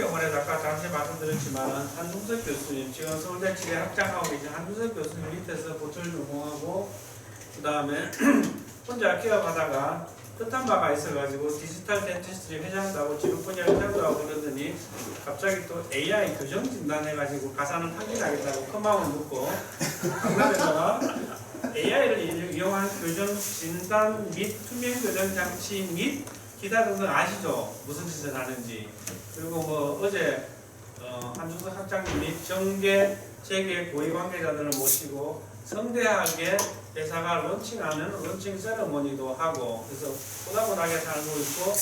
한동병원에 아까 잠시 말씀드렸지만 한중석 교수님, 지금 서울대 치대 학장하고 계신 한중석 교수님 밑에서 보철 전공하고 그 다음에 혼자 기업하다가 뜻한 바가 있어가지고 디지털 덴티스트리 회장도 하고 지루분야 회장도 하고 그러더니 갑자기 또 AI 교정 진단해가지고 가사는 탕진하겠다고 큰 마음을 먹고 강남에다가 AI를 이용한 교정 진단 및 투명 교정 장치 및 기타 등등 아시죠? 무슨 짓을 하는지. 그리고 뭐 어제 한중석 학장님 및 정계 재계 고위 관계자들을 모시고 성대하게 회사가 론칭하는 론칭 세레모니도 하고 그래서 보다보다하게 살고 있고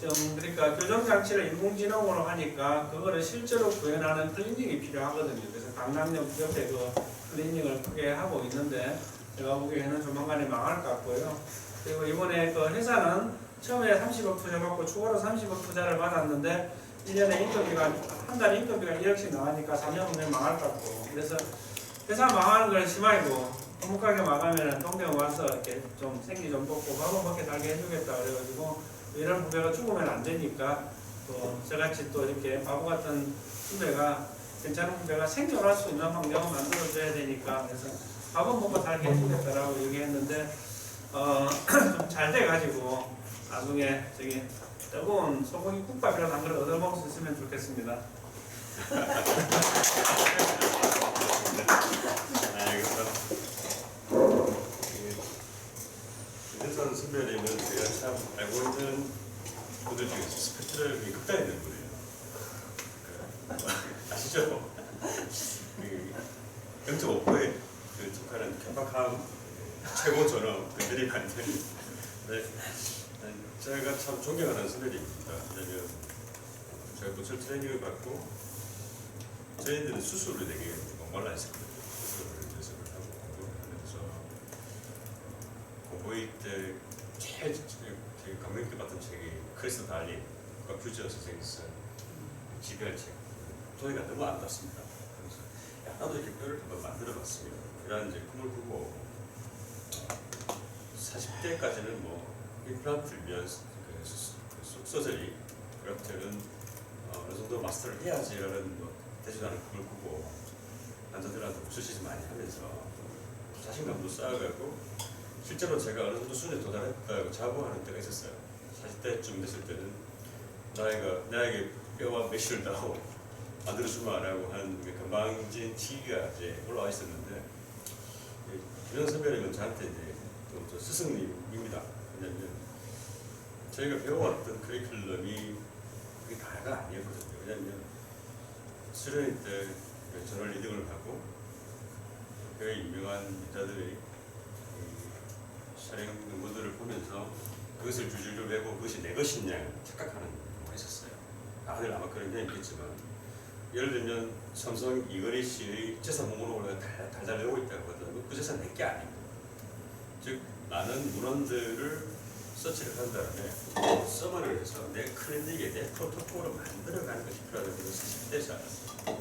좀 그러니까 교정 장치를 인공지능으로 하니까 그거를 실제로 구현하는 클리닉이 필요하거든요. 그래서 강남역 옆에 그 클리닉을 크게 하고 있는데 제가 보기에는 조만간에 망할 것 같고요. 그리고 이번에 그 회사는 처음에 30억 투자 받고 추가로 30억 투자를 받았는데 1년에 인건비가 한 달 인건비가 1억씩 나가니까 3년 후에 망할 것 같고 그래서 회사 망하는 걸 심하고 행복하게 망하면 동대원 와서 이렇게 좀 생기 좀 뽑고 밥은 먹게 살게 해주겠다 그래가지고 이런 후배가 죽으면 안 되니까 또 저같이 또 이렇게 바보 같은 후배가 괜찮은 후배가 생존할 수 있는 환경을 만들어줘야 되니까 그래서 밥은 먹고 살게 해주겠다라고 얘기했는데 좀 잘 돼가지고 나중에 저기 뜨거운 소고기 국밥이라도 한 그릇 얻어먹을 수 있으면 좋겠습니다. 김대선 선배님은 제가 참 알고 있는 분들 중에서 스펙트럼이 극단에 있는 분이에요. 아시죠? 0.5%에 속하는 경박함 최고처럼 그들이 많더니 제가 참 존경하는 선배님입니다. 왜냐면 제가 보철 트레이닝을 받고 저희들은 수술을 되게 목말라 했었거든요. 수술을 연습을 하고 하면서 공부일 때 제일 되게 감명 깊게 봤던 책이 크리스 달린과 퓨저 선생님이 쓴 지별책. 도희가 너무 아름답습니다. 그래서 야, 나도 이렇게 뼈를 한번 만들어봤습니다. 이런 이제 꿈을 꾸고 40대까지는 뭐 임플란트를 위한 서저리 그렇게는 어느 정도 마스터를 해야지라는 뭐 대중하는 꿈을 꾸고 환자들한테 목소리를 많이 하면서 자신감도 쌓아가고 실제로 제가 어느 정도 수준에 도달했다고 자부하는 때가 있었어요. 40대쯤 됐을 때는 나에게 뼈와 매실을 다오 만들어주마라고 하는 건방진 치기가 이제 올라와 있었는데 김영 선배님은 저한테 이제 또 스승님입니다. 왜냐면 저희가 배워왔던 커리큘럼이 그게 다가 아니었거든요. 왜냐면 수련회 때 저널 리딩을 하고 꽤 유명한 기자들의 촬영 연구들을 보면서 그것을 줄줄줄 외고 그것이 내 것이냐 착각하는 경우가 있었어요. 다들 아마 그런 게 있겠지만 예를 들면 삼성 이건희 씨의 재산 목록을 달달 외우고 있다고 하더라도 그 재산 내게 아닙니다. 즉 많은 문헌들을 서치를 한 다음에 서머를 해서 내 클리닉에 내 프로토콜을 만들어가는 것이 필요하다는 것을 10대에서 알았어요.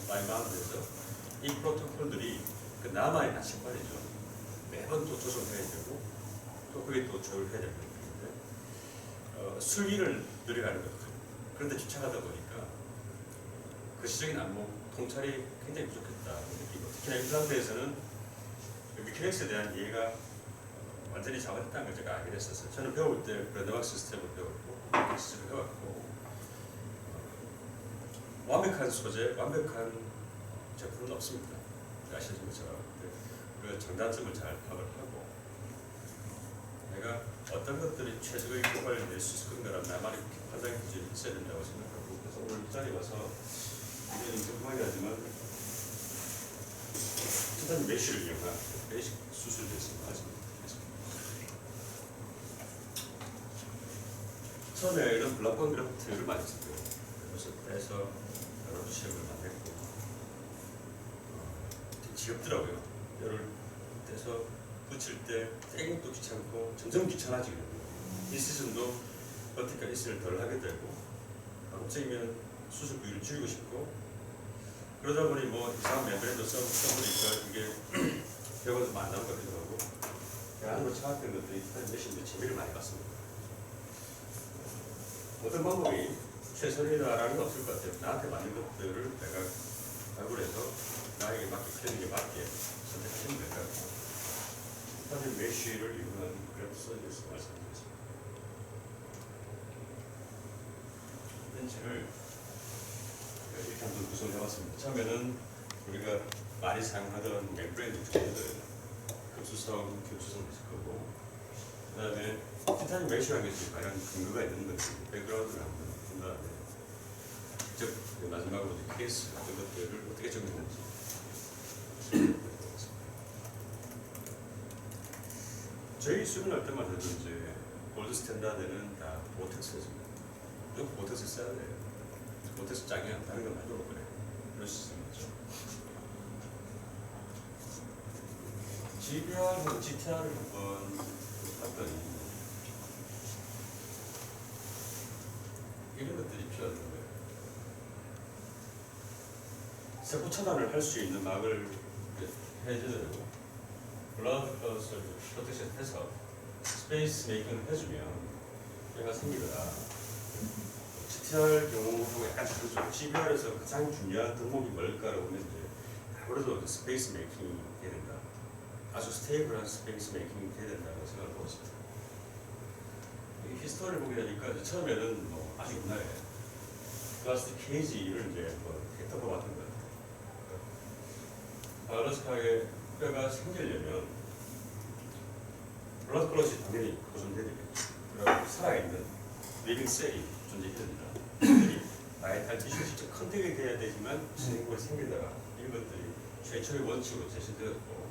많이 마음에서 이 프로토콜들이 그 남아의 나침반이죠. 매번 또 조정해야 되고 또 그게 또 조율해야 되는 건데 순위를 늘려가는 것. 그런데 주착하다 보니까 그 시적인 안목 통찰이 굉장히 부족했다 느끼고 특히나 임플란트에서는 위키넥스에 대한 이해가 완전히 잘못했다는 걸 제가 알게 됐었어요. 저는 배울 때 브랜드마크 시스템을 배웠고 시스템을 해왔고 완벽한 소재, 완벽한 제품은 없습니다. 아시는 것처럼 그 장단점을 잘 파악을 하고 내가 어떤 것들이 최적의 효과를 낼 수 있을 건가라는 나만의 판단 기준이 있어야 된다고 생각하고 그래서 오늘 이 자리에 와서 굉장히 궁금하긴 하지만 일단 메쉬를 이용한 베이직 수술에 대해서 말씀드리겠습니다. 처음에는 블락본 그래프트를 많이 썼고요. 그래서 떼서 여러 시험을 만들고 지겹더라고요. 열을 떼서 붙일 때 떼긴 또 귀찮고 점점 귀찮아지거든요. 이 시즌도 버티카 이스를 덜 하게 되고 갑자기면 수술 부위를 줄이고 싶고 그러다 보니 뭐 이상한 멤브레인도 써보니까 이게 결과가 좀 안 나온 것 같기도 하고 안으로 차왔던 것들이 메신데 재미를 많이 봤습니다. 어떤 방법이 최선이다라는 건 없을 것 같아요. 나한테 맞는 것들을 내가 발굴해서 나에게 맞게 키우는 게 맞게 선택하시면 될 것 같고, 사실 메쉬를 이용한 그래프 써주셔서 말씀드리겠습니다. 벤치를 이렇게 한번 구성을 해봤습니다. 처음에는 우리가 많이 사용하던 멤브레인 구조들, 급수성, 교수성 있을 거고, 그 다음에 티타늄 메쉬라는 것이 과연 근거가 있는 건지 백그라운드를 한번 본 다음에 직접 마지막으로 케이스 같은 것들을 어떻게 적용했는지 저희 수련할 때만 해도 이제 골드 스탠다드는 다 보텍스 씁니다. 또 보텍스 써야 돼요. 보텍스 짱이야. 다른 건 말도 없고요. 그럴 수 있죠. GBR하고 GTR을 한번 봤더니 이런 것들이 필요한 거예요. 세포 차단을 할 수 있는 막을 해주더라고. 블러드 클러스를 프로텍션 해서 스페이스 메이킹을 해주면 얘가 생기더라. GTR 경우하고 약간 다르죠. GBR에서 가장 중요한 덕목이 뭘까라고 하면 이제 아무래도 스페이스 메이킹이 돼야 된다. 아주 스테이블한 스페이스 메이킹이 돼야 된다고 생각하고 있습니다. 이 히스토리를 보게 되니까 처음에는 뭐 아주 옛날에 플라스틱 케이지를 이제 뭐 덮어봤던 거예요. 바이러스하게 뼈가 생기려면 블러드 클러치 당연히 보존돼야 되겠죠. 그리고 살아있는 리빙 셀이 존재해야 됩니다. 이들이 바이탈 티슈가 직접 컨택이 돼야 되지만 생물이 생기다가 이런 것들이 최초의 원칙으로 제시되었고,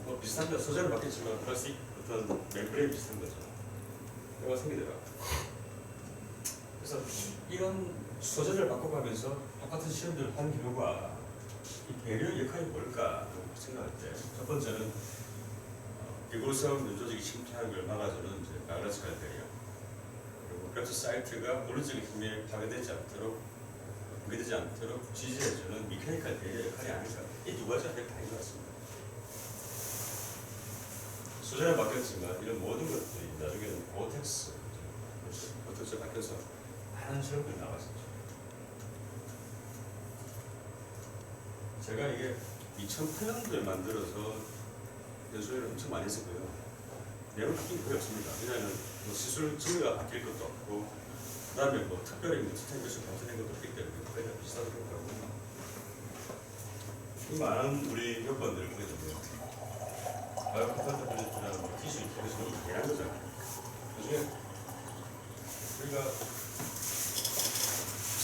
뭐 비슷한 거 소재는 바뀌었지만 플라스틱 어떤 멤브레인 비슷한 거죠. 뼈가 생기더라. 그래서 이런 소재를 바꿔가면서 똑같은 실험들을 한 결과 이 배려 역할이 뭘까 생각할 때 첫 번째는 비골성 면조직이 침투하는 걸 막아주는 이제 바이러스칼 배려, 그리고 그래프 사이트가 물리적인 힘에 파괴되지 않도록 지지해주는 미케니컬 배려 역할이 아닐까. 이 두 가지가 되게 다른 것 같습니다. 소재는 바뀌었지만 이런 모든 것들이 나중에는 보텍스 바뀌어서 많은 실험들이 나왔었죠. 제가 이게 2008년도에 만들어서 연수를 엄청 많이 했었고요. 내용 바뀐 게 거의 없습니다. 왜냐하면 뭐 시술 증거가 바뀔 것도 없고, 그 다음에 뭐 특별히 뭐 티타늄 메쉬 발전된 것도 없기 때문에 거의 다 비슷하다고 하고, 이 많은 우리 여건들을 보게 되면 바이오컨텐트 프로젝트라는 뭐 티슈 인터넷이 너무 대단한 거잖아요. 나중에 우리가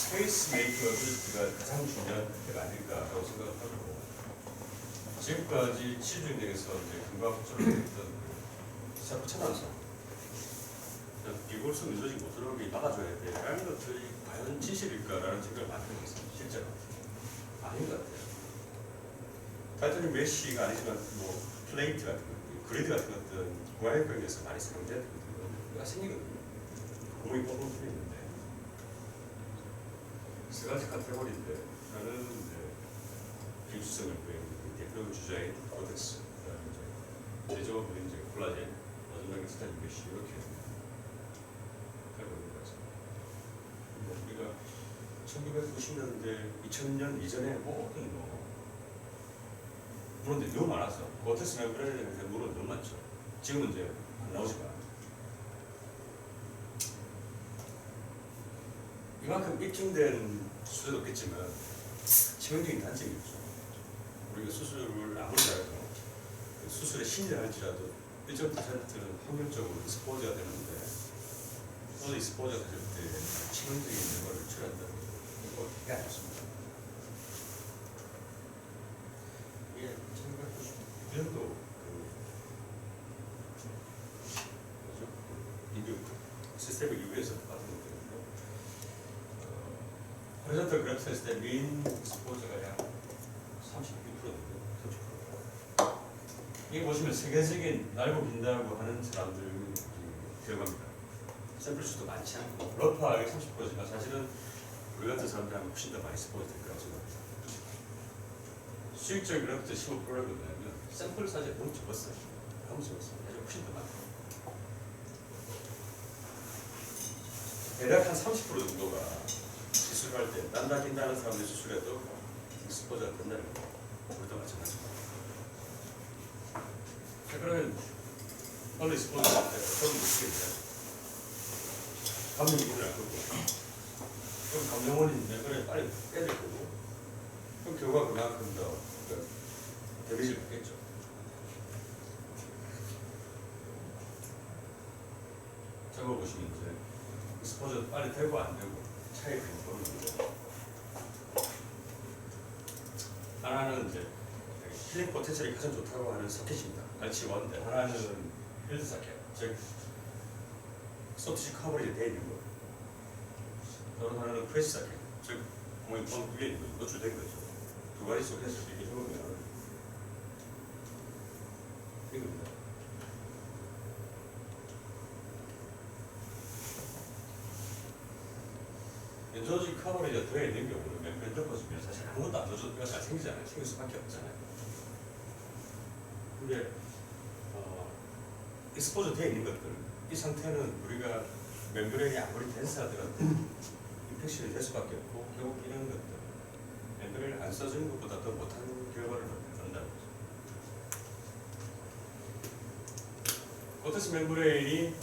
스페이스 메이킹 어빌리티가 가장 중요한 때가 아닐까라고 생각을 하고, 지금까지 치료 중에서 이제 금강적으로 했던 세포 차단성, 비골성 유조직 못 들어오게 막아줘야 돼 라는 것들이 과연 진실일까라는 생각을 많이 하고 있습니다. 실제로 아닌 것 같아요. 타이타늄 메쉬가 아니지만 뭐 플레이트 같은 것, 그리드 같은 것들은 고아혈병에서 많이 사용되는 것들가 생기거든요. 구멍이 뻥뻥 뚫려 있는데 세 가지 카테고리인데, 하나는 이제 김수성을 보이는 대표 주자인 코덱스, 그다음에 제조업은 이제 콜라겐, 마지막에 티타늄 메쉬 이렇게 알고 있는 거죠. 우리가 1990년대, 2000년 이전에 모든 물론 너무 많았어. 코텍스 멤브레인에 대한 물은 너무 많죠. 지금은 이제 안 나오지만 이만큼 입증된 수술도 없겠지만 치명적인 단점이 있죠. 우리가 수술을 아무리 잘해도 수술에 신뢰할지라도 일정 %는 확률적으로 익스포저가 되는데, 또 익스포저가 될 때 치명적인 결과를 유출한다는 거 되게 안 좋습니다. 이게 1996년도 인류 시스템의 이후에서 받은 것들인데, 호리존털 그래프 했을 때 민 익스포저가 약 36%인데 30%. 이게 보시면 세계적인 날고 빈다고 하는 사람들 결과입니다. 샘플 수도 많지 않고 러프하게 30%지만 사실은 우리 같은 사람들하고 훨씬 더 많이 익스포저 될 거라고 생각합니다. 수익적 그래프트 15%라고 하면 샘플 사실 너무 적었어요. 너무 적었어요. 아주 훨씬 더 많아요. 대략 한 30% 정도가 수술할 때 딴다 낀다는 사람들이 수술해도 익스포저가 된다는 거. 우리도 마찬가지고. 자, 그러면 얼리 익스포저 할 때 어떤 느낌이 돼요? 감염이 일어날 거고, 그럼 감염 원인인데 그래 빨리 빼야 될 거고, 그럼 결과가 그만큼 더 데미지를 받겠죠. 저거 보시면 이제 익스포저 빨리 되고 안 되고 차이가 보이는 거죠. 하나는 이제 힐링 포텐셜이 가장 좋다고 하는 서킷입니다. RC1인데 하나는 필드 서킷, 즉 소프트시 커버리지 되어 있는 거. 다른 하나는 프레시 서킷, 즉 공이 뻥 뚫려 있는 거, 노출된 거죠. 두 가지 속에서 이렇게 해보면 이겁니다. 조직 커버리지가 되어 있는 경우는 멤브레인 덮어주면 사실 아무것도 안 넣어줘도 뼈가 잘 생기잖아요. 생길 수밖에 없잖아요. 근데 익스포저 되어 있는 것들, 이 상태는 우리가 멤브레인이 아무리 덴스하더라도 인펙션이 될 수밖에 없고 결국 이런 것들, 멤브레인을 안 써주는 것보다 더 못한 결과를 얻는다는 거죠. 코텍스 멤브레인이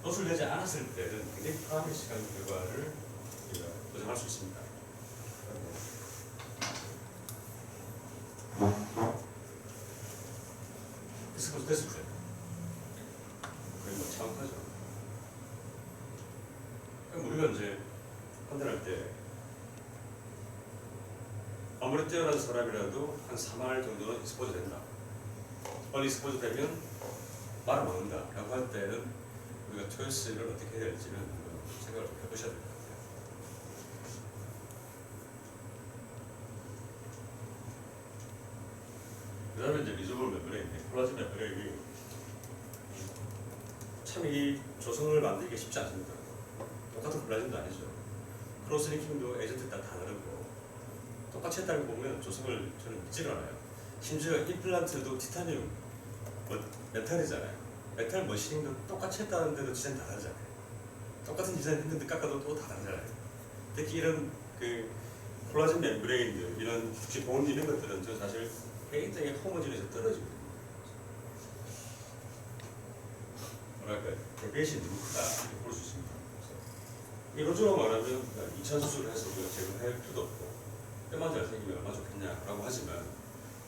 노출되지 않았을 때는 굉장히 프라미식한 결과를 우리가 보장할 수 있습니다. 익스포저 됐을 때 거의 뭐 차원하죠. 그럼 우리가 이제 판단할 때 아무리 뛰어난 사람이라도 한 3할 정도는 익스포저 된다. 빨리 익스포저 되면 말을 먹는다 라고 할 때는 우리가 초이스를 어떻게 해야 될지는 생각을 좀 해보셔야 될 것 같아요. 그 다음에 이제 리저블 멤브레인인데 콜라겐 멤브레인이 참 이 조성을 만들기가 쉽지 않습니다. 똑같은 콜라겐도 아니죠. 크로스링킹도 에이전트 다 다르고 똑같이 했다고 보면 조성을 저는 믿질 않아요. 심지어 임플란트도 티타늄, 메탈이잖아요. 메탈 머신도 똑같이 했다는데도 디자인 다 다르잖아요. 똑같은 디자인 했는데 깎아도 또 다 다르잖아요. 특히 이런 그 콜라겐 멤브레인들, 이런 혹시 본 이런 것들은 저 사실 굉장히 호모지에서 떨어지거든요. 뭐랄까 대비시 너무 크다 이렇게 볼 수 있습니다. 이론적으로 말하면 2차 수술을 해서 우리가 제거할 필요도 없고 뼈만 잘 생기면 얼마나 좋겠냐라고 하지만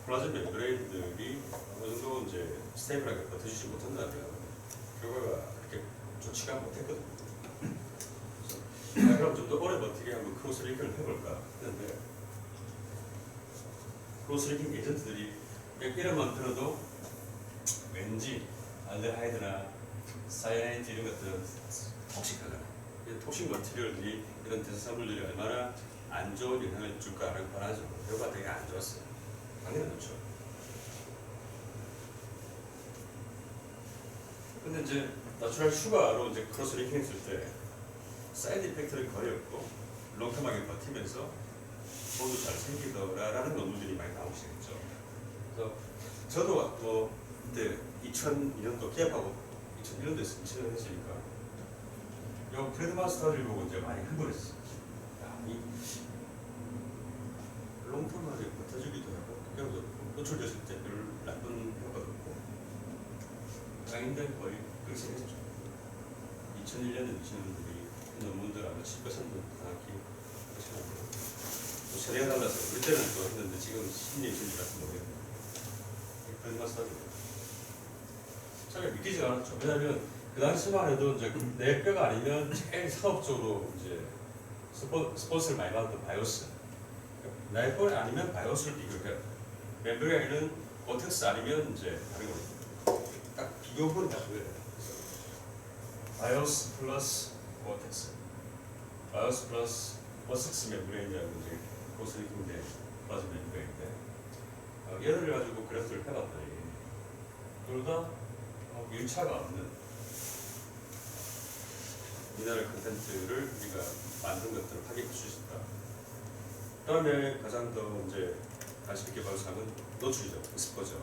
콜라겐 멤브레인들이 어느 정도 이제 스테이블하게 버텨주지 못한다면 결과가 그렇게 좋지가 못했거든요. 그래서 그럼 좀 더 오래 버티게 한번 크로스링킹을 해볼까 했는데 크로스링킹 에이전트들이 이름만 들어도 왠지 알데하이드나 사이아나이드 이런 것들은 톡식하거나 톡식 머티리얼들이 이런 대사물들이 얼마나 안 좋은 영향을 줄까라는 뻔하죠. 결과가 되게 안 좋았어요. 당연히 그렇죠. 근데 이제 나추럴 슈가로 이제 크로스링킹 했을 때 사이드 이펙트는 거의 없고 롱텀하게 버티면서 모두 잘 생기더라라는 논문들이 많이 나오시겠죠. 그래서 저도 뭐 그때 2002년도 기합하고 2001년도에 2000년 했으니까 요 프레드만 스타디를 보고 이제 많이 흥분했어요. 이 롱텀하게 버텨주기도 하고 그래도 노출됐을 때 별 나쁜 효과도 없고 장인들 거의 그렇게 생겼죠. 2001년에 2000년들이 논문들 아마 10% 정확히 하시고 또 세대가 달라서 우리 때는 또 했는데 지금 10년, 20년 같은 모르겠네요. 프레드만 스타디 잘 믿기지가 않았죠. 왜냐하면 그 당시만 해도 이제 내 뼈가 아니면 제일 상업적으로 이제 스폰서를 많이 받았던 바이오스. 내 뼈 아니면 바이오스를 비교해요. 멤브레인은 고텍스 아니면 이제 다른 거. 딱 비교본이 딱 그거예요. 바이오스 플러스 고텍스. 바이오스 플러스 버스스 멤브레인이라고 이제 고스리킹인데 플러스 멤브레인인데 얘를 가지고 그래프를 해봤더니 둘 다 일차가 없는 미네랄 컨텐츠를 우리가 만든 것들을 확인할 수 있다. 그다음에 가장 더 이제 관심 있게 볼 사항은 노출이죠. 익스포저.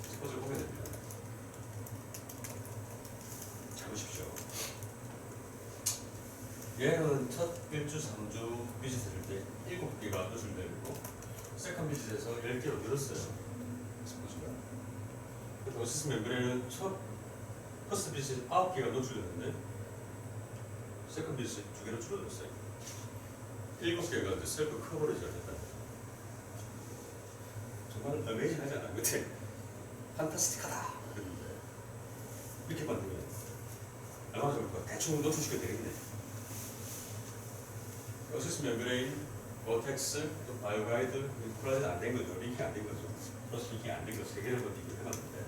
익스포저를 보게 됩니다. 잘 보십시오. 얘는 첫 1주, 3주 비짓을 때 7개가 노출되고 세컨 비짓에서 10개로 늘었어요. 스포츠가. 그리고 어시스 멤브레인은 첫 퍼스트 비짓 9개가 노출됐는데 세컨 비짓 2개로 줄어들었어요. 7개가 이제 셀프 커버리지가 됐다. 정말 어메이징하지 않아? 그때 판타스틱하다 그랬는데 이렇게 만들면 얼마나 좋을까? 대충 노출시켜도 되겠네. 어시스 멤브레인, 버텍스, 또 바이오가이드, 콜라겐 안된 거죠. 링킹 안 된 거죠. 플러스 링킹 안 된 거 3개를 버티고 해놨는데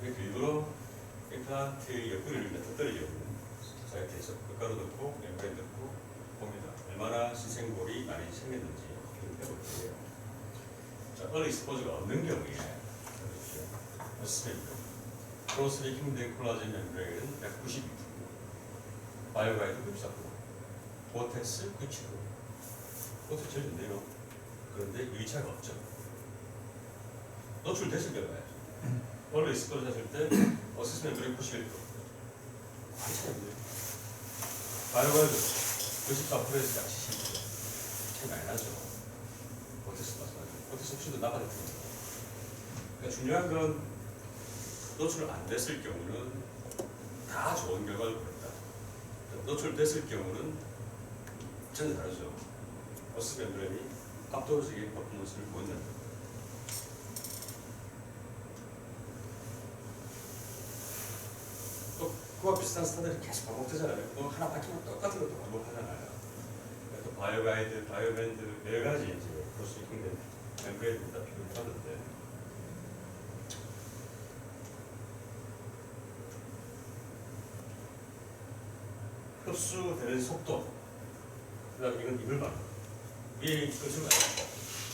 그게 일부러 임플란트의 옆구리를 몇 떨어져 있는 사이트에서 끝가루 넣고 멤브레인 넣고 봅니다. 얼마나 시생볼이 많이 생겼는지 해볼게요. 자, 얼리 스포즈가 없는 경우에 어시스 멤브레인 크로스 링킹된 콜라겐 멤브레인은 192%, 바이오가이드 94%, 보텍스 97%. 보텍스 제일 좋네요. 그런데 유의차가 없죠. 노출됐을 때 봐야죠. 원래 스코어를 했을 때 어시스 멤버링 91%. 많이 차이없네요. 바이오가이드 94%에서 약 70%. 차이 많이 나죠. 보텍스 마찬가지고. 보텍스 훨씬 더 나빠졌습니다. 그러니까 중요한 건 노출 안 됐을 경우는 다 좋은 결과를 보였다. 노출됐을 경우는 전혀 다르죠. 어시스 멤브레인이 압도적인 퍼포먼스를 보인다. 또 그와 비슷한 스타일이 계속 반복되잖아요. 또 하나 바뀌면 똑같은 것도 반복하잖아요. 또 바이오가이드, 바이오밴드 여러 가지 이제 크로스 링킹된 멤브레인을 다 비교해봤는데 흡수되는 속도, 그다음 이건 이걸 봐. 위에 끝을 봐요.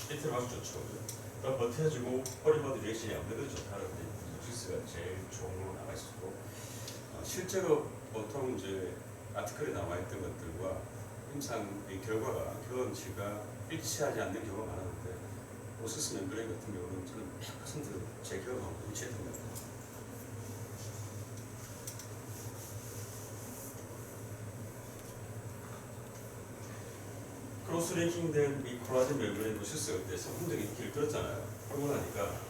밑에 봐도 좋죠. 그럼 버텨주고 허리바디 리액션이 없는 것도 좋다는데 뉴스가 제일 좋은 걸로 나와 있었고 실제로 보통 이제 아티클에 나와 있던 것들과 임상의 결과가 경험치가 일치하지 않는 경우가 많았는데 오시스 멤브레인 같은 경우는 저는 100%제 경험하고 일치했던 것 같아요. 크로스 링킹된 이 콜라겐 멤브레인 오시스가 그때서 굉장히 인기를 끌었잖아요. 그러고 나니까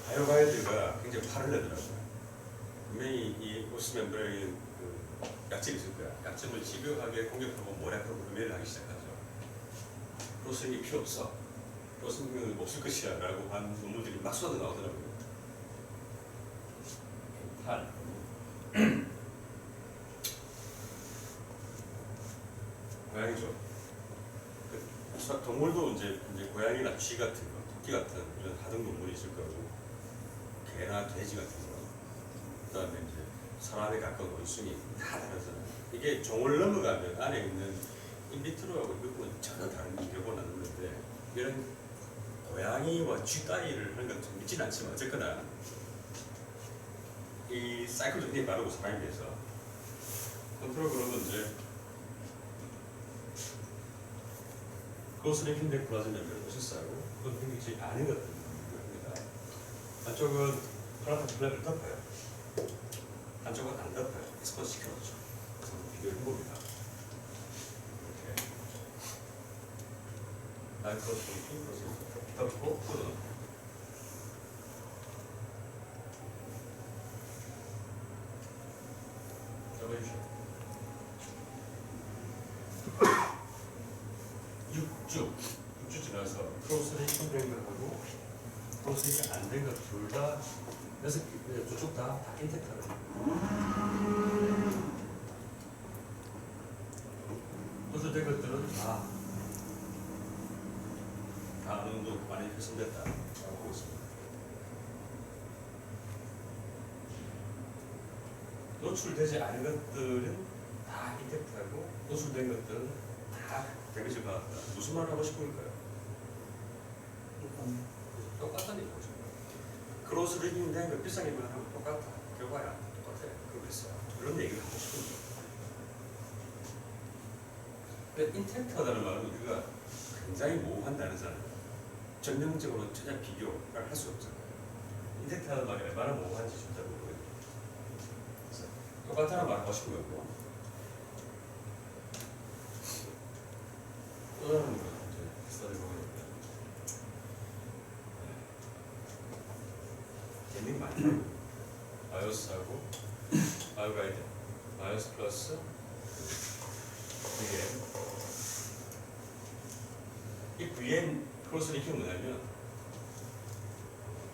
바이오가이드가 굉장히 팔을 내더라고요. 분명히 이 오시스 멤브레인 그 약점이 있을 거야. 약점을 집요하게 공격하고 모략하고 구매를 하기 시작하죠. 크로스 링킹 필요 없어. 크로스 링킹은 없을 것이야 라고 한 논문들이 막 쏟아 나오더라고요. 팔. 고양이죠. 동물도 이제 고양이나 쥐 같은 거, 토끼 같은 이런 하등 동물이 있을 거고, 개나 돼지 같은 거, 그다음에 이제 사람에 가까운 원숭이 다 다르잖아요. 이게 종을 넘어가면 안에 있는 인비트로하고 이거는 전혀 다른 결과가 나는데 이런 고양이와 쥐 따위를 하는 건 좀 믿진 않지만 어쨌거나 이 사이클 굉장히 빠르고 사람에 비해서 컨트롤 그런 건 이제 크로스 링킹된 콜라겐 멤브레인 오시스하고 그건 굉장히 아닌 것 같습니다. 한쪽은 파란색 플랩을 덮어요. 한쪽은 안 덮어요. 익스포즈 시켜놓죠. 그래서 비교를 해봅니다. 이렇게 크로스 링킹, 크로스 링킹 덮고 뜯어놓고 잡아주시오. 6주 지나서 크로스 링킹 된 것하고 크로스 링킹 안 된 것 둘 다 6개, 두쪽 다 인텍트하다. 노출된 것들은 다 어느 정도 많이 훼손됐다라고 보고 있습니다. 노출되지 않은 것들은 다 인텍트하고 노출된 것들은 다 데미지 받았다. 무슨 말을 하고 싶은 걸까요? 똑같다는 얘기죠. 크로스 링킹 된 거 비싼 거 하고 똑같다. 결과야 똑같아. 그랬어요. 그런 얘기를 하고 싶은 거예요. 근데 인텍트하다는 말은 우리가 굉장히 모호한 단어잖아요. 전형적으로 전혀 비교를 할 수 없잖아요. 인텍트하는 말이 얼마나 모호한지 좀 잘 모르겠어요. 그래서 똑같다는 말을 하고 싶은 거고 굉장히 많더라고요. 바이오스하고 바이오가이드, 바이오스 플러스 VM. 이 VM 크로스 링킹은 뭐냐면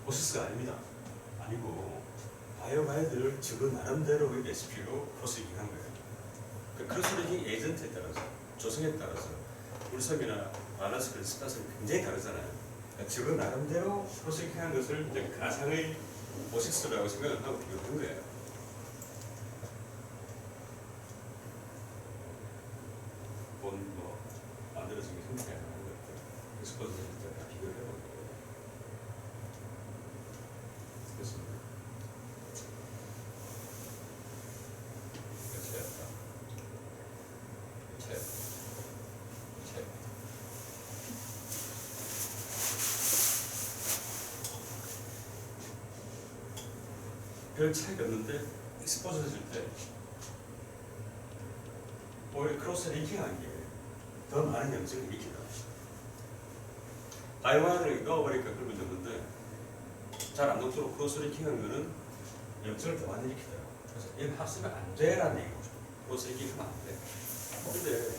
오시스가 아닙니다. 아니고 바이오가이드를 저거 나름대로의 레시피로 크로스 링킹한 거예요. 그 크로스 링킹 에이전트에 따라서 조성에 따라서 물성이나 밸런스 스팟은 굉장히 다르잖아요. 그러니까 저거 나름대로 크로스 링킹한 것을 이제 가상의 오시스라고 생각을 하고 비교한 거예요. 뭐 만들어진 형태가 나는 것들 스쿼트를 다 비교를 해보는 거예요. 그렇습니다. 별 차이가 없는데 익스포즈 했을 때 오히려 크로스 링킹한 게 더 많은 염증을 일으키다. 바이오하드를 넣어버리니까 그러면 되는데 잘 안 녹도록 크로스 링킹한 거는 염증을 더 많이 일으키더라고요. 그래서 얘는 합쓰면 안 돼라는 얘기죠. 크로스 링킹하면 안 돼. 근데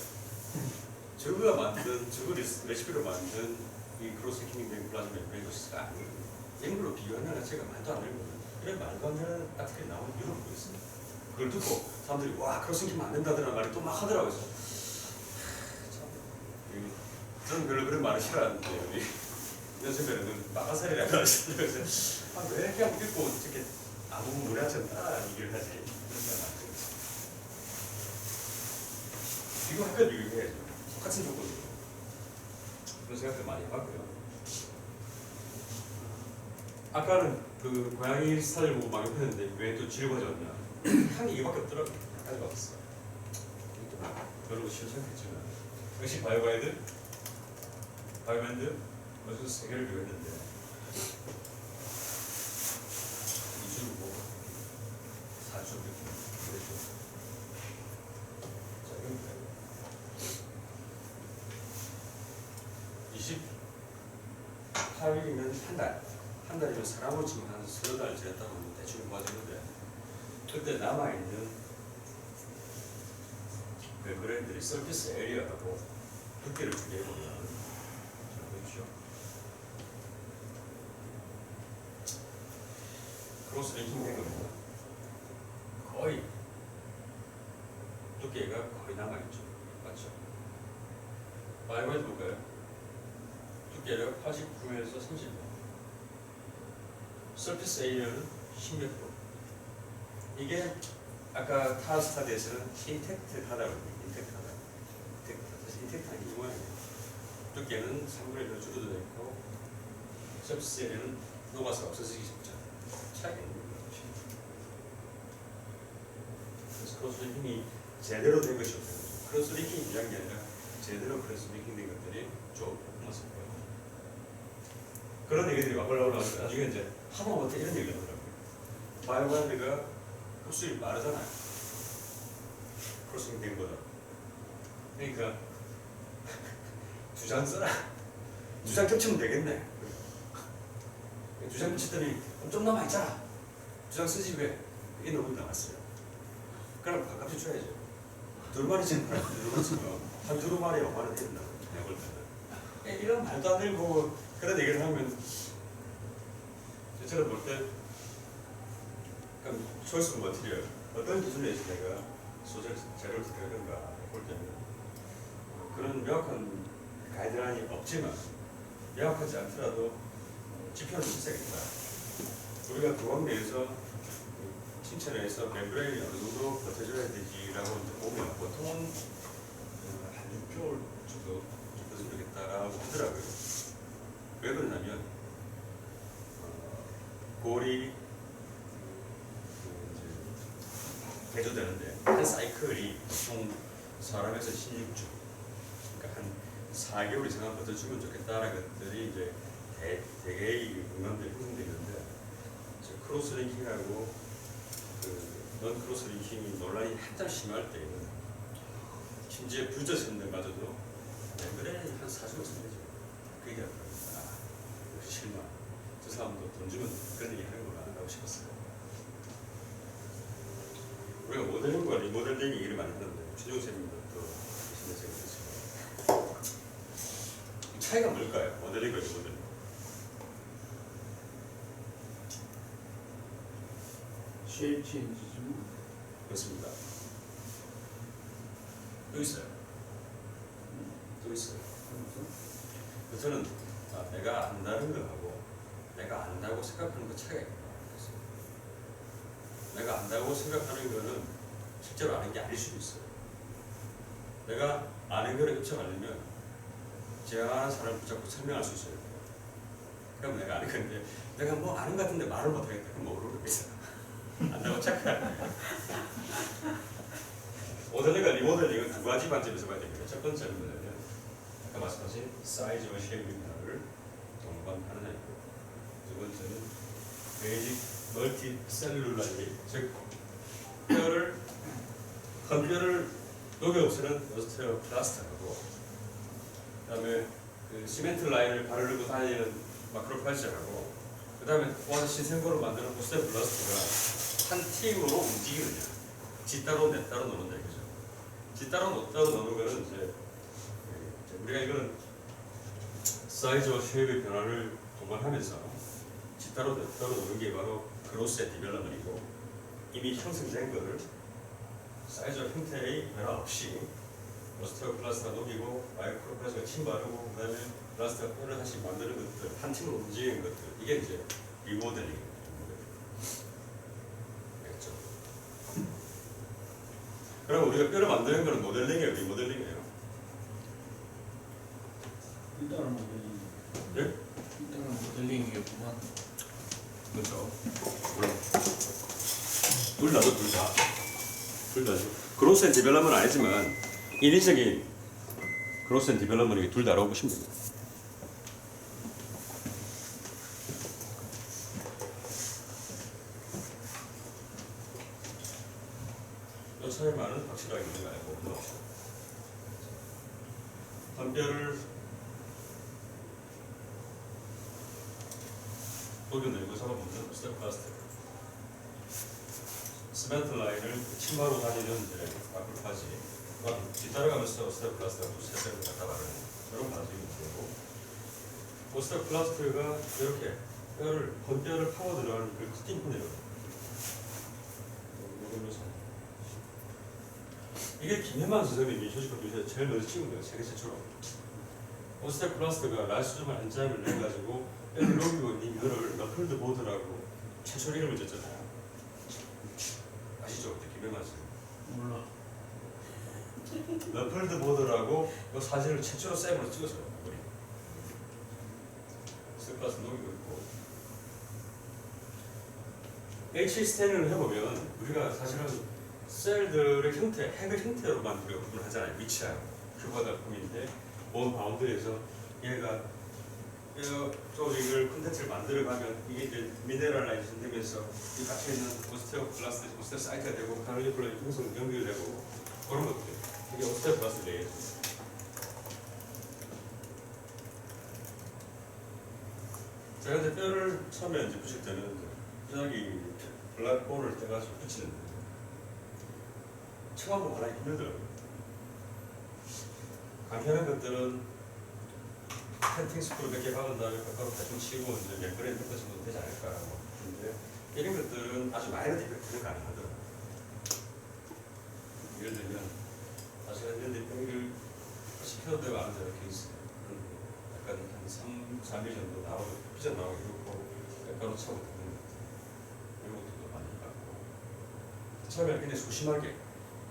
저거가 만든, 저거 레시피로 만든 이 크로스 링킹 된 플라즈마 멤브레인오시스가 아니거든요. 엠브로 비교하는 자체가 말도 안 되거든요. 그래 말도 안 되는 딱히 나온 이유가 뭐겠습니까? 그걸 듣고 사람들이 와 크로스 링킹 안 된다더라 말이 또 막 하더라고요. 저는 별로 그런 말을 싫어하는데 우리 연습에는 마가사리라고 하시더라고요. 그래서 왜 이렇게 하고 읽고 이렇게 아무 무례하처럼 따라 얘기를 하지? 그런 생각 안 들어요. 비교할 건 비교해야죠. 똑같은 조건으로. 그런 생각도 많이 해봤고요. 아까는 그 고양이 스타일 보고 막 욕했는데 왜 또 질거졌냐? 한 이거밖에 없더라고요. 한 개가 없어. 별로 쉬운 생각했지만 역시 바이오가이드, 바이오밴드 여기서 세 개를 비교했는데 2주고 4주 그랬죠. 자, 이건 28일이면 한 달. 한 달이면 사람으로 치면 한 3달 지났다고 대충 봐주는데 그때 남아있는 그 브랜드의 서비스 에리어라고 두께를 두개 보면 자 보십시오. 크로스 링킹 된 겁니다. 거의 두께가 거의 남아있죠. 맞죠? 바이오가이드 볼까요? 두께가 89에서 30. 서피스 에리어는 16%. 이게 아까 타스타드에서는 인텍트하다고 합니다. 인텍트하다. 그래서 인텍트한 게 이 모양이에요. 두께는 3분의 1로 줄어들어 있고 서피스 에리어는 녹아서 없어지기 쉽죠. 차이가 있는 거죠. 그래서 크로스 링킹이 제대로 된 것이 없다는 거죠. 크로스 링킹이 중요한 게 아니라 제대로 크로스 링킹 된 것들이 좋은 퍼포먼스일 거예요. 그런 얘기들이 막 올라오면서 나중에 이제 하다못해 이런 얘기를 하더라고요. 바이오가이드가 흡수율이 빠르잖아요. 크로스링 된 거다. 그러니까 2장 써라. 2장 겹치면 되겠네. 2장 겹쳤더니 좀 남아있잖아. 2장 쓰지 왜? 이게 너무 남았어요. 그럼 가깝게 줘야죠. 2마리 지금 한 2마리 5만원 된다. 내가 볼 때는. 이런 말도 안 되고 그런 얘기를 하면 저처럼 볼 때 그럼 초이스 머티리얼 어떤 기준에서 내가 소재를 재료를 들여야 된가 볼 때는 그런 명확한 가이드라인이 없지만 명확하지 않더라도 지표는 있어야겠다. 우리가 도박 내에서 신체내에서 멤브레인이 어느 정도 버텨줘야 되지라고 보면 보통은 한 6개월 정도 버텨주면 되겠다라고 하더라고요. 왜 그러냐면 골이 개조되는데 한 사이클이 보통 사람에서 16주, 그러니까 한 4개월 이상 버텨주면 좋겠다라는 것들이 이제 대개의 공감들이 형성되는데 크로스 링킹하고 넌 크로스 링킹이 논란이 한참 심할 때에는 심지어 뷰저선들마저도 멤브레인이 한 4주가 쓰내죠. 그 얘기가 역시 실망. 저 사람도 돈 주면 그런 얘기 하는구나 라고 차이가 뭘까요? 모델링과 리모델링. 쉐입 체인지죠. 그렇습니다. 또 있어요. 또 있어요. 저는 내가 안다는 거하고 내가 안다고 생각하는 것 차이가 있구나. 내가 안다고 생각하는 거는 실제로 아는 게 아닐 수도 있어요. 내가 아는 거를 입증하려면 제가 아는 사람을 붙잡고 설명할 수 있어야 돼요. 그럼 내가 아는 건데 내가 뭐 아는 것 같은데 말을 못하겠다. 그럼 뭐 모르겠어. 안다고 착각해. 모델링과 리모델링은 두 가지 관점에서 봐야 됩니다. 첫 번째는 뭐냐면 아까 말씀하신 사이즈와 쉐입의 변화를 동반하느냐 있고, 두 번째는 베이직 멀티셀룰라이, 즉 뼈를 녹여 없애는 오스테오플라스트하고, 그다음에 그 시멘트 라인을 바르고 다니는 마크로파이즈하고, 그다음에 또 신생고를 만드는 오스테오플라스트가 한 팀으로 움직이느냐, 지 따로 내 따로 노는다 이거죠. 지 따로 내 따로 노는 거는 이제 우리가 이거는 사이즈와 쉐입의 변화를 동반하면서 지 따로 내 따로 노는 게 바로 그로스의 디벨롭먼이고, 이미 형성된 거를 사이즈와 형태의 변화 없이 오스테오플라스트가 녹이고 마이크로파이즈가 침바르고 그다음에 플라스트가 뼈를 다시 만드는 것들, 한 팀으로 움직이는 것들, 이게 이제 리모델링. 알겠죠? 그럼 우리가 뼈를 만드는 거는 모델링이에요, 리모델링이에요? 일단은 모델링. 네? 일단은 모델링이겠구만. 그렇죠. 둘 다죠, 둘 다. 둘 다죠. 그로스 앤 디벨롭먼은 아니지만 인위적인 그로스 앤 디벨롭먼이 둘 다라고 보시면 됩니다. 이 차이만은 확실하게 우리가 알고 넘어갑시다. 한 뼈를 녹여내고 잡아먹는 오스테오플라스트, 시멘트 라인을 치마로 다니는 이제 마크로파이즈, 뒤따라가면서 오스테오플라스트가 또 세세를 갖다 바르는 그런 과정이 되고, 오스테오플라스트가 이렇게 뼈를 파고 들어가는 그 커팅 코너예요. 이게 김혜만 선생님이 조직학교에서 제일 먼저 찍은 거예요. 세계 최초로. 오스테오플라스트가 라이소소말 엔자임을 내가지고 뼈를 녹이고 있는 이거를 너클드 보드라고 최초 이름을 줬잖아요. 아시죠? 김혜만 선생님. 몰라. 너클드 보드라고 그 사진을 최초로 쌤으로 찍었어요. 우리. 오스테오플라스트 녹이고 있고. H 스탠을 해보면 우리가 사실은 셀들의 형태, 핵의 형태로만 우리가 구분하잖아요. 위치하고 큐버다 품인데 본 바운드에서 얘가 조직을 콘텐츠를 만들어가면 이게 이제 미네랄라이제이션 되면서 이 갇혀 있는 오스테오플라스트, 오스테오사이트가 되고 가늘리플라이 형성 연결되고 그런 것들. 이게 오스테오플라스트 레이어죠. 제가 이제 뼈를 처음에 이제 붙일 때는 여기 블랙본을 떼가지고 붙이는데 처음 보고 하나 힘들더라고요. 간편한 것들은 펜팅 스크루 몇 개 박은 다음에 뼈가루 대충 치고 이제 몇 그램 정도 정도 되지 않을까 하고. 근데 이런 것들은 아주 마이너 디펙트는 가능하더라고요. 예를 들면 사실은 이런 디펙트를 시켜도 되고 안 되고 이렇게 있어요. 약간 한 3일 정도 나오고 삐져나오고 이렇고 뼈가루 차고 되는 것 이런 것들도 많이 봤고, 처음에 굉장히 소심하게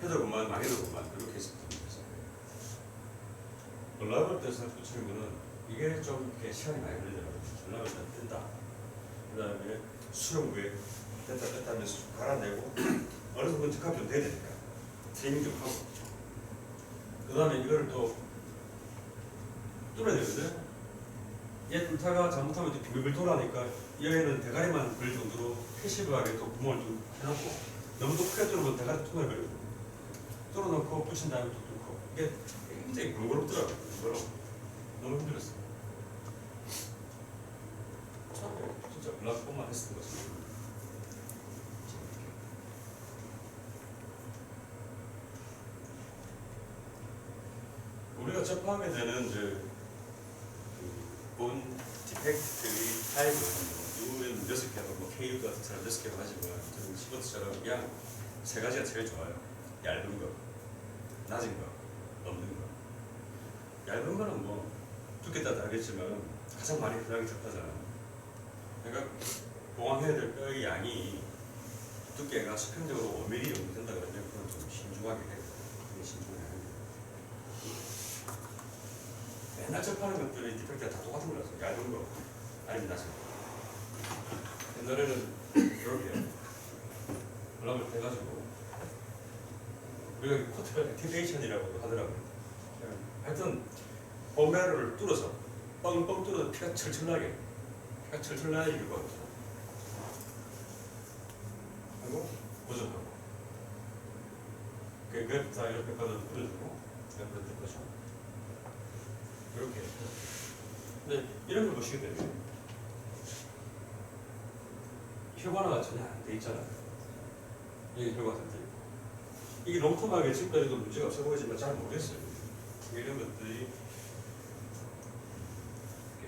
해도 그만 망해도 그만 이렇게 했었던 거죠. 블락을 떼서 붙이는 거는 이게 좀 이렇게 시간이 많이 걸리더라고요. 블락을 다 뜬다. 그 다음에 수영구에 뗐다 뺐다 하면서 좀 갈아내고 어느 정도 적합 좀 돼야 되니까 트레이닝 좀 하고, 그 다음에 이거를 또 뚫어야 되거든. 얘 뚫다가 잘못하면 이제 빙글빙글 돌아니까 얘는 대가리만 걸 정도로 패시브하게 또 구멍을 좀 해놓고, 너무 또 크게 뚫으면 대가리 뚜껑을 걸리고 뚫어놓고 붙인 다음에 또 뚫고, 이게 굉장히 번거롭더라고요. 번거로워. 너무 힘들었어요. 처음에 진짜 블락본만 했었던 거지. 우리가 접하게 되는 이제 본 디펙트의 타입은 누구는 6개하고 뭐 KU 같은 사람 6개로 하지만 저는 시버트처럼 그냥 세 가지가 제일 좋아요. 얇은 거, 낮은 거, 없는 거. 얇은 거는 뭐 두께 따라 다르겠지만 가장 많이 흔하게 접하잖아. 그러니까 보강해야 될 뼈의 양이 두께가 수평적으로 5mm 정도 된다 그러면 그건 좀 신중하게 해야 돼. 신중하게 해야 돼. 맨날 접하는 것들이 디펙트가 다 똑같은 거라서 얇은 거 아니면 낮은 거. 옛날에는 이렇게 블락을 떼가지고 우리가 코트 액티베이션이라고 하더라고요. 하여튼 봄매를 뚫어서 뻥뻥 뚫어서 피가 철철 나게 이유가 없어. 하고 고정하고 그 다 이렇게 받아서 뿌려주고 옆으로 뜯어줘. 이렇게. 근데 이런 걸 보시게 되면 혈관화가 전혀 안 돼 있잖아요. 이게 혈관화 돼 있고 이게 롱텀하게 지금까지도 문제가 없어 보이지만 잘 모르겠어요. 이런 것들이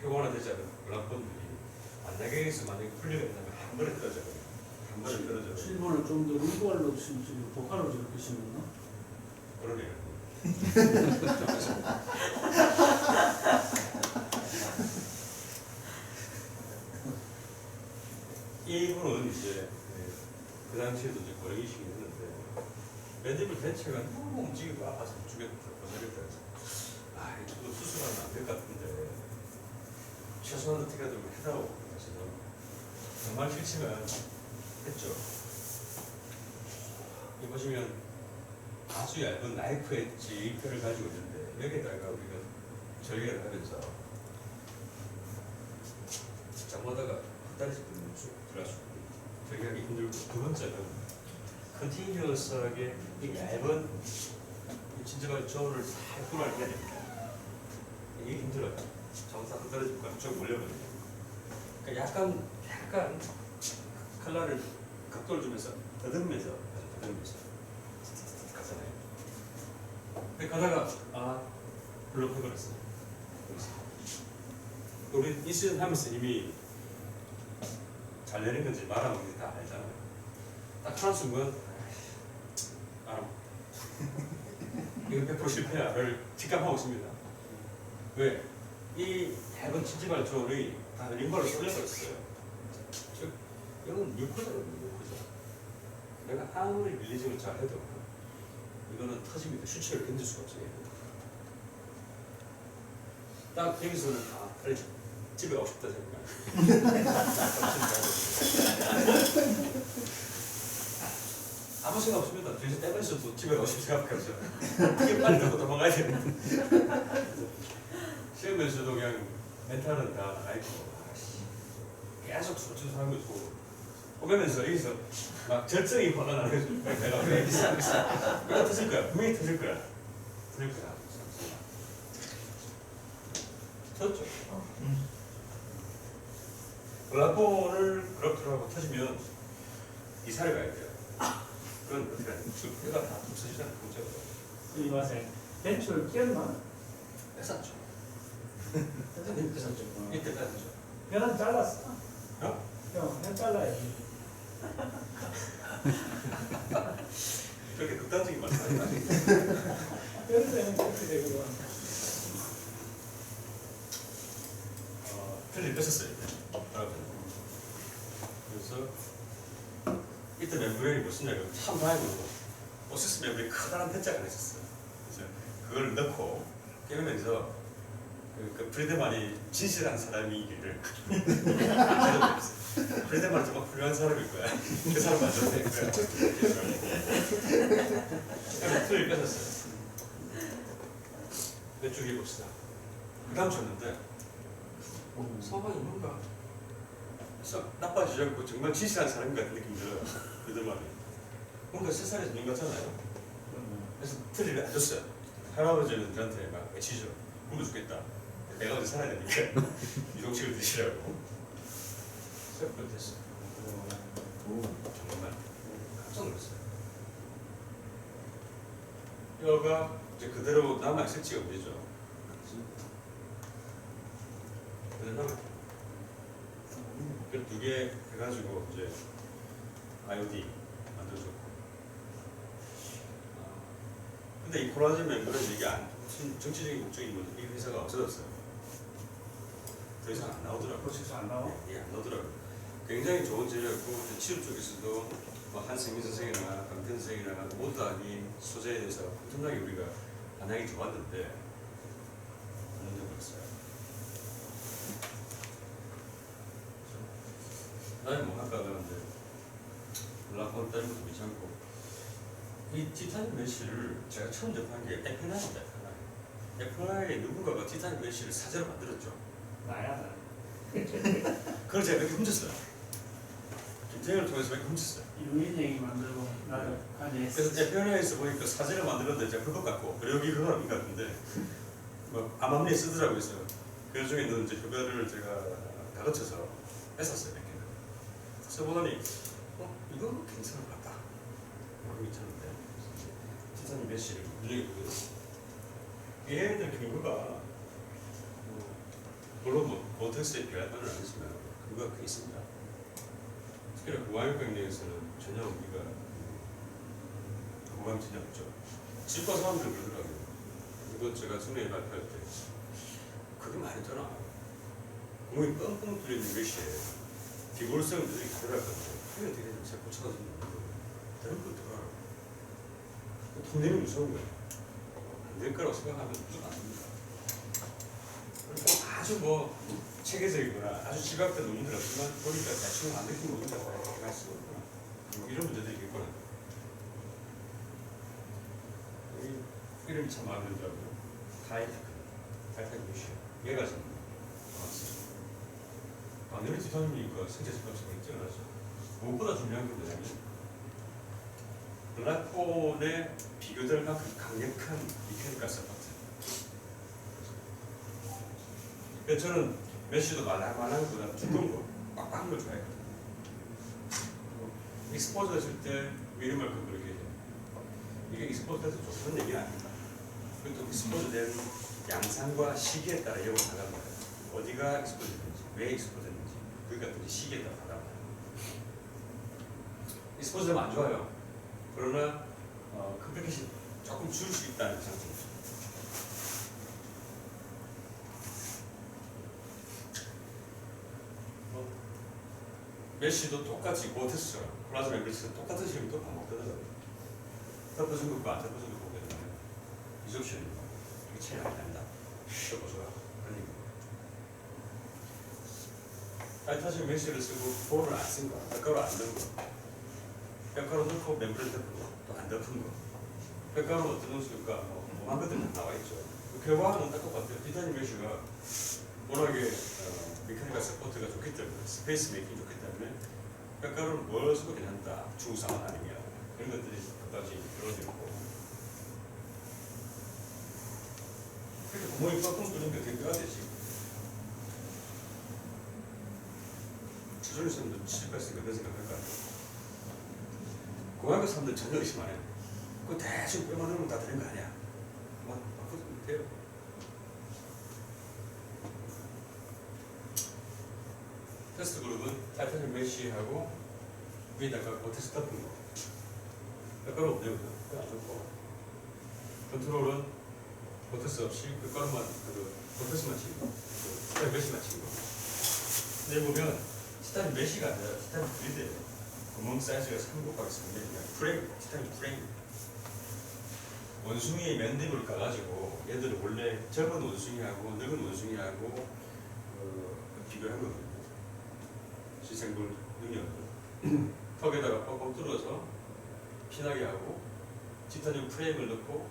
혈관화 되지 않은 블락본들이 만약에서 만약에 풀리게 된다면 한 번에 떨어져요. 한 번에 떨어져요. 7번을 좀 더 루브알로 심지 보컬로 저렇게 심었나? 그러네요. 이분은 이제 그 당시에도 이제 거리기시긴 했는데 맨디블 대체가 너무 움직이고 아파서 죽였다 고생했다 해서 이거 수술하면 안 될 것 같은데 최소한 어떻게 해도 해다오 그래서 정말 싫지만 했죠. 이 보시면 아주 얇은 나이프 엣지 뼈를 가지고 있는데 여기다가 우리가 절개를 하면서 장마다가 헛다리씩 쭉 들어가지고 절개하기 힘들고 두 번째는 컨티뉴어스하게 이 얇은 이 진정한 저울을 살짝 해야 됩니다. 이게 힘들어요. 장사 헛다리집과 한쪽 몰려버려요. 그러니까 약간 칼날을 각도를 주면서 더듬으면서 가잖아요. 근데 가다가 블록해버렸어. 우리 인수전 하면서 이미 잘 내린 건지 말하는 건지 다 알잖아요. 딱 하는 순간 이건 100% 실패야를 직감하고 있습니다. 왜? 이 얇은 치지발 조울이 다 림바로 쏠려버렸어요. 즉 이건 뉴코잖아요. 내가 아무리 밀리징을 잘 해도 이거는 터집니다. 슈체를 견딜 수가 없어요. 딱 여기서는 빨리 집에 가고 싶다 생각. 아무 생각 없습니다. 뒤에서 떼버리셔도 집에 가고 싶은 생각밖에 없어요. 이게 빨리 들고 도망가야 되는데. 시험에서도 그냥 멘탈은 다 아이고 계속 소주하고 있고 오면서 여기서 막 절정이 화가 나는 거죠. 내가 왜 이렇게 싸고 있어? 이거 터질 거야. 분명히 터질 거야. 터졌죠. 블락본을 그렇더라고 터지면 이사를 가야 돼요. 그건 어떻게 하냐. 뼈가 다 부서지잖아. 문제가. 이 맛에 대출 깼나? 뺐었죠. 뺐었죠. 이때 뺐었죠. 뼈는 잘랐어. 어? 뼈 잘라야지. 그렇게 극단적인 말씀 하지 마세요. 뼈를 빼면 그렇게 되고. 틀리 뺐었어요. 그래서 이때 멤브레인이 무엇이냐면 참 다행이고 오시스 멤브레인 커다란 대자가 있었어요. 그래서 그걸 넣고 깨우면서 그 프리드만이 진실한 사람이기를 프리드만은 정말 훌륭한 사람일 거야. 그 사람 만져도 될 거야. 그래서 틀을 뺐었어요. 몇 줄 해봅시다. 그 다음 쳤는데 상황이 뭔가 나빠지지 않고 정말 진실한 사람 같은 느낌이 들어요. 프리드만이 뭔가 세상에서 있는 거잖아요. 그래서 틀을 안 줬어요. 할아버지는 저한테 막 외치죠. 굶어 죽겠다. 내가 어디 살아야 되니까 유독식을 드시라고. 쇠뼈 됐어요. 정말 깜짝 놀랐어요. 뼈가 이제 그대로 남아있을지가 문제죠. 되잖아요. 그 두 개 해가지고 이제 IOD 만들어줬고. 근데 이 콜라겐 멤브레인 이게 무슨 정치적인 목적이 뭐 이 회사가 없어졌어요. 더 이상 안 나오더라고요. 프로세스 안 나와? 예, 안 나오더라고요. 굉장히 좋은 재료였고 치료 쪽에서도 뭐 한승민 선생이나 강태 선생이나 모두 다 이 소재에 대해서 엄청나게 우리가 반응이 좋았는데 안 넘겨버렸어요. 그다음에 뭐 아까 이제 라폰 다른 것도 괜찮고 이 티타늄 메쉬를 제가 처음 접한 게 에프나입니다. 에프나에 누군가가 티타늄 메쉬를 사제로 만들었죠. 나야 나. 그걸 제가 몇 개 훔쳤어요. 김태형을 통해서 몇 개 훔쳤어요. 유인행이 만들고 나를 안에 그래서 에프나에서 보니까 사제를 만들었는데 제가 그것 같고 그리고 여기 그건 아닌 것 같은데 뭐 암암리에 쓰더라고요. 그래서 그 중에 있는 이제 효별을 제가 다 거쳐서 뺐었어요. 몇 개는. 써보더니 이거 괜찮은 것 같다. 괜찮은데 티타늄 메쉬를 눈여겨보거든요. 얘네들 근거가 물론 뭐 고텍스에 비할 바는 아니지만 근거가 꽤 있습니다. 특히나 고강력병력에서는 전혀 우리가 고강 진짜 없죠. 치과 사람들 그러더라고요. 이건 제가 전에 발표할 때 그게 말했잖아. 구멍이 뻥뻥 뚫려있는 것이 비골성을 늘이 가더라고요. 그게 되게 잘 고쳐가지고 다른 거 들어가라고. 통내는 무서운 거예요. 안 될 거라고 생각하면 무조건 안 됩니다. 그리고 아주 뭐 체계적이거나 아주 지각된 논문들 없지만 보니까 대충 안 느낀 논문들 할 수가 있구나. 이런 문제들이 있겠구나. 이름이 참 마음에 들더라고요. 타이테크 미쉬. 얘가 좀 나왔어요. 당연히 티타늄이니까 생체 접합성이 뛰어나죠. 무엇보다 중요한 건 뭐냐면 블락홀에 비교될 만큼 강력한 미케니컬 서포트. 그래서 저는 메쉬도 말랑말랑한 것보다 두꺼운 거, 빡빡한 걸 좋아해요. 익스포즈 했을 때 미니멀크 그렇게 해요. 이게 익스포즈 해서 좋다는 얘기는 아닙니다. 그리고 또 익스포즈 된 양상과 시기에 따라 예고를 나갑니다. 어디가 익스포즈 됐는지, 왜 익스포즈 됐는지, 그러니까 그 시기에 따라 나갑니다. 익스포즈 되면 안 좋아요. 그러나 컴플리케이션 조금 줄일 수 있다는 장점이죠. 메쉬도 똑같이 고테스처럼 플라즈마 엠브리스가 똑같은 식으로 또 반복되더라고요. 덮어준 것과 안 덮어준 것 보게 되면 리sorption이 이게 차이가 많이 난다. 덮어줘라. 그런 얘기. 타이타늄 메쉬를 쓰고 볼을 안 쓴 거, 뼈가루 안 넣은 거, 뼈가루 넣고 멤브레인 덮은 거, 또 안 덮은 거. 뼈가루 어떤 음식일까? 뭐한 것들 다 나와 있죠. 그 결과는 딱 똑같아요. 티타늄 메쉬가 워낙에 메카니컬 서포트가 좋기 때문에 스페이스 메이킹이 좋기 때문에 뼈가루를 뭘 써도 괜찮다. 중상은 아니면 그런 것들이 끝까지 들어져 있고 그렇게 구멍이 뻥뻥 뚫린 게 어떻게 뼈가 되지? 주전의 사람들 취직할 수 있으니까 그런 생각할 거 아니에요. 공학교 사람들 전혀 의심 안 해요. 그거 대충 뼈만 넣으면 다 되는 거 아니야? 뭐 바꾸면 돼요. 테스트 그룹은 타이타늄 메쉬하고 위에다가 고테스 덮은 거. 뼈가루 없네요. 뼈 안 넣고. 컨트롤은 고테스 없이 뼈가루만, 고테스만 치는 거. 티타늄 메쉬만 치는 거. 근데 보면 티타늄 메쉬가 아니라 티타늄 그리드예요. 구멍 사이즈가 3곱하기3mm냐. 프레임, 티타늄 프레임. 원숭이의 맨입을 까가지고 얘들을 원래 젊은 원숭이하고 늙은 원숭이하고 비교한 거거든요. 시생물 능력을 턱에다가 뻥뻥 뚫어서 피나게 하고 티타늄 프레임을 넣고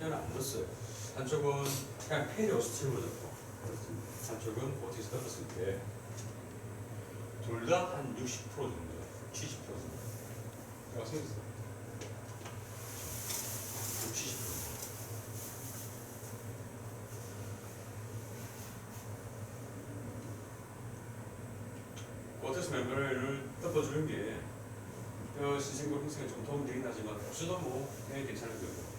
얘는 안 넣었어요. 한쪽은 그냥 페리오스틸로 넣고 한쪽은 오티스 덮었을 때 둘 다 한 60% 정도, 70% 정도 제가 생겼어요. 70%. 고테스 멤브레인을 덮어주는 게 시생물 형성에 좀 도움이 되긴 하지만 없어도 뭐 괜찮을 거고.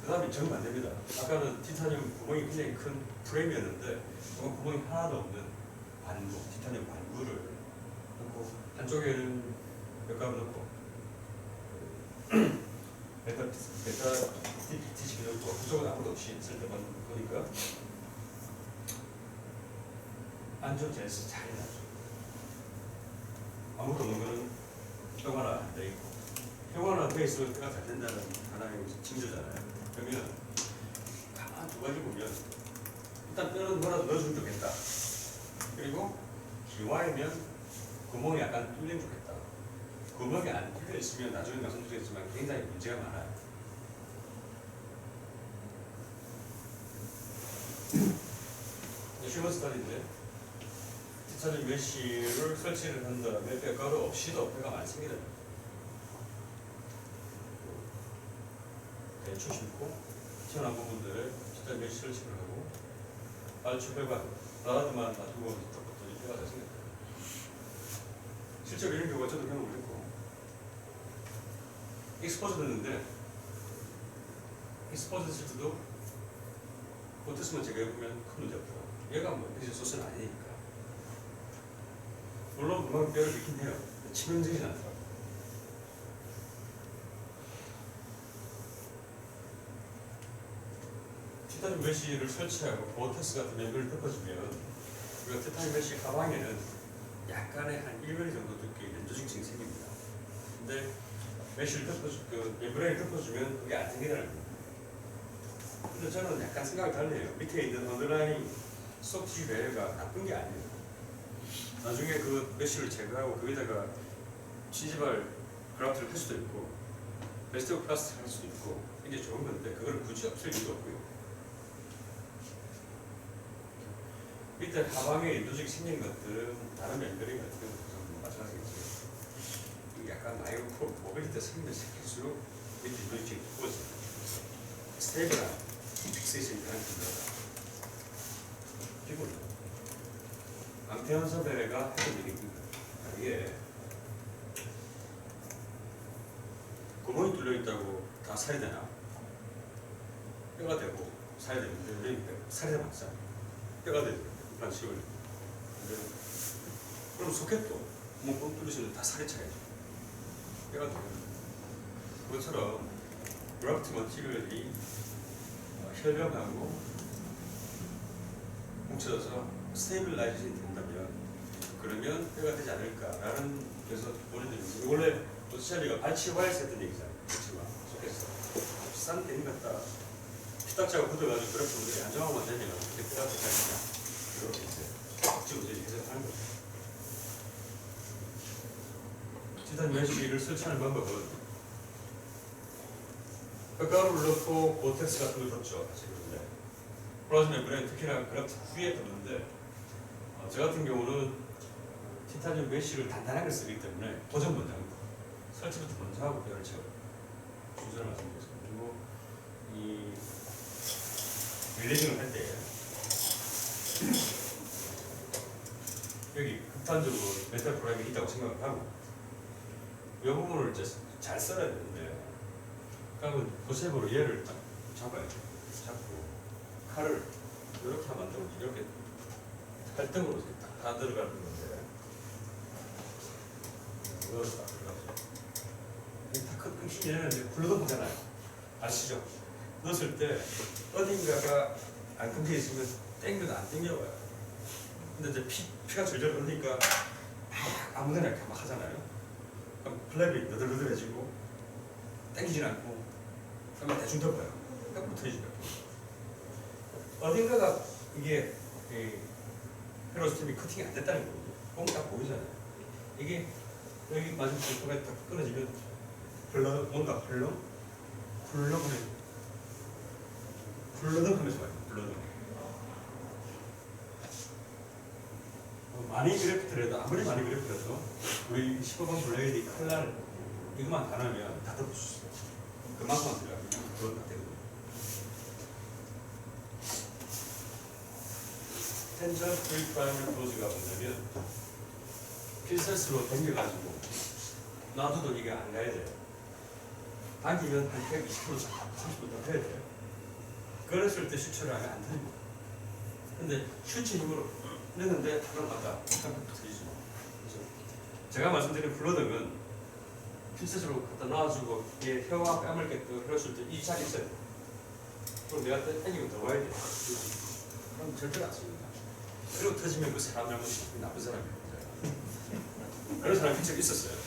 그 다음에 정반대입니다. 아까는 티타늄 구멍이 굉장히 큰 프레임이었는데 이건 구멍이 하나도 없는 반구, 티타늄 반구를 넣고 한쪽에는 몇 가구 넣고 베타 티식이 넣고 그쪽은 아무도 없이 있을 때만 보니까 안전제에서 잘 나죠. 아무도 없는 거는 평화나 안 돼 있고 평화나 돼 있으면 때가 잘 된다는 하나의 징조잖아요. 그러면 가만 두 가지 보면 일단 뼈는 뭐라도 넣어주면 좋겠다. 그리고 기와이면 구멍이 약간 뚫리면 좋겠다. 구멍이 안 뚫려 있으면 나중에 말씀드리겠지만 굉장히 문제가 많아요. 휴먼 스타디인데 티타늄 메쉬를 설치를 한 다음에 뼈가루 없이도 뼈가 많이 생기는 대충 심고 튀어나온 부분들을 티타늄 메쉬 설치를 하고 발주혈관 라드만 놔두고 떴더니 뼈가 잘 생겼다. 실제로 이런 경우가 저도 경험을 했고 익스포즈 됐는데 익스포즈 했을 때도 보트스만 제거해보면 큰 문제 없고 얘가 뭐 베이지 소스는 아니니까 물론 금방 뼈를 믿긴 해요. 치명적이진 않더라고요. 티타늄 메쉬를 설치하고 보어텍스 같은 멤버를 덮어주면 우리가 티타늄 메쉬 가방에는 약간의 한 1mm 정도 두께의 연조직층이 생깁니다. 근데 메쉬를 멤브레인을 덮어주면 그게 안 생기다는 겁니다. 근데 저는 약간 생각이 달라요. 밑에 있는 언더라인 소프트 레이어가 나쁜 게 아니에요. 나중에 그 메쉬를 제거하고 거기다가 치즈발 그라프트를 할 수도 있고 베스트 플라스틱 할 수도 있고 이게 좋은 건데 그걸 굳이 없앨 이유도 없고요. 밑에 하방에 연도적이 생긴 것들은 다른 멤버링 같은 경우는 마찬가지겠죠. 약간 마이크로 모빌리티 생기면 생길수록 밑에 연도적이 두꺼워져요. 스테이블한 픽세이션이 가능합니다. 기본이요. 안태현 선배가 했던 얘기입니다. 이게 구멍이 뚫려 있다고 다 살이 되나? 뼈가 되고 살이 되는데 살이 되면 맞잖아. 뼈가 되고 일단 시골. 그럼 소켓도 구멍 뻥 뚫리시면 다 살이 차야죠. 뼈가 되는 그것처럼 그라프트 머티리얼이 혈변하고 뭉쳐져서 스테이블라이제이션이 된다면 그러면 뼈가 되지 않을까라는 그래서 보내드리는 원래 노스샬리가 발치와에서 했던 얘기잖아요. 발치와 속에서 비싼 데임 같다. 피딱지하고 굳어가지고 그런 분들이 안정하고만 되면 그렇게 뼈가 되지 않느냐 이렇게 이제 억지로 해석하는 거죠. 티타늄 메쉬를 설치하는 방법은 뼈가루를 넣고 보텍스 같은 걸 덮죠. 지금 플라즈마 멤브레인 특히나 그라프트 후에 덮는데 저 같은 경우는 티타늄 메쉬를 단단하게 쓰기 때문에 고정 먼저 합니다. 설치부터 먼저 하고 뼈를 채워요. 순서를 말씀드렸습니다. 그리고 이 릴리징을 할 때 여기 극단적으로 메탈 프라임이 있다고 생각을 하고 이 부분을 이제 잘 썰어야 되는데 그러면 고셉으로 얘를 딱 잡아야죠. 잡고 칼을 이렇게 만들면 이렇게 활등으로 다 들어가는 건데 넣어서 다 들어가죠. 이게 다 끊기기 전에 굴러도 보잖아요. 아시죠? 넣었을 때 어딘가가 안 끊겨 있으면 땡겨도 안 땡겨와요. 근데 이제 피가 절절 흐르니까 막 아무데나 이렇게 막 하잖아요. 그럼 플랩이 너덜너덜해지고 땡기진 않고 그러면 대충 덮어요. 그러니까 붙어지죠. 어딘가가 이게 페로스템이 커팅이 안 됐다는 거거든요. 보면 딱 보이잖아요. 이게 여기 마지막 부분에 딱 끊어지면 뭔가 훌렁하면서 와요. 훌렁. 많이 그래프더라도 아무리 많이 그래프더라도 우리 15번 블레이드 칼날 이것만 다 넣으면 다 덮을 수 있어요. 그만큼만 들어가면 그건 다 되거든요. 텐전 프리 프라이머리 클로즈가 뭐냐면 필셋으로 당겨가지고 놔둬도 이게 안 가야 돼요. 당기면 한 120% 30% 더 해야 돼요. 걸었을 때 슈처를 하면 안 터집니다. 근데 슈처 힘으로 넣는데 그건 맞다. 터지죠. 그래서 제가 말씀드린 블러드는 필수적으로 갖다 놔주고 이게 혀와 뺨을 이렇게 흘렀을 때 이 자리 있어야 돼. 그럼 내가 땡기면 더 와야 돼. 그럼 절대 안 씁니다. 그리고 터지면 그 사람 잘못이 나쁜 사람이에요. 그런 사람이 직접 있었어요.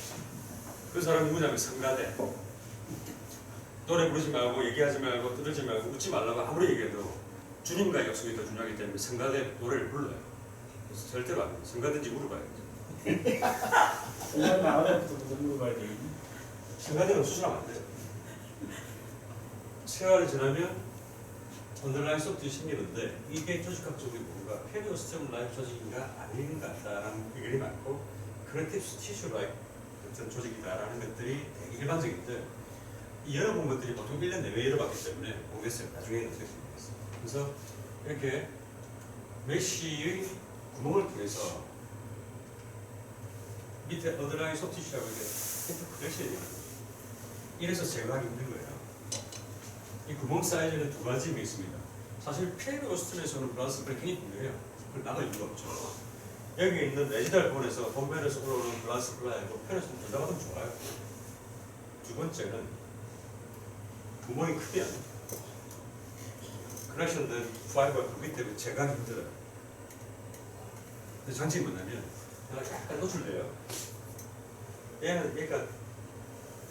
그 사람이 누구냐면 성가대. 노래 부르지 말고 얘기하지 말고 떠들지 말고 웃지 말라고 아무리 얘기해도 주님과의 약속이 더 중요하기 때문에 성가대 노래를 불러요. 그래서 절대로 안 돼요. 성가대인지 물어봐야죠. 정말 나와서부터 물어봐야 돼. 성가대는 수술하면 안 돼요. 세월이 지나면 언더라인 소프트웨어가 생기는데 이게 조직학적으로 뭔가 페리오스템 라이프 조직인가 아닌 것 같다라는 의견이 많고 크리에이티브 티슈 라이프 같은 조직이다라는 것들이 되게 일반적인데 이 열어본 것들이 보통 1년 내외에 열어봤기 때문에 모르겠어요. 나중에는 어떻게 생겼어요. 그래서 이렇게 메쉬의 구멍을 통해서 밑에 언더라인 소프트티슈하고 이렇게 인터프레셔야 돼요. 이래서 제거하기 힘든 거예요. 이 구멍 사이즈는 두 가지가 있습니다. 사실 페리오스템에서는 블라스 브레이킹이 분명해요. 그걸 나갈 이유가 없죠. 여기 있는 레지달 본에서 본면에서 올라오는 블라스 플라이고 페리오스템 둘 다 받으면 좋아요. 두 번째는 구멍이 크게 안 돼요. 크래션된 파이버가 그 밑에 제거하기 힘들어요. 근데 장점이 뭐냐면 얘가 약간 노출돼요. 얘는 얘가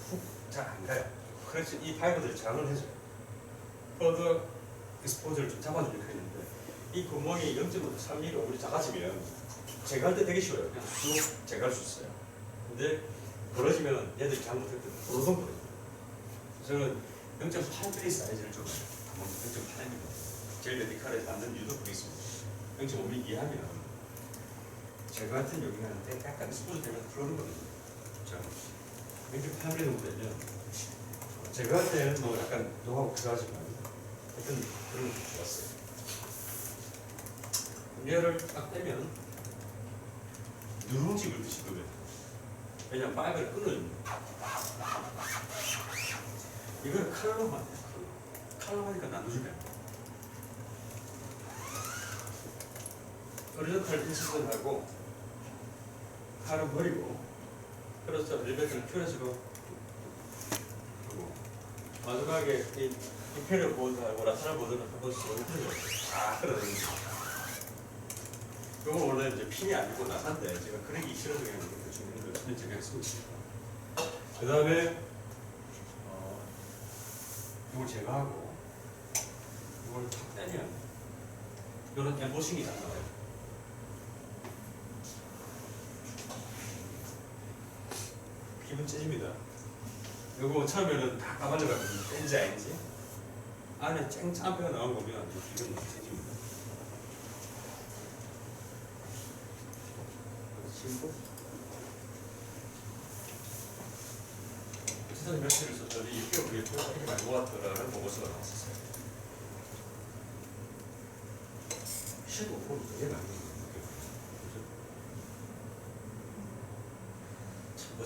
훅 잘 안 가요. 그래서 이 파이버들이 장을 해줘요. 퍼더 익스포저를 좀 잡아주려고 했는데 이 구멍이 0.3mm 우리 작아지면 제거할 때 되게 쉬워요. 그냥 쭉 제거할 수 있어요. 근데 벌어지면 얘들이 잘못할 때 도로동 벌어져요. 저는 0.8mm 사이즈를 좀 0.8mm 제일 메디칼에 맞는 이유도 그게 있습니다. 0.5mm 이하면 제거할 때 여기 하는데 약간 익스포저 되면 그러는 거거든요. 자, 0.8mm 정도 되면 제거할 때는 뭐 약간 노하우 필요하지만 하여튼 그런 게 좋았어요. 얘를 딱 떼면 누룽지 긁듯이 긁어요. 왜냐면 파이버를 끊어줍니다. 이걸 칼로 하면 안 돼요. 칼로 하니까 나눠주면 어리지널 인식을 하고 칼은 버리고 그래서 엘리베이터를 큐레스로 마지막에 이 페리오 보드하고 라테랄 보드를 한번 쏘는 거죠. 다 끌어내는 거죠. 이건 원래 이제 핀이 아니고 나사인데 제가 그러기 싫어서 그냥 이렇게 주는 걸 제가 쓰고 있습니다. 그 다음에 이걸 제거하고 이걸 탁 떼면 이런 엠보싱이 잘 나와요. 기분 째집니다. 이거 처음에는 다 까발려가지고 뺀지 아닌지 안에 쨍짱뼈가 나온 거 보면 기분 째집니다. 신고 시선 며칠을 썼더니 이게 우리 뼈가 이렇게 많이 모았더라는 보고서가 나왔었어요. 15% 되게 많이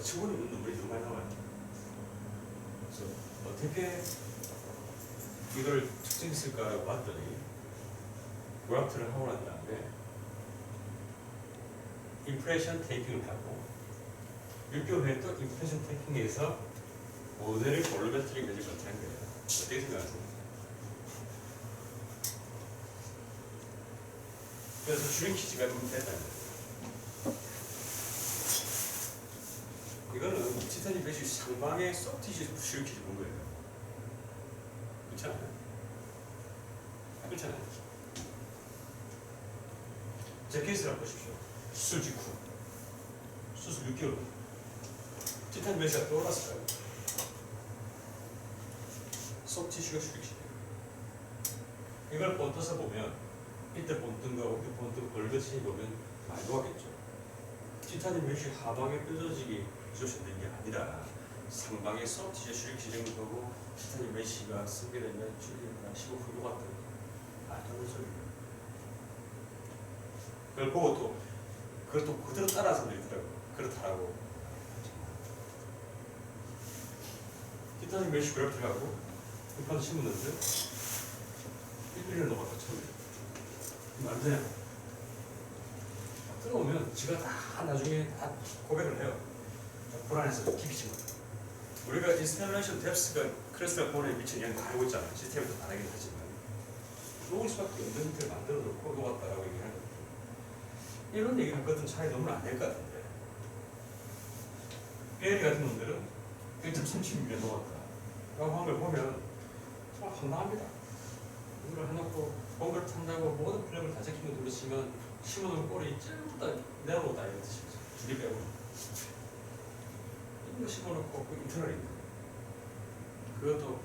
치고는 있는 눈물이 너무 많이 나와요. 그래서 어떻게 이걸 특징했을까라고 봤더니 그래프트를 하고 난 다음에 임프레션 테이킹을 하고 6개월 후에 또 임프레션 테이킹에서 모델을 볼로메트리 매직 같은 거예요. 어떻게 생각하세요? 그래서 슈링키지가 좀 됐다는 거예요. 이거는 티타늄 배시 상방에 소프티시 슈링키지 본 거예요. 그렇지 않아요? 그렇잖아요. 제 케이스를 한번 보십시오. 수술 직후 수술 6개월 티타늄 배시가 떠올랐어요. 소프티슈가 슈링키지. 이걸 본떠서 보면 이때 본뜬과 이때 본뜬 벌거치 보면 많이 녹았겠죠. 티타늄 배시 하방에 뾰족하게 조심된 게 아니라 상방에 소프티슈 슈링키지 정도고 티타늄 배시가 쓰게 되면 슈링키가 15% 녹았던 말도 안 되는 소리예요. 그걸 보고 또 그걸 또 그대로 따라서 있더라고요. 그렇다라고. 티타늄 배시 그래프하고 이파도 심었는데 돼요. 들어오면 지가 다 나중에 다 고백을 해요. 불안해서 깊이 친 거예요. 우리가 인스탈레이션 뎁스가 크리스탈 본에 미친 영향을 다 알고 있잖아요. 시스템에도 다르긴 하지만 녹을 수밖에 없는 형태를 만들어 놓고 녹았다라고 얘기하는 거예요. 이런 얘기를 할 것은 차라리 넣으면 안 될 것 같은데 베리 같은 놈들은 1.36에 녹았다 라고 한 걸 보면 정말 황당합니다. 이걸 해놓고 본걸 탄다고 모든 플랫을 다 제끼고 돌리시면 심어놓은 꼴이 전부 다 내려오다 이런 뜻이죠. 줄이 빼고 이거 심어놓고 그 인터널이 있는 거예요. 그것도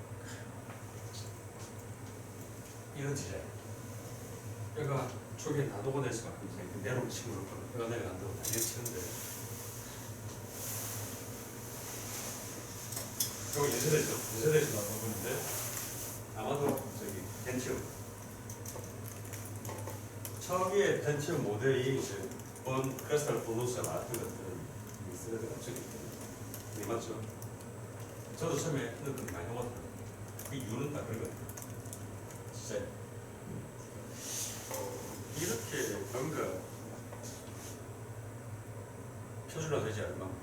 이런 디자인. 얘가 초기에 다 녹아낼 수가 없는데 내려오면 심어놓고 얘가 내려간다고 다 이렇게 치는데 이거 연세대죠. 연세대에서 나온 부분인데 아마도 저기 덴티움 처음에 덴티움 모델이 이제 본 크리스탈 보너스가 나왔던 것들은 스레드가 엄청 있거든요. 맞죠? 저도 처음에 핸드폰 많이 녹았더라고요. 그 이유는 다 그런 것 같아요. 진짜 이렇게 뭔가 표준화되지 않을 만큼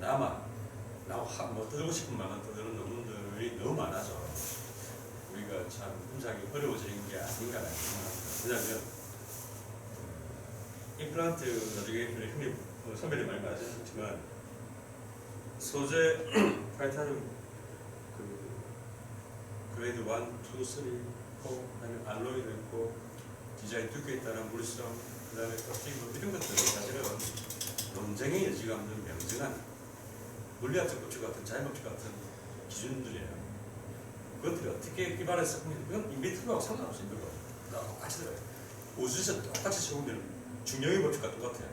나만 뭐 떠들고 싶은 말만 떠드는 놈들이 너무 많아서 우리가 참 임상이 어려워지는 게 아닌가라는 생각합니다. 왜냐하면 임플란트 나중에 형님 선배님 많이 말하셨지만 소재 타이타늄 그레이드 1, 2, 3, 4 아니면 알로이도 있고 디자인 두께에 따른 물성 그 다음에 커팅 이런 것들은 사실은 논쟁의 여지가 없는 명증한 물리학적 법칙 같은 자연법칙 같은 기준들이에요. 그것들이 어떻게 기반해서 그건 인비트로하고 상관없어요. 똑같이 들어요. 우주에서 똑같이 세우면 중력의 법칙과 똑같아요.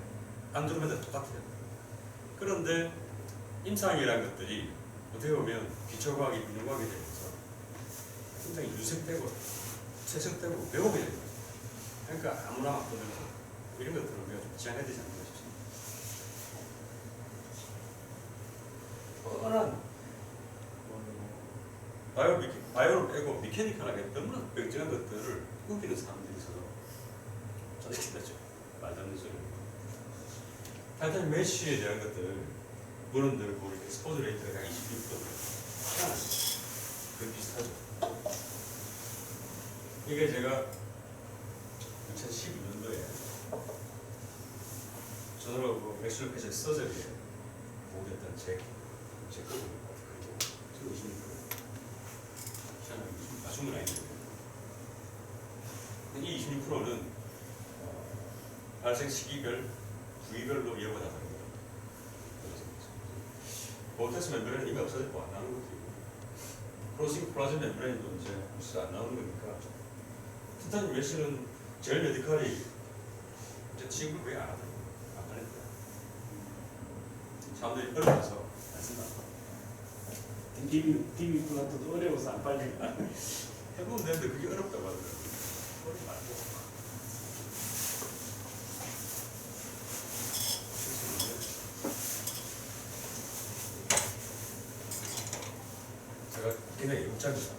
안드로메다 똑같아요. 그런데 임상이라는 것들이 어떻게 보면 기초과학이 인문과학이 되면서 굉장히 유색되고 채색되고 왜곡이 되는 거예요. 그러니까 아무나 막 떠들고 이런 것들을 우리가 좀 지양해야 되지 않을까 싶습니다. 뻔한 바이오를 빼고 미케니컬하게 너무나 명정한 것들을 우기는 사람들이 있어서 짜증나죠. 말도 안 되는 소리. 타이탄 메쉬에 대한 것들 물론들 보면 스포드 레이트가 약 26%거든요. 그 비슷하죠. 이게 제가 2012년도에 저널하고 맥슐 패션 서저리에 보겠던 제 거거든요. 26%. 맞춘 건 아닌데 이 26%는 발생 시기별, 부위별로 이어가다 보는 거예요. 보텍스 멤브레인은 이미 없어졌고 안 나오는 거지. 크로싱 플라즈 멤브레인도 이제 혹시 안 나오는 거니까 티타늄 메쉬는 제일 메디컬이 이제 지금 거의 안 하더라고요. 안 팔렸대요. 사람들이 어려워서 안 쓴다. DB 플란트도 어려워서 안 빨린다. 해보면 되는데 그게 어렵다고 하더라고요. 어렵지 말고. 제가 굉장히 웃자입니다.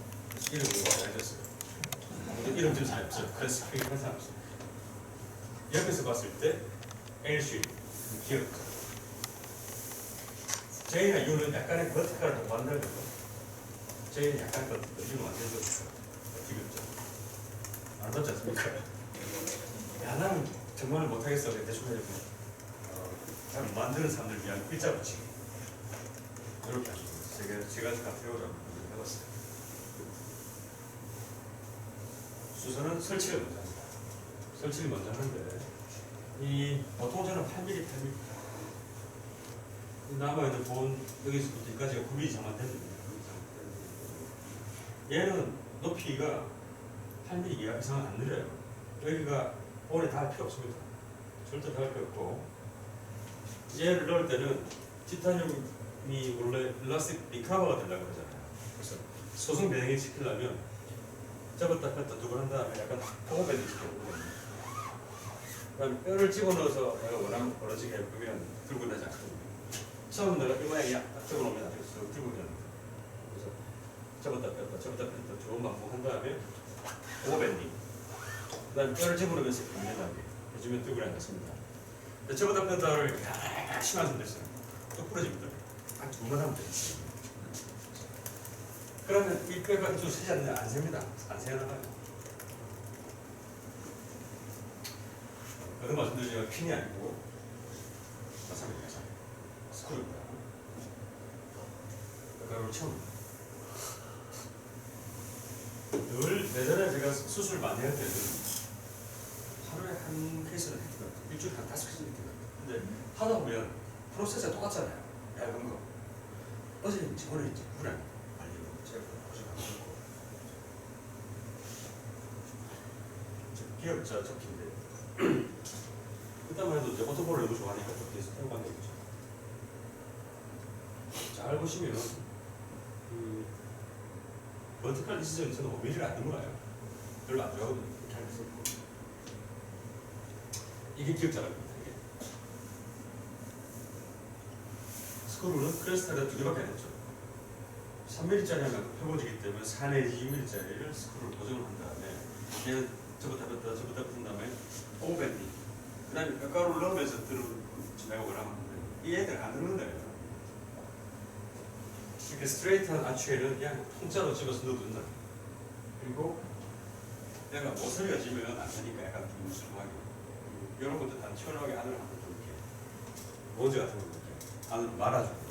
이름이 알려졌어요. 이름 좀 잘 없어요. 그래서 그게 항상 없어요. 옆에서 봤을 때 엘쉬 귀엽죠. 제이나 이유는 약간의 버티컬을 더 만들어야 되고 제이는 약간 더 이유는 완전 귀엽죠. 안 맞지 않습니까? 하나는 정말 못하겠어. 대충 해주고 잘 만드는 사람들 위한 일자 붙이기 이렇게 하는 거예요. 제가 카테고리를 해봤어요. 수선은 설치를 먼저 합니다. 설치를 먼저 하는데 보통 저는 8mm, 8mm 남아있는 본 여기서부터 여기까지가 9mm 장만됩니다. 얘는 높이가 8mm 이상은 안 늘어요. 여기가 볼에 닿을 필요 없습니다. 절대 닿을 필요 없고 얘를 넣을 때는 티타늄이 원래 일라스틱 리카버가 되려고 그러잖아요. 그래서 소성 배양을 시키려면 접었다 폈다 두 번 한 다음에 약간 포고밴드 시켜보거든요. 그다음에 뼈를 집어넣어서 내가 원하는 벌어지게 해보면 들고 나지 않거든요. 처음 내가 이 모양이 딱 집어넣으면 아주 쓱 들고 나는 거예요. 그래서 접었다 폈다 두 번 반복한 다음에 포고밴딩 그다음에 뼈를 집어넣으면서 감는다는 게 해주면 뜨거리 안 났습니다. 저보다 뼈다를 열심히 하셨어요. 또 부러집니다. 한 2번 하면 돼요. 그러면 이 뼈가 좀 세지 않느냐? 안 셉니다. 안 새나가요. 그런 말씀드리지만 핀이 아니고 마찬가지입니다. 스크루입니다. 뼈가루를 채웁니다. 늘 예전에 제가 수술 많이 할 때는 하루에 한 케이스를 했던 것 같아요. 일주일에 한 5케이스 했던 것 같아요. 근데 하다 보면 프로세스가 똑같잖아요. 얇은 거. 어제인지 오늘인지 불안 알리고 제가 고생하고 기억자 적힌데 그때만 해도 이제 오토볼을 너무 좋아하니까 적혀서 태우고 있죠. 잘 보시면 그 버티컬 디스전이 저는 5mm를 안 넘어가요. 별로 안 좋아하거든요. 잘 썼고 이게 기억자랍니다. 이게 스크루는 크레스트가 2개밖에 안 했죠. 3mm짜리 하면 펴고지기 때문에 4 내지 2mm짜리를 스크루를 고정을 한 다음에 얘는 저부터 붙은 다음에 오버밴딩 그 다음에 뼈가루를 넣으면서 지나가고 하면 이 애들 안 넣는다요. 이렇게 스트레이트한 아치에는 그냥 통짜로 집어서 넣어도 된다. 그리고 내가 모서리가 지면 안 되니까 약간 좀 무슬림하게 이런 것도 다 튀어나오게 안을 한번 좀 이렇게 모즈 같은 거 이렇게 안을 말아주고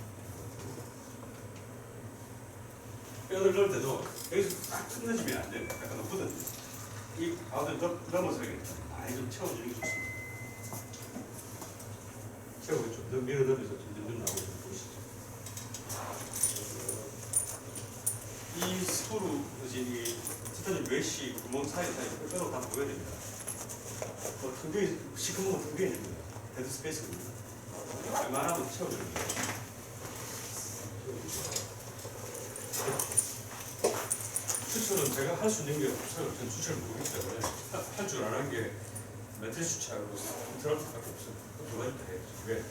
뼈를 넣을 때도 여기서 딱 끝내주면 안 돼요. 약간 높거든요. 이 가운데 넘어서 많이 좀 채워주는 게 좋습니다. 채우고 좀 밀어 넣으면서 점점 나오고 좀 보시죠. 이 스크루, 이 스타진 메쉬 구멍 사이사이 뼈로 다 보여야 됩니다. 뭐 텅빈 시커먼 텅빈 됩니다. 데드 스페이스입니다. 웬만하면 채워주는 거예요. 추출은 제가 할 수 있는 게 없어요. 전 추출을 모르기 때문에 할 줄 아는 게 매트리스 추출하고 트럼프밖에 없어요. 두 가지 다 해야죠. 왜?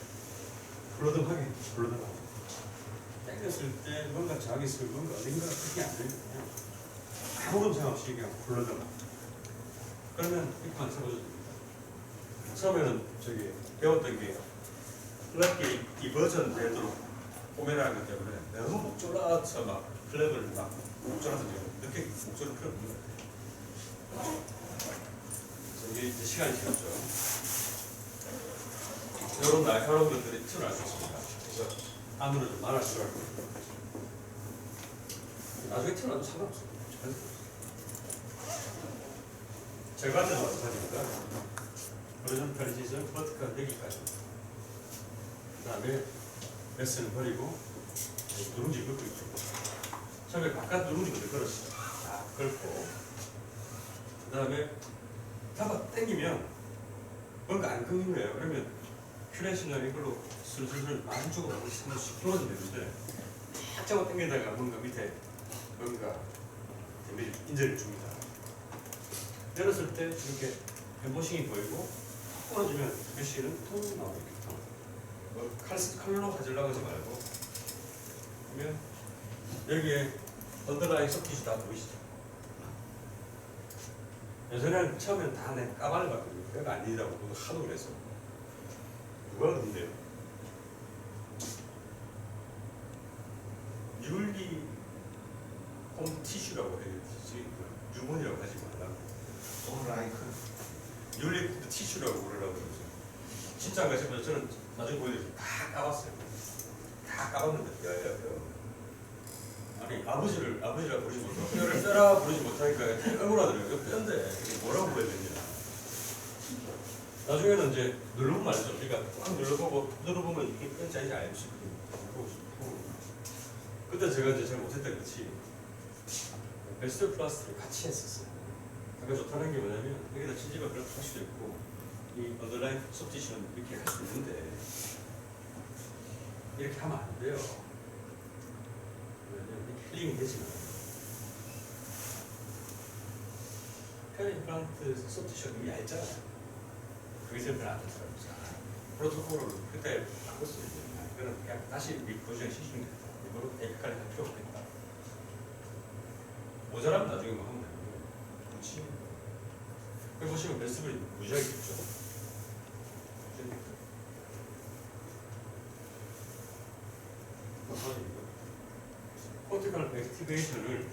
불러등하게. 당겼을 때 뭔가 저항이 있을 뭔가 어딘가 그게 안 되면 그냥 아무런 생각 없이 그냥 불러등. 그러면 이만 세워줘도 됩니다. 처음에는 저기 배웠던 게 플랫기 이 버전 되도록 포메라기 때문에 너무 목 졸라서 막 플랩을 막 목졸아서 이렇게 목졸을 필요 없는 거예요. 이게 이제 시간이 지났죠. 이런 날카로운 것들이 튀어나올 수 있습니다. 그래서 안으로 좀 말아 들어갈 거예요. 나중에 튀어나와도 상관없어요. 제거한테도 마찬가지입니다. 호리존탈 지점 버티컬 여기까지. 그 다음에 레슨을 버리고 누룽지 긁고 있죠. 처음에 바깥 누룽지 먼저 걸었어요. 딱 긁고 그 다음에 잡아 당기면 뭔가 안 끊긴 거예요. 그러면 큐레이션을 이걸로 슬슬 안쪽으로 한 번씩 풀어주면 되는데 딱 잡아 당기다가 뭔가 밑에 뭔가 데미지 인절을 줍니다. 열었을 때 이렇게 엠보싱이 보이고 풀어주면 메쉬는 통 나오겠죠. 뭐 칼로 가지려고 하지 말고 그러면 여기에 언더라인 섞이지 다 보이시죠? 예전에는 처음에는 다 내 까발을 봤거든요. 뼈가 아니라고 하도 그래서 누가 그런데요? 율리 홈 티슈라고 해야지 유본이라고 하지 말라고. 오라이크. 율리 티슈라고 그러라고 그러죠. 진짜 안 가시면 저는 나중에 보여드릴게요. 다 까봤어요. 다 까봤는데 아니 아버지라 부르지 못하고 뼈를 뼈라 부르지 못하니까 억울하더라고요. 뼈인데 이게 뭐라고 해야 되냐. 나중에는 이제 누르면 말이죠. 그러니까 꽉 눌러보면 이게 뼈인지 아닌지 알 수 있거든요. 그때 제가 이제 잘 못했던 것이 베스트 플라스틱을 같이 했었어요. 그게 좋다는 게 뭐냐면 여기다 친지가 그렇게 할 수도 있고 이 언더라인 섭지션 이렇게 할 수 있는데 이렇게 하면 안 돼요. 힐링이 되지만 페리 임플란트 섭지션이 얇잖아요. 그게 제일 별로 안 좋더라고요. 프로토콜을 그때 바꿨어요. 이거는 그냥 다시 리포지션 시키는 게 이거로 여기까지 할 필요 없겠다. 모자라면 나중에 뭐 하면 되고 그렇지. 여기 보시면 베스트블이 무지하게 있죠. 코티컬 액티베이션을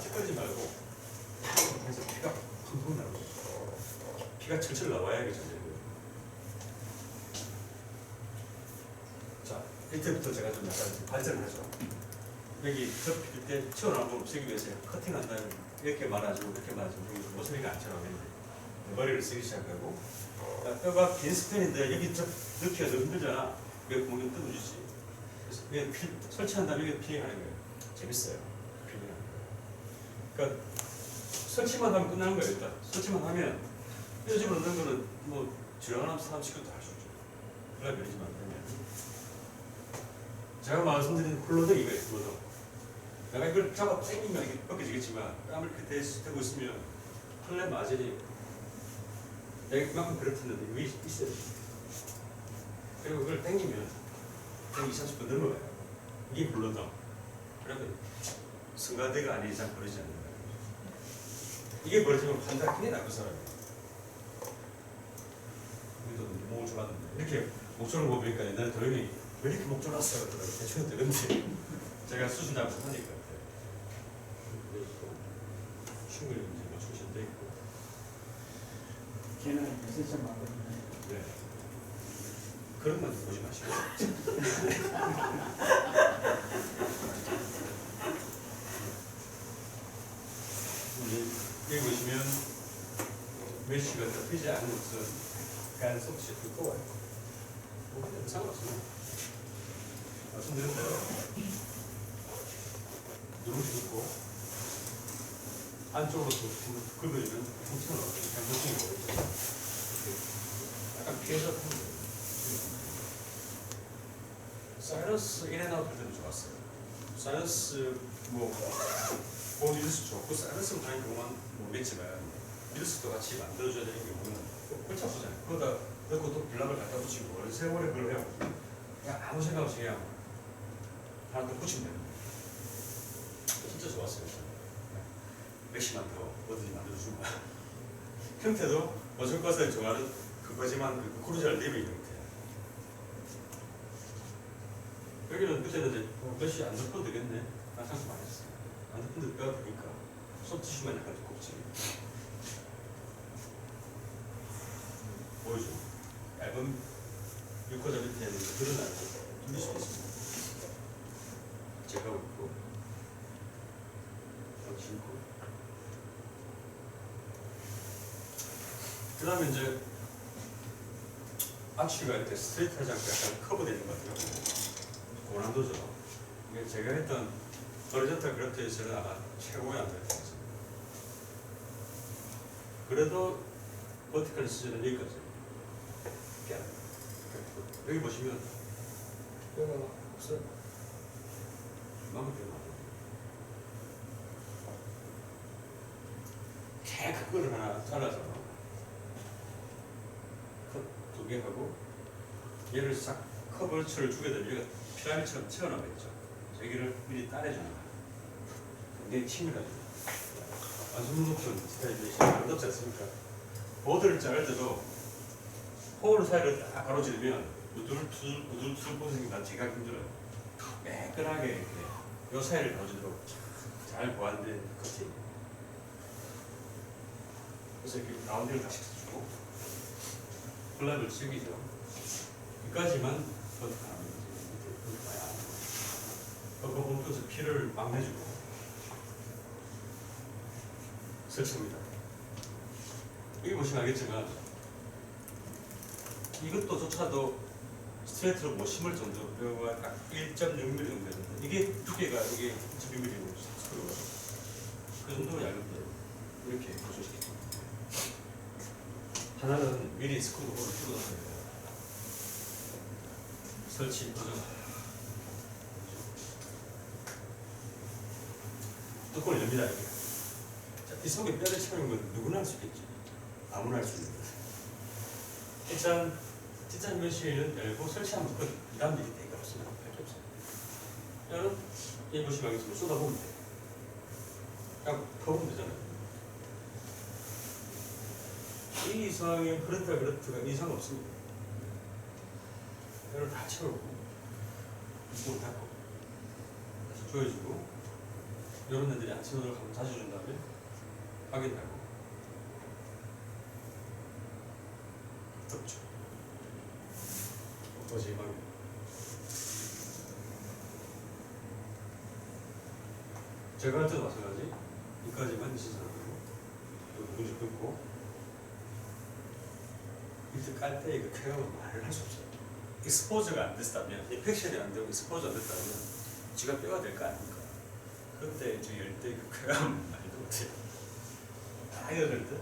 찌끄리지 말고 해서 피가 펑펑 나고 피가 철철 나와야 이게 전제고요. 자, 이때부터 제가 좀 약간 발전하죠. 여기 접힐 때 튀어나온 걸 없애기 위해서 커팅한다면 이렇게 말아주고 이렇게 말아주고 모서리가 안 튀어나오겠는데 머리를 쓰기 시작하고 뼈가 긴 스팬인데 여기 넣기가 너무 힘들잖아. 왜 구멍이 뜯어주지? 그래서 그냥 설치한 다음에 여기 필링하는 거예요. 재밌어요. 필링하는 거예요. 그러니까 설치만 하면 끝나는 거예요. 일단 설치만 하면 뼈집을 넣는 거는 뭐 지나가는 사람 시켜도 할 수 있죠. 그래 버리지만 그러면 제가 말씀드린 홀로덕 이거예요. 홀로덕. 내가 이걸 잡아 당기면 이게 벗겨지겠지만 땀을 그때 대고 있으면 플랫 마젤이 내가 그만큼 그렇던데 위에 있어야 돼. 그리고 그걸 당기면 20-30분 넘어가요. 이게 홀로덕. 그러면 승가대가 아닌 이상 버리지 않는 거예요. 이게 버려지면 판다 큰일 날그 사람이에요. 우리도 목을 졸았는데 이렇게 목 조는 거 보니까 옛날에 도영이 왜 이렇게 목 졸았어? 그러더라고요. 대충 들었는데 제가 수준 잡고 하니까 흉을 이제 뭐 출신돼 있고 걔는 메시지 많거든요. 네. 그런 건 보지 마시고 여기 보시면 메쉬가 덮이지 않는 것은 가능성이 두꺼워요. 뭐 상관없습니다. 말씀드렸대로 누룽지 넣고 안쪽으로 긁어주면 통째로 양쪽이 보이죠. 약간 피해서 사이러스 인앤아웃 할 때도 좋았어요. 사이러스 본 리더스 좋고 사이러스는 다닌 경우만 모르겠지만 리더스도 같이 만들어줘야 되는 경우는 골치 아프잖아요. 그러다 넣고 또 블락을 갖다 붙이고 세월에 그걸 해요. 그냥 아무 생각 없이 그냥 하나 더 붙이면 됩니다. 진짜 좋았어요. 맥시만 더 뭐든지 만들어주고 형태도 어쩔 것을 좋아하는 그거지만 그 크루저를 내비는 형태야. 여기는 그때는 이제 몇시 안 덮어도 되겠네. 난 상품 안 했어. 안 덮어도 뼈가 되니까 소프트슈만 약간 두껍지. 보여줘. 얇은 유코자 밑에는 드러나는 거 뚫릴 수 있습니다. 제가 있고 신고 그 다음에 이제 아치가 이렇게 스트레이트 하지 않고 약간 커브되는 것 같아요. 고난도죠. 이게 제가 했던 호리젠탈 그래프트에서는 아마 최고의 안되었습니다. 그래도 버티컬 시즌은 여기까지. 여기 보시면 뼈가 없어요. 마음을 뼈가 큰 거를 하나 잘라서 컷 2개 하고 얘를 싹 커버처를 주게 되면 얘가 피라미드처럼 튀어나오겠죠. 여기를 미리 따내주는 거야. 굉장히 치밀하죠. 완전 높은 스타일이 아름답지 않습니까? 보드를 자를 때도 홀 사이를 딱 가로지르면 우둘투둘 보시니까 제가 힘들어요. 매끈하게 이렇게 요 사이를 가로지도록 잘 보완된 커팅. 그래서 이렇게 라운딩을 같이 주고 플랍을 치우기죠. 여기까지만 버텨가는 거지. 보면서 피를 막 내주고 설치합니다. 여기 보시면 알겠지만 이것도 조차도 스트레이트로 못 심을 정도가 딱 1.6mm 정도 되는데 이게 두께가 이게 1.6mm 스크루가 그 정도로 얇은데 이렇게 고정시킵니다. 하나는 미리 스크루를 뜯어서 설치 고정. 뚜껑을 엽니다 이렇게. 자, 이 속에 뼈를 채우는 건 누구나 할 수 있겠지. 아무나 할 수 있는 거지. 일단 티탄 메쉬는 열고 설치하면 끝. 이 다음 일이 되게 없습니다. 할 게 없어요. 뼈는 이 보시면 알겠지만 쏟아보면 돼. 그냥 퍼보면 되잖아요. 이 이상의 흐른다 그렇다가 이상 없습니다. 이걸 다 채우고 뚜껑을 닫고 다시 조여주고 이런 애들이 아침을 한번 다시 준 다음에 확인하고 덮죠. 거짓말. 제가 할 때도 마찬가지. 이까지만 시선하고 문제 끊고 이때 깔 때 그 쾌감은 말을 할 수 없어요. 익스포저가 안 됐다면, 인펙션이 안 되고 익스포저 안 됐다면 지가 뼈가 될 거 아닙니까? 그때 이제 열 때 그 쾌감 말도 못해요. 다 이럴 때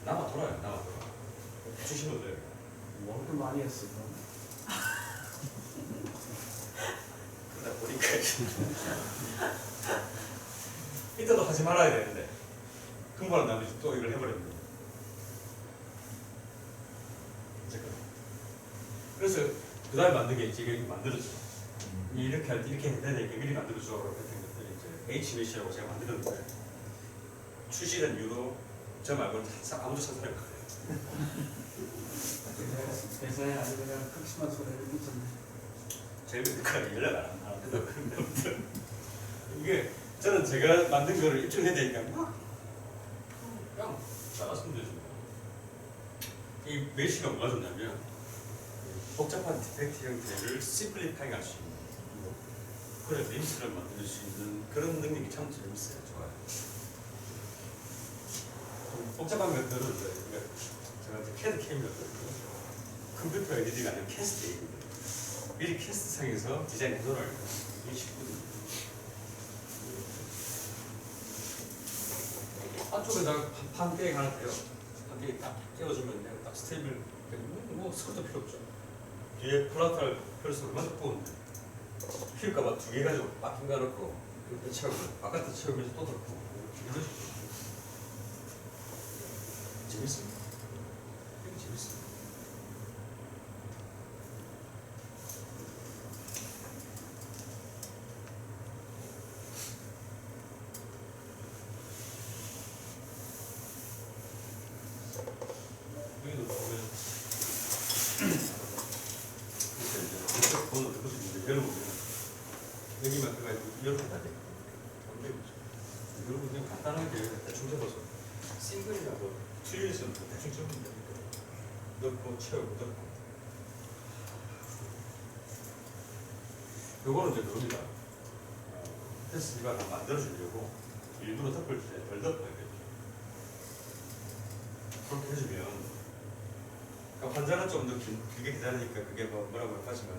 남아 돌아요. 남아 돌아. 주시면 돼요. 뭐를 많이 했어. 그럼. 그러다 보니까 이때도 하지 말아야 되는데 흥분한 다음에 또 이걸 해버립니다. 그래서 그 다음에 만든 게 지금 만들었죠. 이렇게 할 때 이렇게 해야 되니까 미리 만들어줘 했던 것들이 이제 HMC라고 제가 만들었는데 출시된 이후로 저 말고는 아무도 찾아낼 거예요. 대사에 아주 그냥 극심한 소리를 붙였네. 제일 끝까지 연락 안 하는데 이게 저는 제가 만든 거를 입증해야 되니까 막 그냥 나갔으면 되죠. 이 메시가 뭐가 좋냐면 복잡한 디펙트 형태를 심플리파잉 할 수 있는 그래 림스를 만들 수 있는 그런 능력이 참 재밌어요. 좋아요. 좀 복잡한 것들은 이제 제가 이제 캐드 캠이었거든요. 컴퓨터 에디팅이 아니라 캐스트입니다. 미리 캐스트상에서 디자인 해놓으라고 이게 쉽거든요. 한쪽에다가 판깨기 하나 떼요. 판깨기 딱 떼어주면 내가 딱 스테이블 뭐 스크도 필요 없죠. 뒤에 플라탈 펼쳐서 얼마나 두꺼운데 필까봐 두 개 가지고 빡힌 거 넣고 이렇게 채우고 바깥에 채우면서 또 넣고 이런 식으로 재밌습니다. 되게 재밌습니다. 여기도 보면 이제 번호 그것도 이제 열어보면 여기만 해가지고 이렇게 다 돼. 여러분 그냥 간단하게 대충 접어서 싱글이라고 트리에서는 대충 접으면 되니까 넣고 채우고 넣고 요거는 이제 그겁니다. 테스트가 만들어주려고 일부러 덮을 때 덜 덮어야겠죠. 그렇게 해주면 그러니까 환자는 좀 더 길게 기다리니까 그게 뭐라고 하지만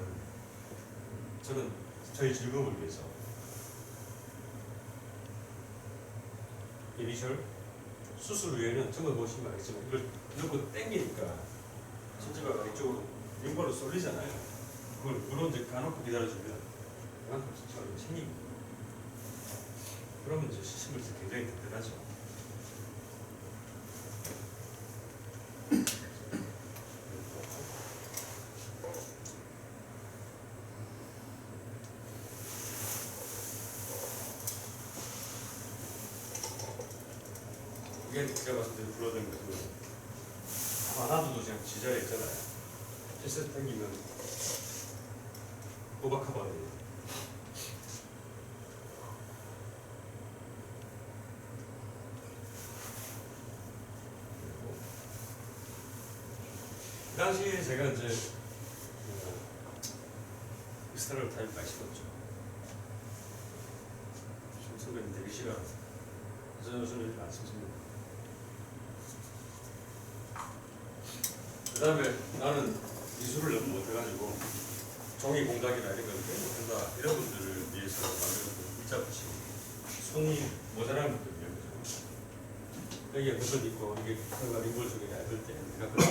저는 저희 즐거움을 위해서 이니셜 수술 후에는 정말 보시면 알겠지만 이걸 넣고 당기니까 천지가 이쪽으로 링거로 쏠리잖아요. 그걸 물론 이제 까놓고 기다려주면 그만큼 수치가 생깁니다. 그러면 이제 시스템에서 굉장히 든든하죠. 이게 제가 봤을 때 불러드린 그 하나도 그냥 지자에 있잖아요. 패스 당기면 호박카바예요. 그 당시에 제가 이제 스타를 타임 많이 씹었죠. 선배님 되게 싫어하세요. 저는 요즘 안 씹습니다. 그 다음에 나는 미술을 너무 못해가지고 종이 공작이나 이런 걸 못한다 이런 분들을 위해서 만든 일자 붙이고 손이 모자란 분들이요. 여기에 버튼 있고 이게 내가 링골 쪽에 얇을 때 내가 그런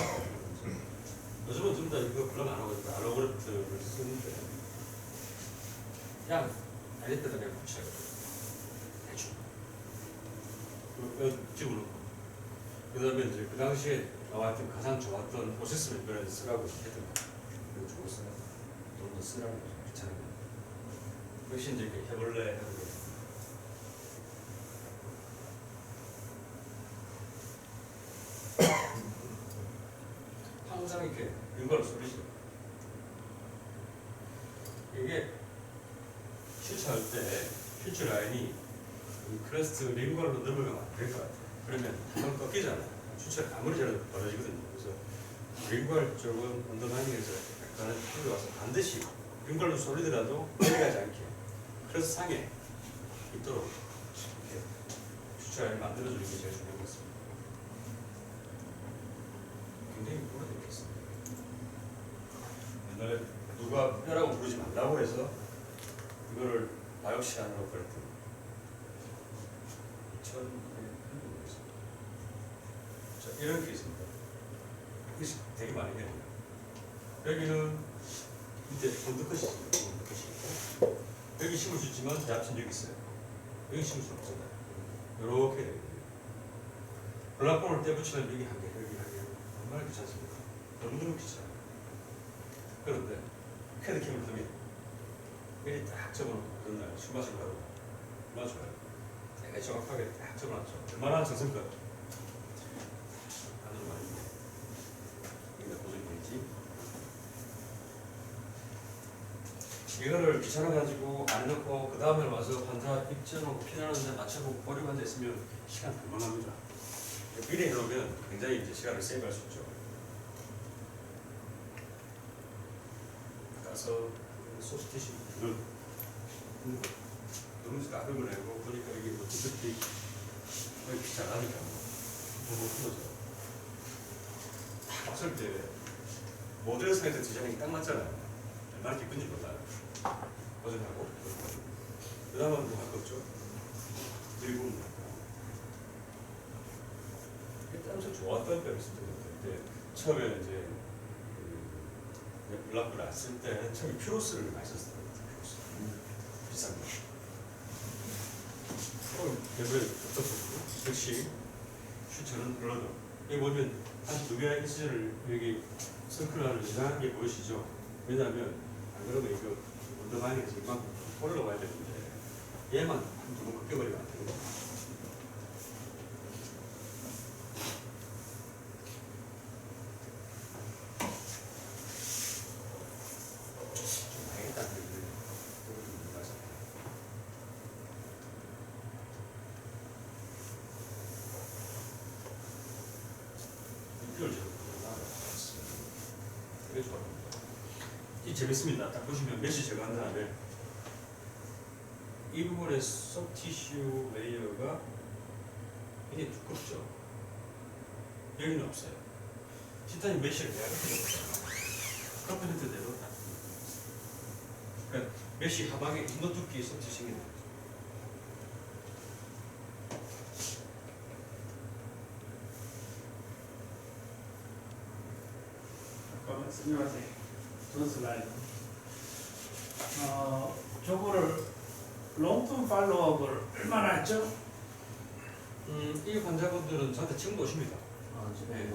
요즘은 좀 더 이거 블럭 안 하고 알로그래프를 쓰는데 그냥 알리트에다 그냥 붙여요. 대충 그리고 집어넣고 그 다음에 이제 그 당시에 나왔던 가장 좋았던 프로세스 멤버를 쓰라고 했던 거 그거 좋았어요. 좀 더 쓰라고 귀찮은 거 역시 이제 해볼래 하고 링걸로 쏠리죠. 이게 퓨처할 때 퓨처 라인이 이 크레스트 링걸로 넘어가면 안 될 것 같아요. 그러면 한번 꺾이잖아요. 퓨처가 아무리 잘해도 벌어지거든요. 그래서 링걸 쪽은 언더라인에서 약간은 힘이 와서 반드시 링걸로 쏠리더라도 내려가지 않게 크레스트 상에 있도록 이렇게 퓨처 라인을 만들어주는 게 제일 중요한 것 같습니다. 굉장히 오래됐겠습니다. 옛날에 누가 뼈라고 부르지 말라고 해서 이거를 바이옵시안으로 그랬더니 2000년도였습니다. 자, 이런 케이스입니다. 이게 되게 많이 해요. 여기는 밑에 본드컷이 있어요. 본드컷이 있고 여기 심을 수 있지만 대합ችን 여기 있어요. 여기 심을 수 없잖아요. 이렇게 되거든요. 블락본을 떼붙이면 여기 한 개, 여기 한 개. 얼마나 귀찮습니까? 너무너무 귀찮아요. 그런데 캐드 캠을 두면 미리 딱 접어놓고 그런 날 술 마시고 가고 얼마나 좋아요. 되게 정확하게 딱 접어놨죠. 얼마나 정성껏 하는 말입니다. 이게 고정이 되지. 이거를 귀찮아가지고 안 해놓고 그 다음에 와서 환자 입전하고 피나는데 맞춰보고 보려고 앉아있으면 시간 금방 갑니다. 미리 해놓으면 굉장히 이제 시간을 세이브할 수 있죠. 가서 소프티시 누르면서 가끔을 해고 보니까 이게 뭐 디스플레이 거의 비싸니까 너무 큰 거죠. 봤을 때 모델 사이즈 디자인이 딱 맞잖아요. 얼마나 기쁜지 몰라요. 고정하고 그 다음은 뭐 할 거 없죠. 그리고 그때 엄청 좋았던 뼈를 있을 텐데 처음에 이제 블락을 안 쓸 때 처음에 퓨로스를 많이 썼어요. 퓨로스 비싼 거. 레벨 어떻고 역시 슈처는 블러드. 여기 보면 한 두 개의 시즌을 여기 서클하는 이상한 게 보이시죠? 왜냐하면 안 그러면 이거 언더바인에서 이만큼 올라와야 되는데 얘만 한 두 번 꺾여버리면 안 되거든요. 이 재밌습니다. 딱 보시면 메쉬 제거한 다음에 이 부분의 소프티슈 레이어가 굉장히 두껍죠. 여기는 없어요. 티타늄 메쉬를 해야 돼요. 컴포넌트대로 딱. 그러니까 메쉬 하방에 인도 두께의 소프티슈가 있는 거죠. 안녕하세요. 전 슬라이드. 저거를 롱텀 팔로업을 얼마나 했죠? 이 환자분들은 저한테 지금도 오십니다. 네.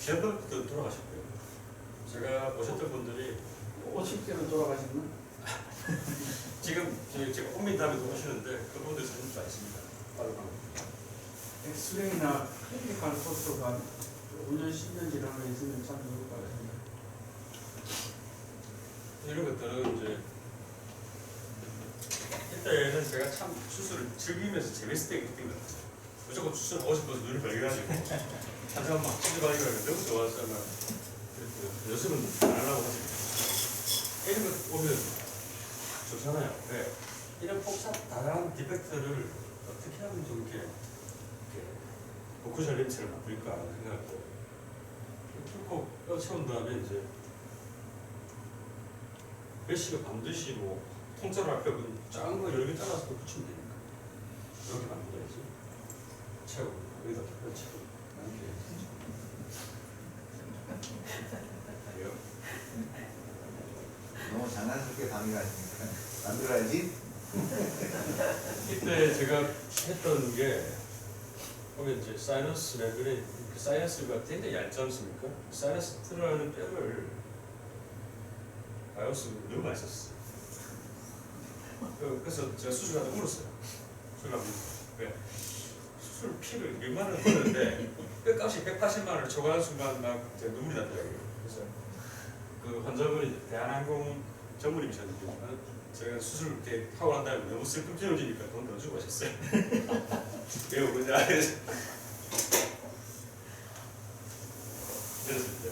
제번부터 돌아가셨고요. 제가 보셨던 분들이 50대로 돌아가셨나? 지금 제가 옮긴 다음에 오시는데 그분들 사진 다 있습니다. 엑스레이나 클리니컬 포스가 5년, 10년 지나면 있으면 참 좋을 것 같습니다. 이런 것들은 이제 이때는 제가 참 수술을 즐기면서 재밌을 때 느낀 것 같아요. 무조건 수술 하고 싶어서 눈을 벌려가지고 한 사람 막 찢어가지고 너무 좋아서 막 요즘은 안 하려고 하지. 이런 거 보면 좋잖아요. 네. 이런 다양한 디펙트를 어떻게 하면 좀 이렇게 복구절 렌즈를 만들까 하는 생각을 쭉 뼈 채운 다음에 이제 메쉬가 반드시 뭐 통째로 할 거면 작은 거 여러 개 잘라서 또 붙이면 되니까 이렇게 만들어야지. 채우고 여기다 뼈 채우고 이렇게 너무 장난스럽게 감이 가시니까 만들어야지. 이때 제가 했던 게 보면 이제 사이너스 레벨에 사이너스가 굉장히 얇지 않습니까? 사이너스 들어가는 뼈를 바이오스 너무 많이 썼어요. 그래서 제가 수술하다 울었어요. 왜? 수술 피를 100만 원 벌었는데 뼈값이 180만 원을 초과하는 순간 막 제가 눈물이 났더라고요. 그래서 그 환자분이 대한항공 전문의셨는데 제가 수술 이렇게 하고 난 다음에 너무 슬픔 지어지니까 돈 더 주고 하셨어요. 왜요? 근데 안에서 그랬을 때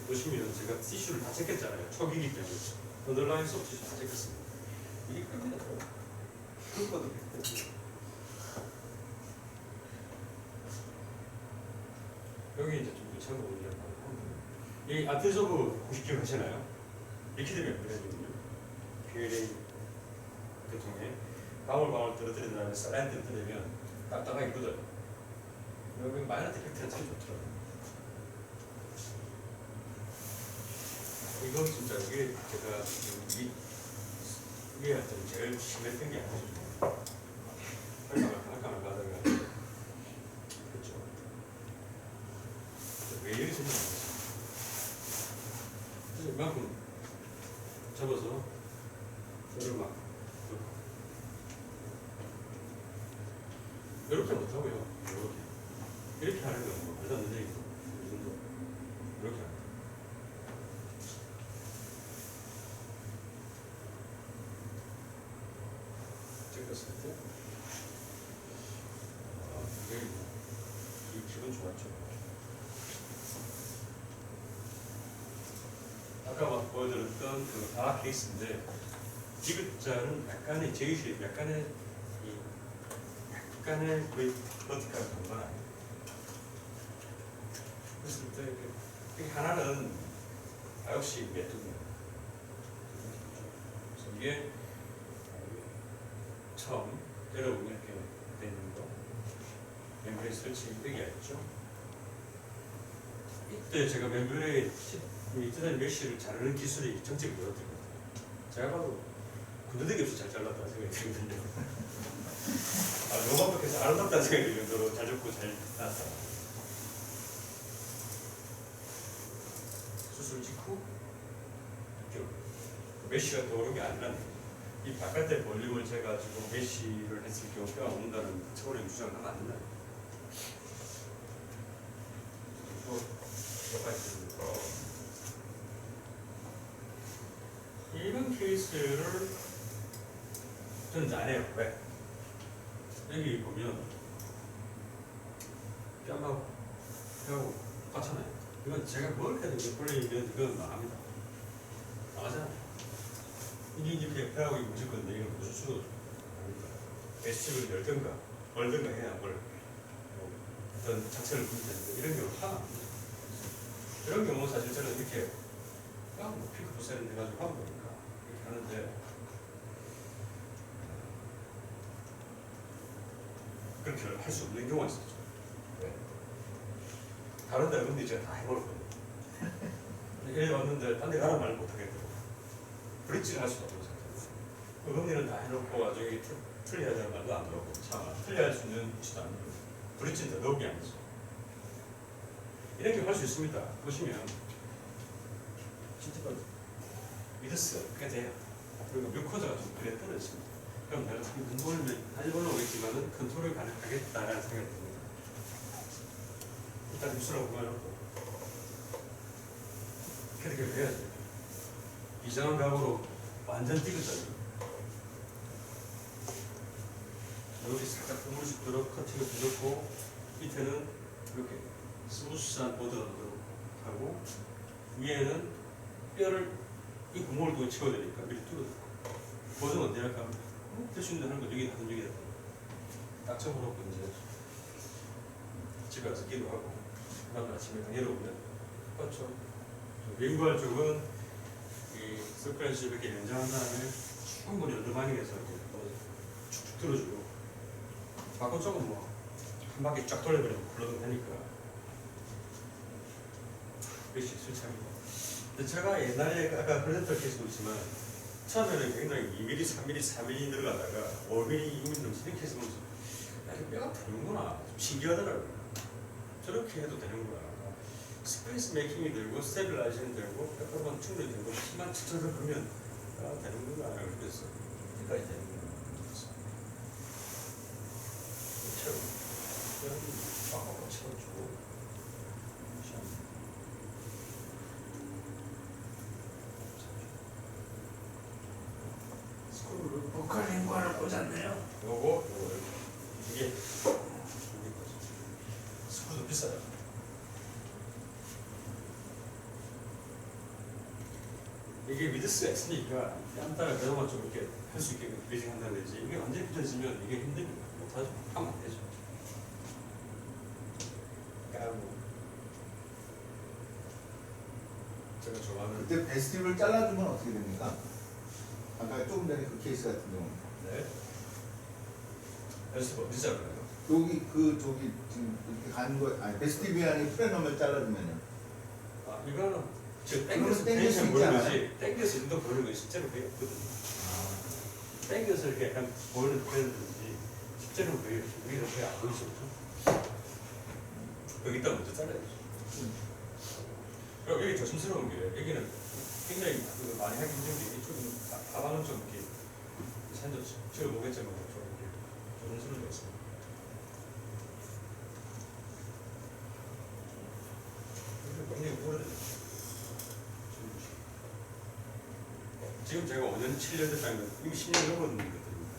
보시면 제가 티슈를 다 제꼈잖아요. 초기이기 때문에 언더라인 속 티슈 다 제꼈습니다. 이게 큽니다. 그거도 여기 이제 좀 괜찮은 거 올리려고 이 아트소브 혹시 기억하시나요? 리퀴드 멤브레인이거든요. 큐어링 계통에 방울방울 떨어뜨린 다음에 살라인 떨어뜨리면 딱딱하게 굳어요. 여기 마이너트 팩트가 참 좋더라고요. 이건 진짜 이게 제가 이게 하여튼 제일 심했던 게 아니죠. 할까말 가다가 그렇죠. 왜 이렇게 생겼어요? 그래서 이만큼 접어서 뼈를 막 이렇게 못하고요. 이렇게 하는 건 뭐 말도 안 되는 얘기고 이 정도 이렇게 하는 거. 찍었을 때 이 기분 좋았죠. 아까 막 보여드렸던 그 다락 케이스인데 디귿자는 약간의 제이시 약간의 거의 버티컬 그런 건 아니에요. 그랬을 때 이게 하나는 역시 메뚜기예요. 그래서 이게 처음 여러분 이렇게 돼 있는 거 멤브레인 설치 얘기했죠. 이때 제가 멤브레인 이트단 메쉬를 자르는 기술이 정책이 되었거든요. 제가 봐도 군더더기 없이 잘 잘랐다는 생각이 들거든요. 너무 완벽해서 아름답다는 생각이 들 정도로 잘 잡고 잘 났다. 수술 직후 메쉬가 들어오는 게 아니라 이 바깥의 볼륨을 재가지고 메쉬를 했을 경우 뼈가 온다는 처벌의 주장을 하면 안 된다. 이런 케이스를 저는 이제 안 해요. 왜? 여기 보면 뺨하고 뼈하고 똑같잖아요. 이건 제가 뭘 해도 몇 벌리면 이건 망합니다. 망하잖아요. 이게 이렇게 뼈하고 묻을 건데 이건 무슨 수도 아닙니다. S축을 열든가 벌든가 해야 뭘 어떤 자체를 보면 되는데 이런 경우 하나 안 됩니다. 이런 경우 사실 저는 이렇게 그냥 뭐 피크 부세를 해가지고 하면 되니까 이렇게 하는데 그렇게 할 수 없는 경우가 있었죠. 왜? 다른 데 근데 제가 다 해버렸거든요. 얘 왔는데 딴 데 가라 말 못하겠더라고요. 브릿지를 할 수도 없는 상태였어요. 금리는 다 해놓고 나중에 틀리하자는 말도 안 들었고 참 틀리할 수 있는 위치도 아니고 브릿지는 더 넣은 게 아니죠. 이렇게 할 수 있습니다. 보시면 진짜 미드스가 꽤 돼요. 그리고 뮤코자가 좀 그래 떨어졌습니다. 그럼 내가 참 컨트롤을 다시 올라오겠지만은 컨트롤이 가능하겠다라는 생각이 듭니다. 일단 입술하고 그만놓고 이렇게 해야죠. 이상한 각으로 완전 띄겠잖아요. 여기 살짝 구물씩 들어 커팅을 들었고 밑에는 이렇게 스무스한 보드가 하고 위에는 뼈를 이 구멍을 통해 채워야 되니까 미리 뚫어놓고 보드는 언제 할까 하면 대충 하는 거 여기다 하든 여기다 딱 접어놓고 이제 집에 가서 기도하고 그 다음에 아침에 강의를 오면 똑같죠. 윙발 쪽은 이 서클래시 이렇게 연장한 다음에 충분히 언더마닝해서 이렇게 축축 들어주고 바깥 쪽은 뭐 한 바퀴 쫙 돌려버리면 굴러도 되니까 역시 술창이고. 근데 제가 옛날에 아까 프레젠터 케이스도 있지만 처음에는 굉장히 2mm, 3mm, 4mm 들어가다가 5mm, 6mm 넘치는 케이스 보면서 야 이거 뼈가 되는구나 좀 신기하더라고요. 저렇게 해도 되는구나. 스페이스 메이킹이 되고 스테빌라이징이 되고 뼈가 충분히 되고 힘만 쳐서 그러면 아 되는구나 그랬어. 여기까지 되는구나. 채우고 빡빡 채워주고 수가 있으니까 한 달에 그동안 좀 이렇게 할 수 있게 빌리징 한다는 거지. 이게 완전히 빌려지면 이게 힘들면 못하죠. 하면 안 되죠. 까고 제가 좋아하는 그때 베스티블 잘라주면 어떻게 됩니까? 아까 조금 전에 그 케이스 같은 경우 네. 그래서 어디 잘라요? 여기 저기 지금 이렇게 가는 거 아니 베스티블 안에 프레넘을 잘라주면요. 아 이거는 지금 그러면 땡겨서 땡길 수 텐션 있지 보이는 않아요? 거지 땡겨서 인도 보이는 거 실제로 그게 없거든요. 땡겨서 이렇게 약간 보이는 트렌드인지 실제로 그게 거의 안 보이죠. 여기다 먼저 잘라야죠. 그리고 여기 조심스러운 게 여기는 굉장히 그 많이 하기 힘든데 이쪽은 가방은 좀 이렇게 산적 찍어보겠지만 좀 이렇게 조심스러운 게 있습니다. 굉장히 오래됐어요. 지금 제가 5년, 7년 됐다는 이미 10년 넘은 것들입니다.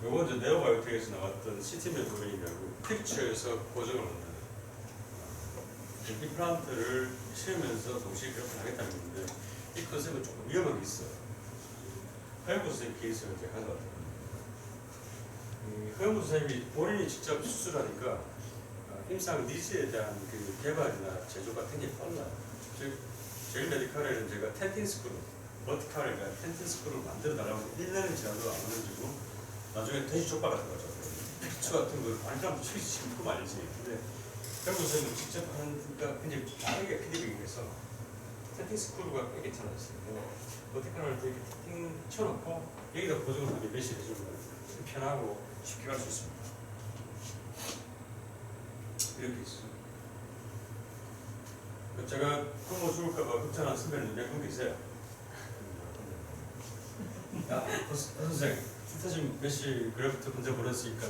요거 이제 네오바이오텍에서 나왔던 시티맵 도메인이라고 픽처에서 고정을 한다. 임플란트를 치우면서 동시에 그렇게 하겠다는 건데 이 컨셉은 조금 위험한 게 있어요. 허영무 선생님 케이스를 제가 가져왔거든요. 허영무 선생님이 본인이 직접 수술하니까 임상 니즈에 대한 그 개발이나 제조가 굉장히 빨라요. 즉 제일 메디칼에는 제가 텐틴 스크루, 버티칼이가 텐틴 스크루를 만들어 달라고 1년이 지나도 안 만들어지고 나중에 돼지 족발 같은 거죠. 피추 같은 걸 많이 사람 치기 심고 말이지. 근데 결국 저희는 직접 하니까 굉장히 빠르게 피드백해서 텐팅 스크루가 꽤 괜찮았어요. 버티칼을 이렇게 텐팅 쳐놓고 여기다 고정을 하면 메시 해주면 편하고 쉽게 갈 수 있습니다. 이렇게 있어요. 제가 굶어 죽을까봐 걱정한 선배는 몇분 계세요. 야, 선생, 스타진 메시 그래프트 먼저 보냈으니까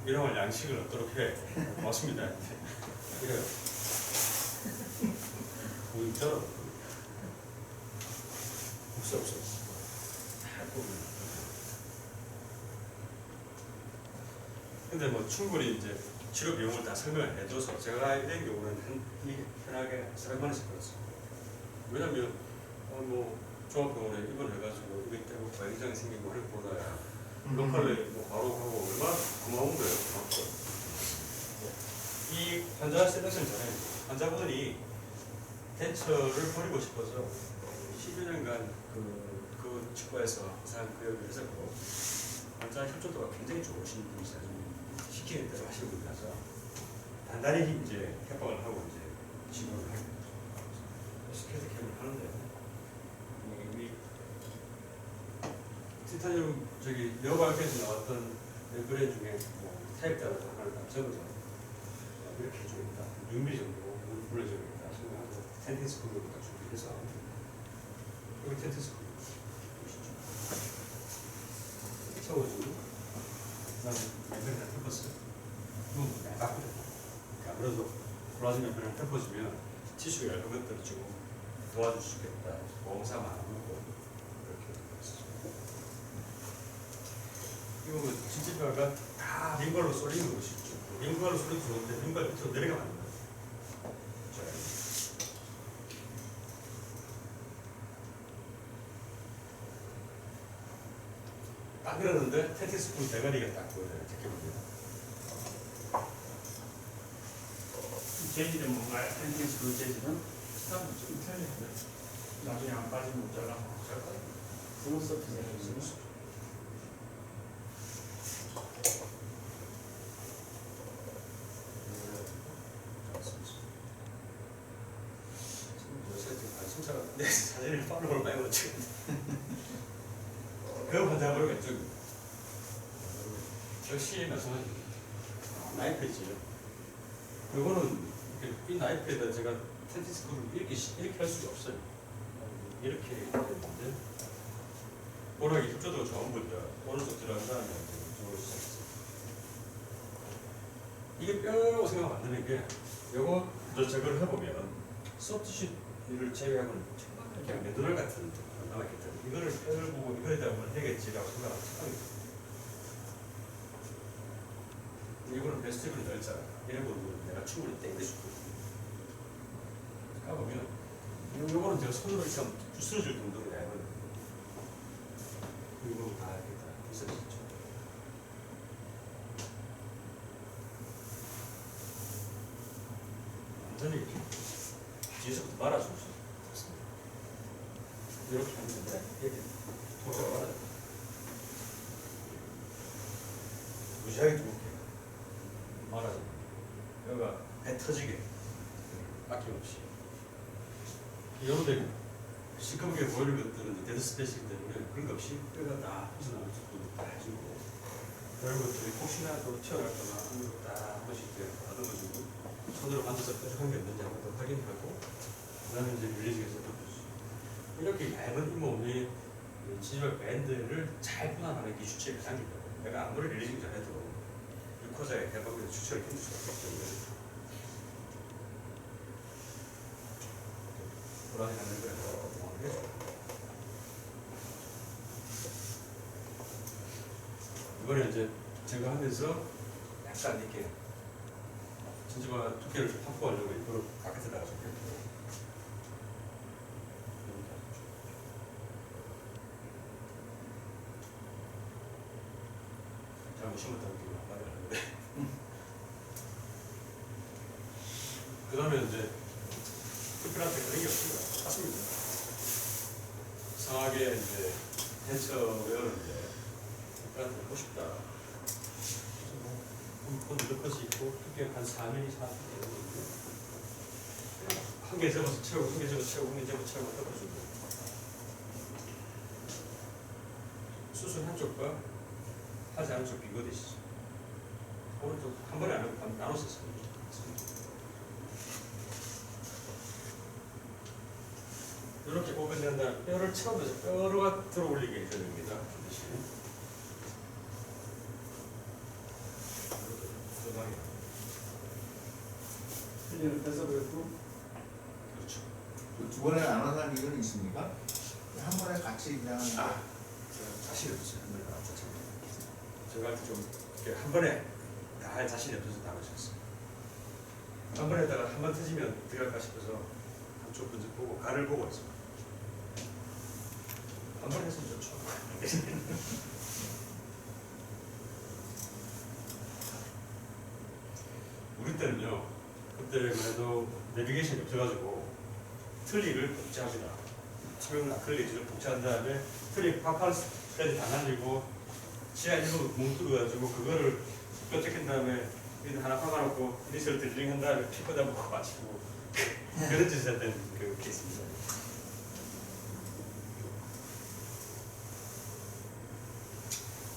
이런 양식을 얻도록 해. 고맙습니다. 이래요. 우리 있잖아. 없어. 근데 뭐 충분히 이제 치료 비용을 다 설명을 해줘서 제가 이런 경우는 편하게 400만원씩 벌었어요. 왜냐면 뭐 종합병원에 입원해가지고 이거 때문에 과기장이 생기고 하는 것보다 로컬에 뭐 바로 가고 얼마나 고마운 거예요. 이 환자 셀렉션 전에 환자분이 덴처를 버리고 싶어서 10여 년간 그 치과에서 항상 그 역을 했었고 환자 협조도가 굉장히 좋으신 분이세요. 시키는 대로 하시는 분이라서 단단히 이제 협박을 하고 이제 진료를 하게 되죠. 스케이트 캠을 하는데 이 티타늄 저기 네오바이오텍에서 나왔던 멤브레인 중에 뭐 타입 따라서 하나를 딱 적어서 이렇게 해주겠다. 6mm 정도 불러주겠다 생각하고 텐트 스크루를 딱 준비해서 여기 텐트 스크루 보시죠. 채워주고 그다음에 멤브레인 다 덮었어요. 그건 나쁘죠. 아무래도 콜라겐 멤브레인 덮어주면 티슈가 얇은 것들을 좀 도와줄 수 있겠다. 보험사 많고 이렇게 했었죠. 이거 뭐 진지뼈가 다 링걸로 쏠리는 것이죠. 링걸로 쏠리면 좋은데 링걸 밑으로 내려가면 안 돼요. 딱 그러는데 테티스푼 대가리가 딱 보여요. 제껴봅니다. 재질은 뭔가요? 텐트스 그 재질은? 좀 틀리네. 나중에 안 빠지면 못 잘라. 스무스 피세요. 스무스. 진짜 내 사진을 팔로우를 많이 못 찍었네. 그 환자분은 왼쪽입니다. 역시 마찬가지입니다. 나이프지요. 이거는 이 나이프에다 제가 텐티스크를 이렇게 할 수가 없어요. 이렇게 되는데 워낙에 협조도가 좋은 분이라 오른쪽 들어간 다음에 이쪽으로 시작했어요. 이게 뼈라고 생각하면 안 되는 게 요거 저걸 해보면 소프트시를 제외하고는 정말 그냥 메두럴 같은 남아있기 때문에 이거를 뼈를 보고 이거에다 보면 되겠지라고 생각하면 착각이에요. 이거는 베스트를 넓잖아. 이런 부분은 내가 충분히 땡길 수 있거든요. 까보면 요거는 제가 손으로 참 부스러질 정도로 얇은 이거 다 이렇게 다 부서지죠. 완전히 뒤에서부터 말아줄 수 있습니다. 이렇게 하면 됩니다. 이렇게 통째로 말아요. 무지하게 두껍게 말아줘. 여기가 배 터지게 아낌없이. 여러분들 시커멓게 보이는 것들은 데드 스페이스이기 때문에 그런 거 없이 뼈가 다 빠져나올 수도 다 해주고 그런 것들이 혹시나 또 튀어나갈까봐 딱 한 번씩 이렇게 다듬어주고 손으로 만져서 뾰족한 게 없는지 한번 더 확인하고 그 다음에 이제 릴리징해서 덮어주고 이렇게 얇은 잇몸이 지지발 밴드를 잘 분할하는 기주체를 당긴다고. 내가 아무리 릴리징 잘해도 유코자의 해방에서 주체를 견딜 수가 없기 때문에 불안해하는 거예요. 이번에 이제 제가 하면서 약간 이렇게 전지마 두께를 좀 확보하려고 이걸 바깥에다가 좀 뺐고 잘못 심었다는 느낌이 말이 안 나는데 그 다음에 이제 특별한테 그런 게 없습니다. 맞습니다. 성하게 이제 벤처 외우는데 특별한테 하고 싶다. 본 넣것이 있고 두께 한 4mm, 4mm 되는데 한 개 접어서 채우고 한 개 접어서 채우고 한 개 접어서 채우고 덮어주고 수술 한쪽과 하지 않은 쪽 비교되시죠. 오른쪽 한 번에 안 하고 나눠서 씁니다. 이렇게 보면 된다. 뼈를 채우면서 뼈가 들어 올리게 해줘야 됩니다. 반드시. 필리를 뺏어버렸고 그렇죠. 두 번에 나눠서 한 이유는 있습니까? 한 번에 같이 그냥 자신이 없어요. 한 번에 다 합쳤잖아요. 제가 좀 이렇게 한 번에 다 할 자신이 없어서 나눠졌어요. 한 번에다가 한 번 터지면 들어갈까 싶어서 한쪽 분석 보고 간을 보고 있습니다. 한 번 했으면 좋죠. 우리 때는요, 그때만 해도 내비게이션이 없어가지고 트리를 복제합니다. 투명 아크릴리지를 복제한 다음에 트리 파판 스프레드 다 날리고 지하 일부 뭉뚫어가지고 그거를 뼈 낀 다음에 하나 박아놓고 이니셜 드릴링 한 다음에 피 꽂아보고 마치고 그런 짓을 했던 그 케이스입니다.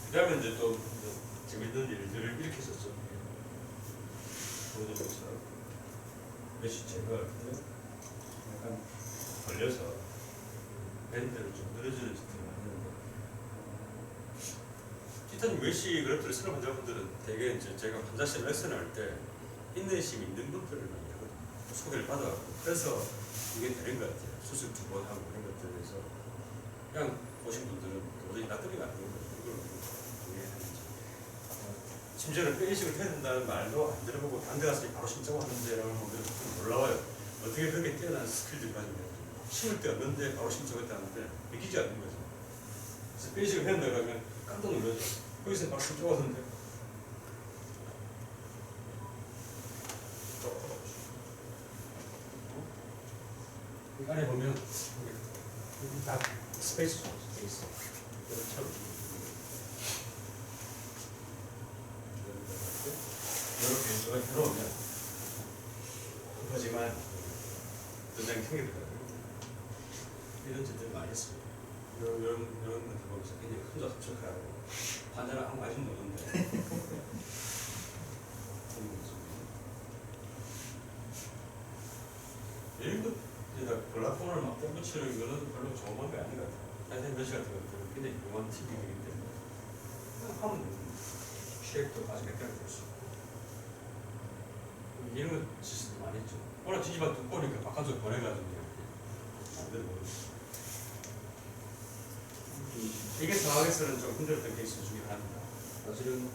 그 다음에 이제 또 재밌는 일들을 이렇게 했었죠. 보여드리면서 메시체가 약간 걸려서 밴드를 좀 늘어지는 짓을 하는데 티타늄 메시 그래프를 쓰는 환자분들은 대개 이제 제가 환자실 레슨을 할 때 인내심이 있는 분들을 많이 하거든요. 소개를 받아갖고 그래서 이게 되는 것 같아요. 수술 2번 하고 그런 것들에서 그냥 보신 분들은 도저히 낯뜨리가 안 되는 거죠. 이걸 어떻게 하는지. 심지어는 페이식을 해야 된다는 말도 안 들어보고 딴 데 가서 바로 신청하는데라고 하면 좀 놀라워요. 어떻게 그렇게 뛰어난 스킬들을 가지고 심을 데 없는데 바로 신청했다는데 믿기지 않는 거죠. 그래서 페이식을 해야 된다고 하면 깜짝 놀라죠. 여기서 바로 신청하는데 이 안에 보면 여기 다 스페이스 돼 있어. 이렇게 이쪽에 들어오면 하지만 전장이 생기더라고요. 이런 짓들 많이 했습니다. 이런 것들 보면서 굉장히 혼자 흡족하고 환자는 아무 관심도 없는데 이런 것에다 블락폰을 막 떼붙이는 거는 별로 좋은 방법이 아닌 것 같아요. 사실 몇시 같은 것들은 굉장히 유용한 팁이기 때문에 그냥 하면 됩니다. 쉐입도 아주 매끄럽게 볼 수 있고 이런 거 짓도 많이 했죠. 워낙 지지만 두꺼우니까 바깥으로 보내가지고 안 되는 이게 상황에서는 좀 힘들었던 케이스 중에 하나입니다. 사실은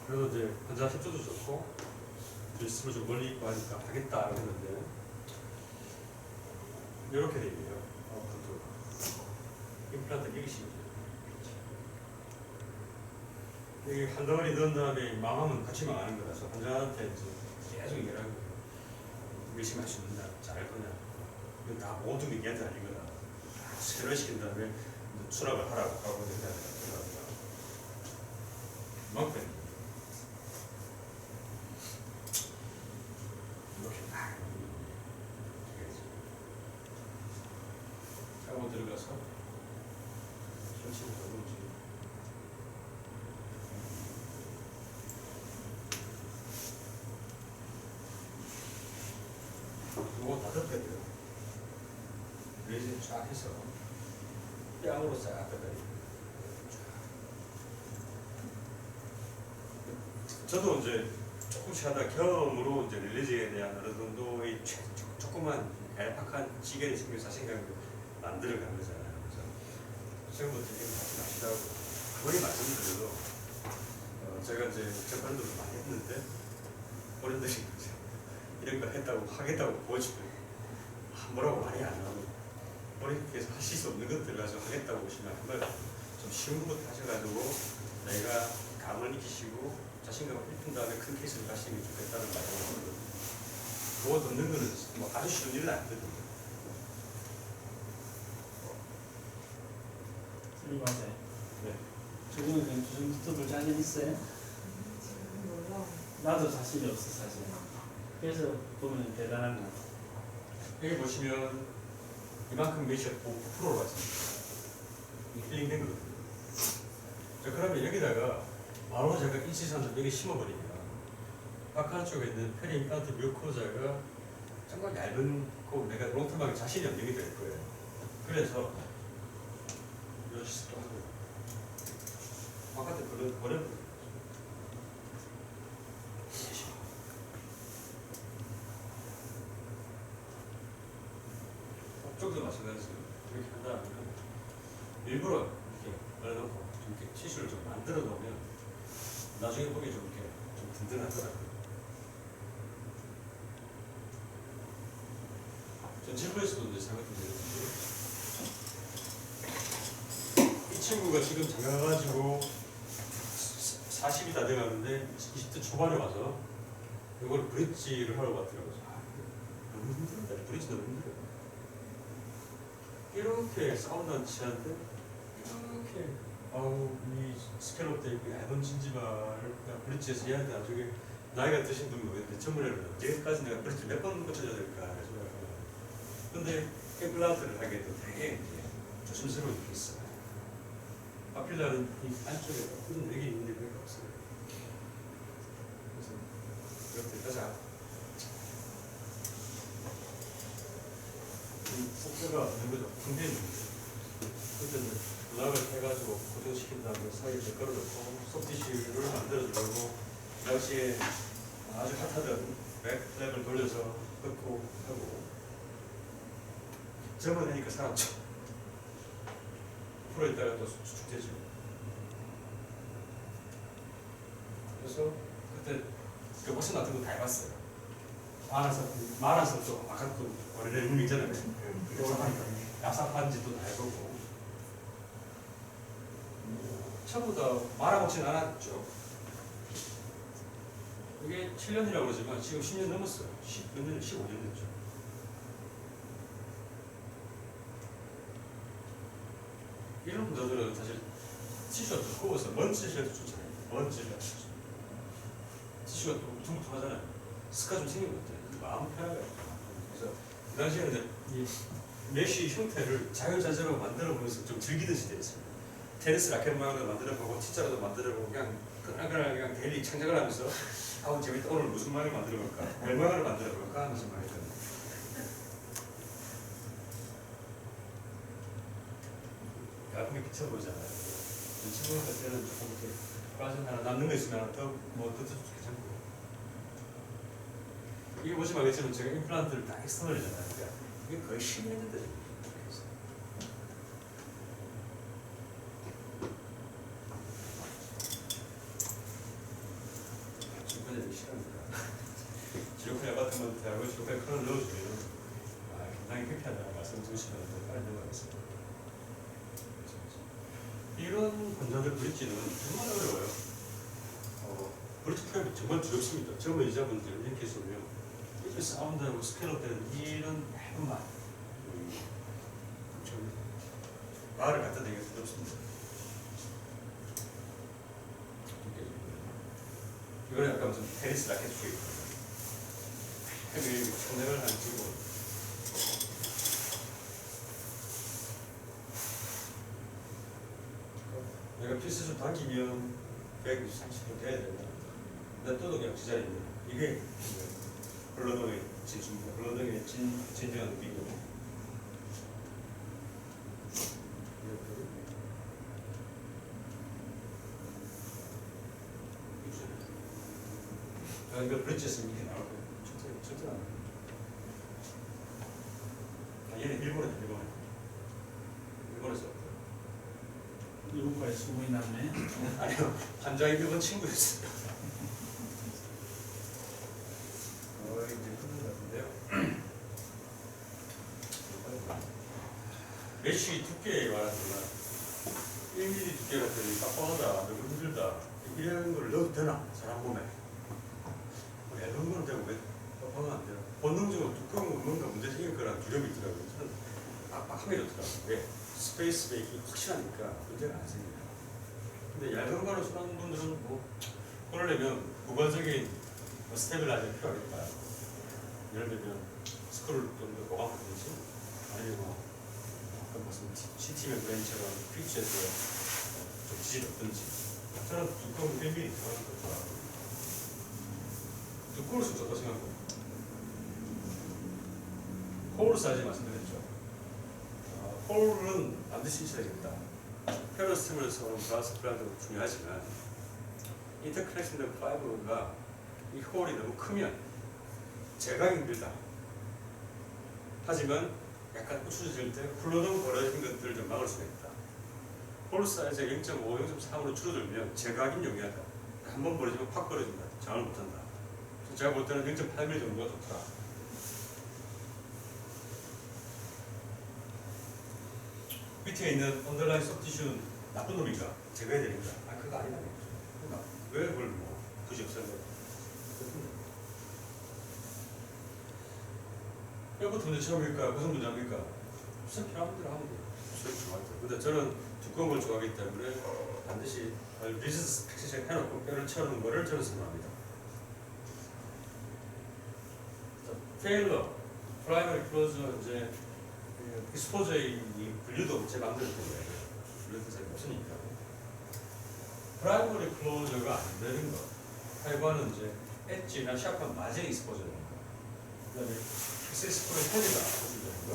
그래도 이제 환자 협조도 좋고 리스트를 좀 멀리 있고 하니까 하겠다 했는데 이렇게 되네요. 아웃풋. 임플란트 이것이 이게 한 덩어리 넣은 다음에 망하면 같이 망하는 거라서 환자한테 이제 계속 얘기를 하고 열심히 할 수 있느냐, 잘할 거냐. 이건 다 모든 게 얘한테 아닌 거다. 새로 시킨 다음에 수락을 하라고 하고 해야 된다. 그만큼 이렇게 딱 하고 들어가서 설치를 하고 이제 이거 다 덮여야 돼요. 레이저 쫙 해서 뺨으로 싹 덮여야 저도 이제 조금씩 하다 경험으로 이제 릴리즈에 대한 어느 정도의 조그만 얄팍한 지견이 생겨 자신감을 만들어간 거잖아요. 그래서 지금부터 지금 같이 마시라고 거의 말씀드려도 제가 이제 재판도 많이 했는데 어른들이 이제 이런 거 했다고 하겠다고 보여주면 뭐라고 말이 안 나오고 어른께서 하실 수 없는 것들을 가지고 하겠다고 보시면 한번 좀 쉬운 것부터 하셔가지고 내가 감을 익히시고 자신감을 입힌 다음에 큰 케이스를 가시는 게 좋겠다는 말을 하거든요. 그거 듣는 거는 뭐 아주 쉬운 일은 아니거든요. 선생님 맞아요. 네. 조금은 그냥 주름부터 자신 있어요? 나도 자신이 없어 사실. 그래서 보면 대단한 것 같아. 여기 보시면 이만큼 메시가 5%로 갔습니다. 이게 힐링된 거거든요. 자, 그러면 여기다가 바로 제가 일치선을 여기 심어버리면 바깥쪽에 있는 페리 임플란트 뮤코자가 정말 얇은 거 내가 롱텀하게 자신이 없는 게 될 거예요. 그래서 이런 식으로 하고 바깥에 버려 쪽도 마찬가지로 이렇게 한 다음에 일부러 이렇게 열어놓고 좀 이렇게 티슈를 좀 만들어 놓으면 나중에 보기 좀 이렇게 좀 든든하더라고요. 전 칠부에서도 이제 생각했는데 이 친구가 지금 장가가지고 40이 다 돼가는데 20대 초반에 와서 이걸 브릿지를 하러 갔더라고요. 너무 힘들다. 브릿지 너무 힘들어요. 이렇게 사운드한 치한테 이렇게 아우 이 스캐럽 돼 있고 얇은 진지마를 그냥 브릿지에서 얘한테 나중에 나이가 드신 분이 모르겠는데 전문에는 언제까지 내가 브릿지 몇 번 고쳐줘야 될까 그래서 근데 임플란트를 하게 돼도 되게 이제 조심스러운 게 있어요. 파필라는 이 안쪽에 큰 렉이 있는데 그게 없어요. 그래서 이렇게 가자. 속도가 없는 거죠. 근데 그때는 블락을 해가지고 고정시킨 다음에 사이에 걸어놓고 소프티슈를 만들어주고 당시에 아주 핫하던 백플랩을 돌려서 긋고 하고 점원하니까 살았죠. 풀어있다가 또 수축되죠. 그래서 그때 그 모션 같은 거 다 해봤어요. 말아서 좀 아까 그 원래 의미 있잖아요. 얍삽한지도 다 해보고 전부 다 말아보진 않았죠. 이게 7년이라고 그러지만 지금 10년 넘었어요. 15년 됐죠. 이런 분들은 사실 티슈가 두꺼워서 먼지를 해도 좋잖아요. 먼지를 해도 좋죠. 티슈가 둥둥하잖아요. 스카 좀 생긴 것 같아요. 마음 편하게. 그래서 그 당시에는 이제 이 메쉬 형태를 자유자재로 만들어보면서 좀 즐기던 시대에 있습니다. 테니스 라켓 모양으로 만들어보고 T자로도 만들어보고 그냥 그냥 데일리 창작을 하면서 아우 재밌다. 오늘 무슨 모양을 만들어볼까? 별 모양을 만들어볼까? 하면서 많이 했거든요. 야구에 비춰보잖아요. 친구가 할 때는 조금 이렇게 빠져나가 남는 거 있으면 더뭐 뜯어도 괜찮고. 이게 보시면 알겠지만 제가 임플란트를 다 엑스터널이잖아요. 그러니까 이게 거의 10년 됐죠. 지금까지 시간입니다. 지옥의 아파트먼트하고 지옥의 큰을 넣어주면 상당히 회피하다는 말씀 주시면 빨리 넘어가겠습니다. 이런 권장들 브릿지는 정말 어려워요. 브릿지 프레임이 정말 두렵습니다. 젊은 여자분들 이렇게 해서면 이렇게 사운드하고 스케일업 되는 이런 얇은 말, 말을 갖다 대기가 두렵습니다. 이거는 약간 무슨 테니스 라켓 쪽에 헤비 천장을 한 지고 내가 피스 좀 당기면 130도 돼야 된다. 난 또도 그냥 제자리입니다. 이게 블러동의 진수입니다. 블러동의 진정한 의미고. 이거 브릿지에서 이렇게 나올 거예요. 절대 안 나와요. 얘는 일본에서 일본과의 소문이 났네. 아니요, 한자의 일본 친구였어요. 이제 끝난 것 같은데요. 메쉬 두께에 관해서는 1mm 두께 같더니 빡빡하다, 너무 힘들다 이런 걸 넣어도 되나? 사람 몸에 얇은 거는 되고 왜 빡빡하면 안 되나? 본능적으로 두꺼운 건 뭔가 문제 생길 거라는 두려움이 있더라고요. 저는 빡빡하게 좋더라고요. 왜? 스페이스 메이킹이 확실하니까 문제가 안 생겨요. 근데 얇은 거를 선호하는 분들은 뭐 그러려면 부가적인 스테빌라이저 필요하겠다. 예를 들면 스크롤을 좀 더 보강하든지 아니면 아까 무슨 CT 멤브레인처럼 퓨처에서 좀 지질 없든지. 저는 두꺼운 1mm 들어가는 거 좋아하고 두꺼울 수 없다고 생각합니다. 홀 사이즈 말씀드렸죠. 홀은 반드시 있어야겠다. 페로스팀을 써온 브라스 브랜드도 중요하지만 인터크랙션 5가 이 홀이 너무 크면 제각이 힘들다. 하지만 약간 우추져질 때 훌러덩 벌어진 것들을 좀 막을 수가 있다. 홀 사이즈가 0.5, 0.3으로 줄어들면 제각이 용이하다. 한번 벌어지면 확 벌어진다. 장을 못한다. 제가 볼 때는 0.8mm 정도가 좋더라. 밑에 있는 언더라인 소프티슈는 나쁜 놈인가? 제거해야 됩니다. 그거 아니다. 왜 그걸 뭐 굳이 없애려고? 뼈부터 문제 처음일까? 무슨 문제입니까? 무슨 필요한 대로 하면 돼요. 수행 좋아할 때. 근데 저는 두꺼운 걸 좋아하기 때문에 반드시 리지스 팩시션 해놓고 뼈를 채우는 거를 저는 선호합니다. 페일러, 프라이머리 클로즈 이제 익스포저의 분류도 제 마음대로 된 거예요. 분류도 잘 없으니까. 프라이머리 클로저가 안 되는 거. 8번은 이제 엣지나 샤프한 마진 익스포저라는 거. 그 다음에 픽스스포의 헤드가 보여주는 거.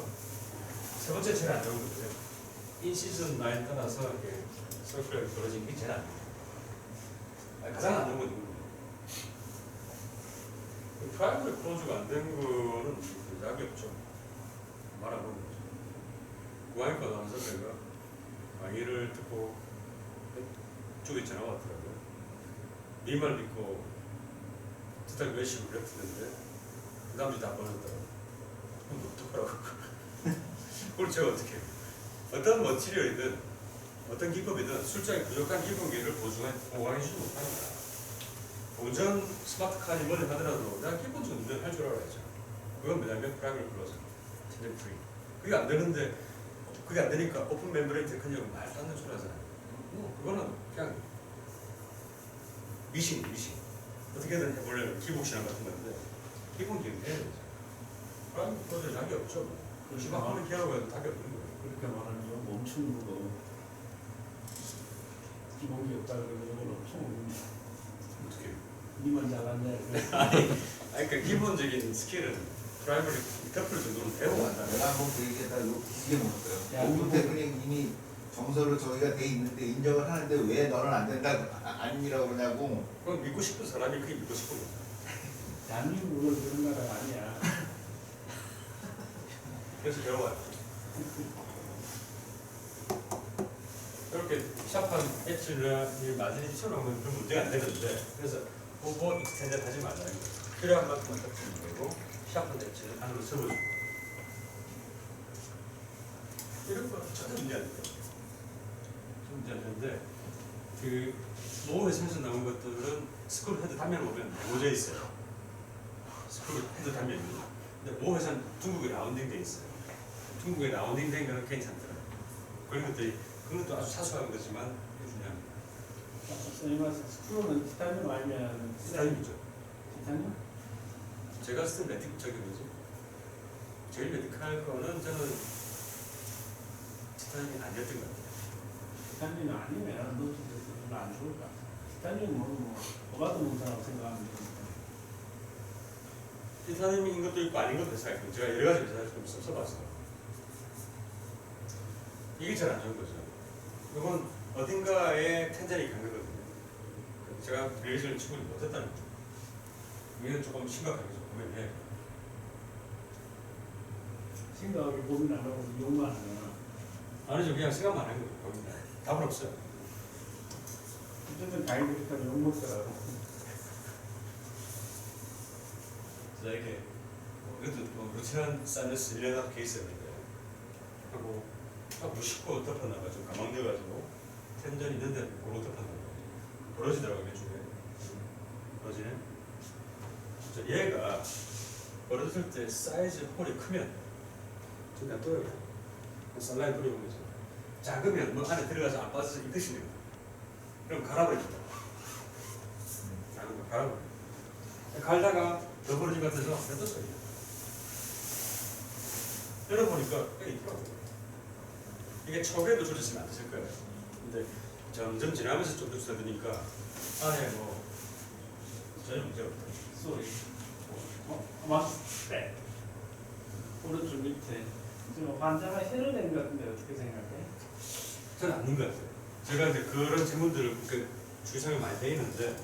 세 번째 제일 안 좋은 거죠. 인시즌 라인 떠나서 이렇게 서클이 벌어진 게 제일 안 좋은 거. 가장 안 좋은 건 이거예요. 프라이머리 클로즈가 안 된 거는 약이 없죠. 말하는 거죠. 구하니까 나온 선배가 강의를 듣고 쪽에 전화가 왔더라고요. 네 말 믿고 듣다가 외식을 그랬는데 그 다음 주에 다 버렸더라고요. 그럼 어떡하라고. 그걸 제가 어떻게 해요. 어떤 머티리얼이든 어떤 기법이든 술장에 부족한 기본기를 보강해 주지 못합니다. 온전 스마트 카드 뭐를 하더라도 내가 기본적인 운전을 할 줄 알아야죠. 그건 뭐냐면 프라이머리 클로즈, 텐션 프리. 그게 안 되는데 그게 안 되니까 오픈 멤브레인 테크닉은 말도 안 되는 소리 하잖아요. 그거는 그냥 미신. 어떻게든 해보려면 기복신앙 같은 건데 기본기는 해야 되죠. 프라이머리 클로즈에 답이 없죠. 시방하는 기하고 해도 답이 없는 거예요. 그렇게 말하는 건 멈추는 거고 기본기 없다 그러면 이걸 엄청 오는데 어떻게 해요? 니만 잘하네. 그러니까 기본적인 스킬은 프라이머리 터플 정도는 배우고 한다. 내가 한번 그 얘기했다가 이거 기계 야, 먹었어요. 오픈 테크닉 이미 정서로 저기가 돼 있는데 인정을 하는데 왜 너는 안 된다고 아니라고 그러냐고. 그건 믿고 싶은 사람이 그게 믿고 싶은 거죠. 대한민국은 그런 나라가 아니야. 그래서 배워와요. 이렇게 샵한 엣지나 마진이 쳐놓으면 별 문제가 안 되는데 그래서 오버 익스텐드 하지 말라는 거예요. 필요한 만큼만 딱 주는 거고 샵한 엣지를 안으로 접어주고 이런 거 전혀 문제 안 돼요. 문제 안 되는데 그 모험의 생에서 나온 것들은 스크롤 헤드 단면을 보면 모져 있어요. 스크롤 헤드 단면이. 근데 모험에서는 중국에 라운딩 돼 있어요. 중국에 라운딩 된 거는 괜찮더라고요. 그런 것들이 그것도 아주 사소한 거지만 중요합니다. 선생님 스크롤은 티타늄 아니면 티타늄이죠. 티타늄? 제가 쓴 메딕 저기 뭐지? 제일 메딕할 거는 저는 티타늄이 아니었던 것 같아요. 티타늄이 아니면 노트에서 별로 안 좋을 것 같아요. 티타늄은 뭐 오바드 농사라고 생각하면 되니까. 티타늄인 것도 있고 아닌 것도 있어요. 제가 여러 가지 회사를 좀 써봤어요. 이게 제일 안 좋은 거죠. 이건 어딘가에 텐전이 간 거거든요. 제가 리액션을 치고 못했다는 거죠. 이건 조금 심각하게 좀 고민을 해요. 생각하기 고민 안 하고 욕만 하잖아. 아니죠. 그냥 생각만 하는 거죠. 고민. 답은 없어요. 어쨌든 다행히 그렇다고 욕 먹더라고. 자, 이렇게 그래도 루티난 사이너스 1년 케이스였는데 하고 딱 무심코 덮어놔가지고 가망돼가지고 텐전이 있는데 고로 덮어놔가지고 벌어지더라고요. 몇 주에 벌어지네. 얘가 벌어질 때 사이즈 홀이 크면 그냥 떠요. 살라인 뿌려보면서 작으면 뭐 안에 들어가서 안 빠져서 이 뜻이네요. 그럼 갈아버립니다. 작은 거 갈아버려. 갈다가 더 벌어진 것 같아서 뱉었어요. 열어보니까 꽤 있더라고요. 이게 초기에도 조졌으면 안 됐을 거예요. 근데 점점 지나면서 좀 줄어드니까 안에 뭐 전혀 문제가 없다. 쏘리. 맞대. 오른쪽 밑에. 지금 환자가 해로 된 것 같은데 어떻게 생각해? 저는 아닌 것 같아요. 제가 이제 그런 질문들을 주의사항이 많이 돼 있는데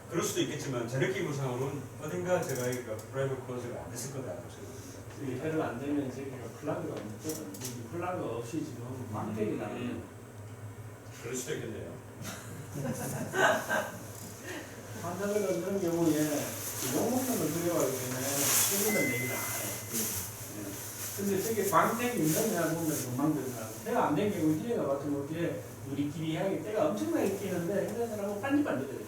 그럴 수도 있겠지만 제 느낌상으로는 어딘가 제가 이거 프라이빗 코어스가 안 됐을 거다라고 생각합니다. 이 해로 안 되면 저기가 플라그가 없거든. 이 플라그 없이 지금 광택이 나는. 그럴 수도 있겠네요. 환자들은 그런 경우에 욕먹는 걸 두려워하기 때문에 책임을 얘기를 안 해. 근데 저게 광택이 있느냐 보면 금방 들어가고 때가 안 된 경우 희애가 같은 경우에 우리끼리 향이 때가 엄청나게 끼는데 힘든 사람은 빨리빨리 들어요.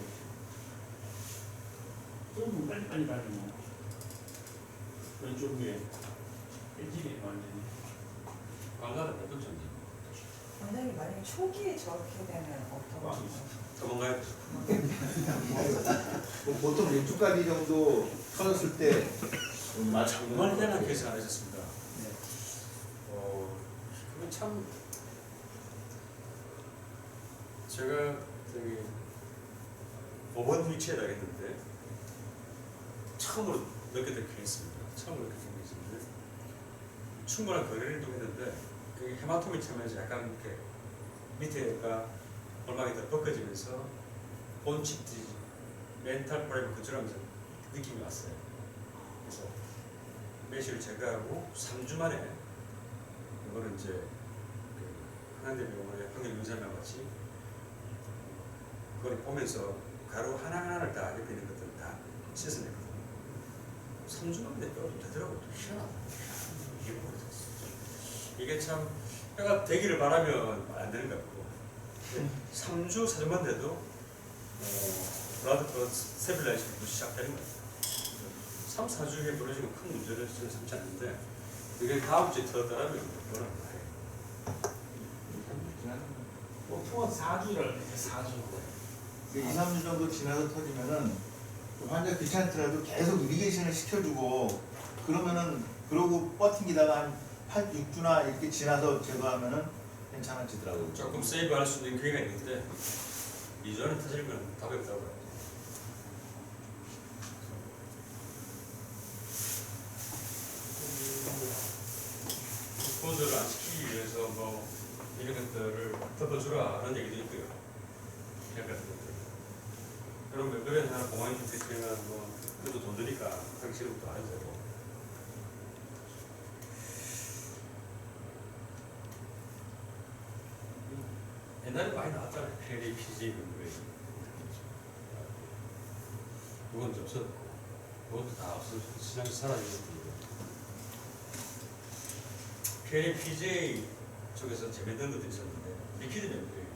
좀 빨리빨리 가면 왼쪽 위에 일질이 완전히. 관가는 몇 번 전지? 원장님 만약에 초기에 저렇게 되면 어떤 도망가야 보통 6주까지 정도 터졌을 때 정말 희한한 케이스 하나 있었습니다. 그건 참 제가 저기 5번 위치에다 했는데 처음으로 느꼈던 케이스입니다. 처음으로 느꼈던 케이스인데 충분한 거리를 이동했는데 그 헤마토미 처음에서 약간 이렇게 밑에가 얼마게 더 벗겨지면서 본치티 멘탈 프레임 근처라면서 느낌이 왔어요. 그래서 매실을 제거하고 3주 만에 이거는 이제 그 한양대병원의 환경영상과 같이 그걸 보면서 가루 하나하나를 다 옆에 있는 것들을 다 씻어냈거든요. 3주 만에 뼈가 좀 되더라고요. 좀 희한하다. 이게 모르겠어요. 이게 참 뼈가 되기를 바라면 안 되는 것 같고 3주 4주만 돼도 블라드 클럿 스테빌라이징도 시작되는 것 같아요. 3, 4주에 벌어지면 큰 문제를 저는 삼지 않는데 이게 다음 주에 터졌다면 뭐라 해요. 보통은 4주를 4주. 2, 3주 정도 지나서 터지면은 환자 귀찮더라도 계속 이리게이션을 시켜주고 그러면은 그러고 버팅기다가 한 6주나 이렇게 지나서 제거하면은 괜찮아지더라고요. 조금 세이브할 수 있는 기회가 있는데 2주 안에 터지면 답이 없다고 봐요. 디스포즈를 안 시키기 위해서 뭐 이런 것들을 덮어주라 하는 얘기도 있고요. 이런 것들. 여러분 몇 개월에 하나 공항에 있으면 뭐 그래도 돈 드니까 항상 지금부터 안 해도 되고. 옛날에 많이 나왔잖아요. 페리, 피지 이런 거. 이건 이제 없어졌고 그것도 다 없어졌고 시장이 사라진 것들이고 KPJ 쪽에서 재밌는 것도 있었는데 리퀴드 멤브레인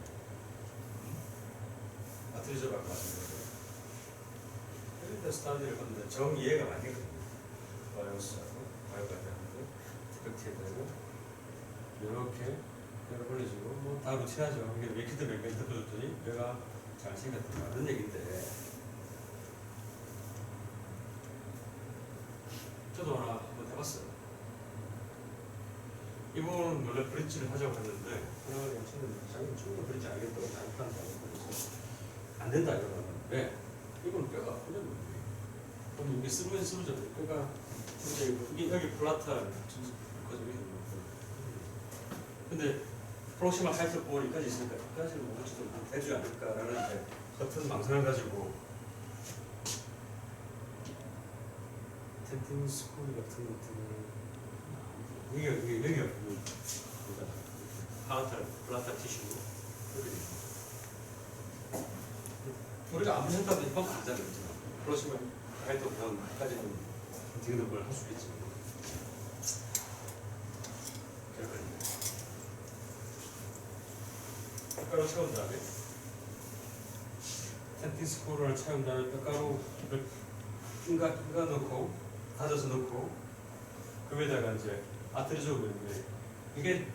아트리저가 말씀드렸죠. 일단 스타일을 봤는데 정이해가 많이 했거든요. 바이오스하고 바이오까지 하는데 디펙티브하고 이렇게 뼈를 올려주고 뭐 다 루틴하죠. 이게 리퀴드 멤브레인 덮어줬더니 뼈가 잘 생겼다 그런 얘기인데 저도 하나 한번 해봤어요. 이분은 원래 브릿지를 하자고 했는데 하나가 그냥 친구들 자기는 충분히 브릿지 알겠다고 잘못한다고 그래서 안 된다 이러면 왜? 이건 뼈가 훈련이 그럼 이게 쓰러져요. 뼈가 이제 이게 여기 플라타 근데 프로시마 하이트 볼까지 있으니까 여기까지는 뭔가 좀 되지 않을까라는 이제 같은 망상을 가지고 텐팅 스쿨 같은 것들은 이게 여기가 플라타 티슈 우리가 아무리 생각해도 이건 아니잖아요. 그렇지만 하이트 볼까지는 디그는 걸 할 수 있겠지. 뼈가루 채운 다음에 텐팅 스쿨을 채운 다음에 뼈가루를 인가 넣고 다져서 넣고 그 위에다가 이제 아트리조 멤브레인 이게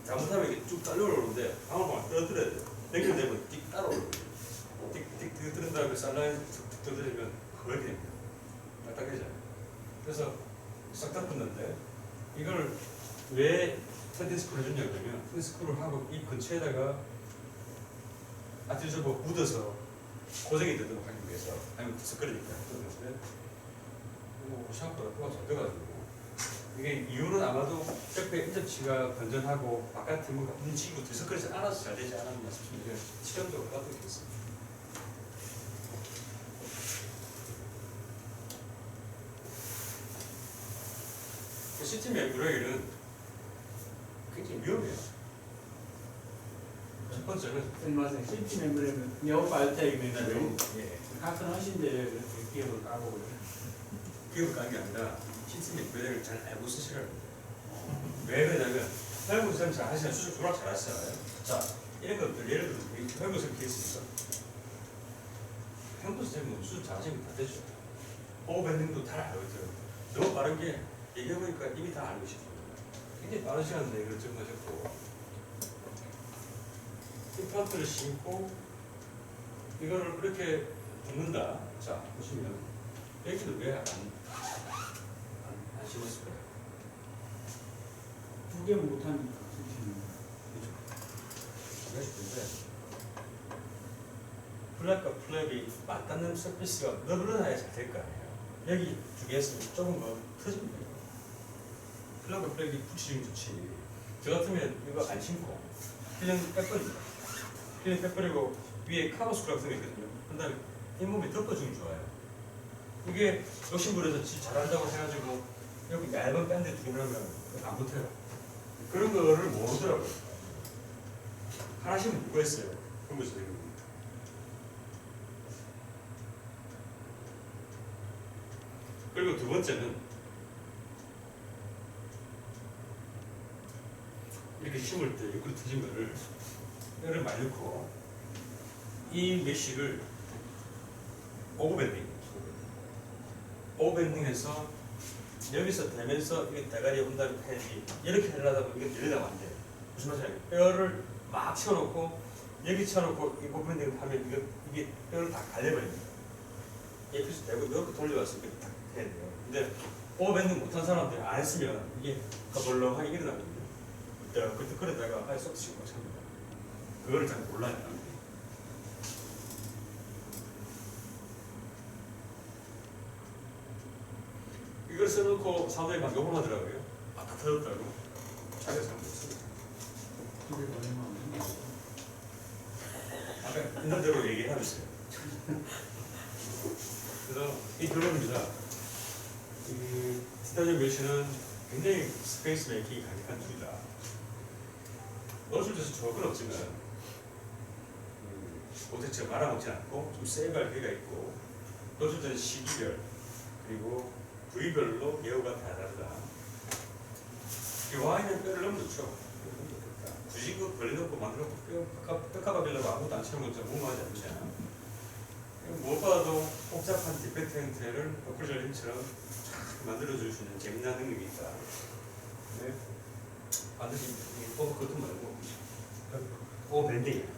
잘못하면 이게 쭉 딸려 오르는데 방울방울 떨어뜨려야 돼요. 당겨내면 띡 따라 오르는 띡 뜨는 다음에 살라인 툭툭 떨어뜨리면 그렇게 됩니다. 딱딱해져요. 그래서 싹 다 붙는데 이걸 왜 텐트스쿨을 해주냐고 하면 텐트스쿨을 하고 이 근처에다가 아트리조가 묻어서 고정이 되도록 하기 위해서 아니면 섞으니까 그런데 생각보다 뼈가 잘 돼가지고 이게 이유는 아마도 뼈의 인접치가 건전하고 바깥에 뭔가 움직이고 들썩거리지 않아서 잘 되지 않았나 싶습니다. 실험적으로 가보겠습니다. CT 멤브레인은 굉장히 위험해요. 첫 번째는 맞아요. CT 멤브레인은 네오바이오텍 멤브레인. 예. 같은 허신데 이렇게 기업을 까고 그래요. 기억을 깐게 아니라 CT 멤브레인을 잘 알고 쓰시라는 거예요. 왜 그러냐면 혈구 선생님 잘 하시는 수술 졸업 잘 하시잖아요. 자, 이런 것들 예를 들어 혈구 선생님 케이스니까 혈구 선생님은 수술 잘 하시는 거 다 되죠. 호흡밴딩도 잘 알고 있어요. 너무 빠른 게 얘기해보니까 이미 다 알고 싶어요. 굉장히 빠른 시간 내에 이걸 적응하셨고 임플란트를 심고 이거를 그렇게 붙는다. 자, 보시면 여기는 왜 안 심었을까요? 두 개 못하니까 CT는. 그렇죠. 플랩과 플랩이 맞닿는 서피스가 너블러나야 잘 될 거 아니에요. 여기 두 개 했으면 조금 더 터집니다. 플랩과 플랩이 붙이면 좋지. 저 같으면 이거 안 심고 필름 빼버립니다. 필름 빼버리고 위에 카보스쿨 같은 거 있거든요. 그 다음에 잇몸이 덮어주면 좋아요. 이게 욕심부려서 지 잘한다고 해가지고 여기 얇은 밴드 두 개 넣으면 안 붙어요. 그런 거를 모르더라고요. 하나씩은 누가 했어요? 그런 거 선생님. 그리고 두 번째는 이렇게 심을 때 옆구리 터진 거를 뼈를 많이 넣고 이 메쉬를 오버밴딩해서 여기서 대면서 이게 대가리에 온다고 해야지 이렇게 하려다 보면 이게 밀려나면 안 돼요. 무슨 말이냐면 뼈를 막 채워놓고 여기 채워놓고 이 오버밴딩을 하면 이게 뼈를 다 갈려버립니다. 에피스 대고 이렇게 돌려와서 이렇게 딱 해야 돼요. 근데 오버밴딩 못한 사람들이 안 했으면 이게 가벌렁하게 일어나거든요. 그때 그러다가 아예 쏙 치고 찹니다. 그거를 잘 몰라요. 이걸 써놓고 사람들이 막 욕을 하더라고요. 아, 다 터졌다고. 자기가 잘못했어요. 두 개 더 해만. 아까 있는 대로 얘기해주세요. 그래서 이 결론입니다. 이 티타늄 메쉬는 굉장히 스페이스 메이킹이 강력한 툴이다. 넣어줄 때서 적은 없지만 오색체가 말아먹지 않고 좀 세이브할 기회가 있고 넣어줄 때는 시기별 그리고 부위별로 예후가 다 다르다. 기와이는 뼈를 넣으면 좋죠. 굳이 그 벌려놓고 만들어놓고 뼈 까박이려고 아무것도 안 채우는 건 무모하지 않잖아요. 무엇보다도 복잡한 디펙트 형태를 버클절림처럼 만들어줄 수 있는 재미난 능력이 있다. 네. 반드시 그것도 말고 오밴딩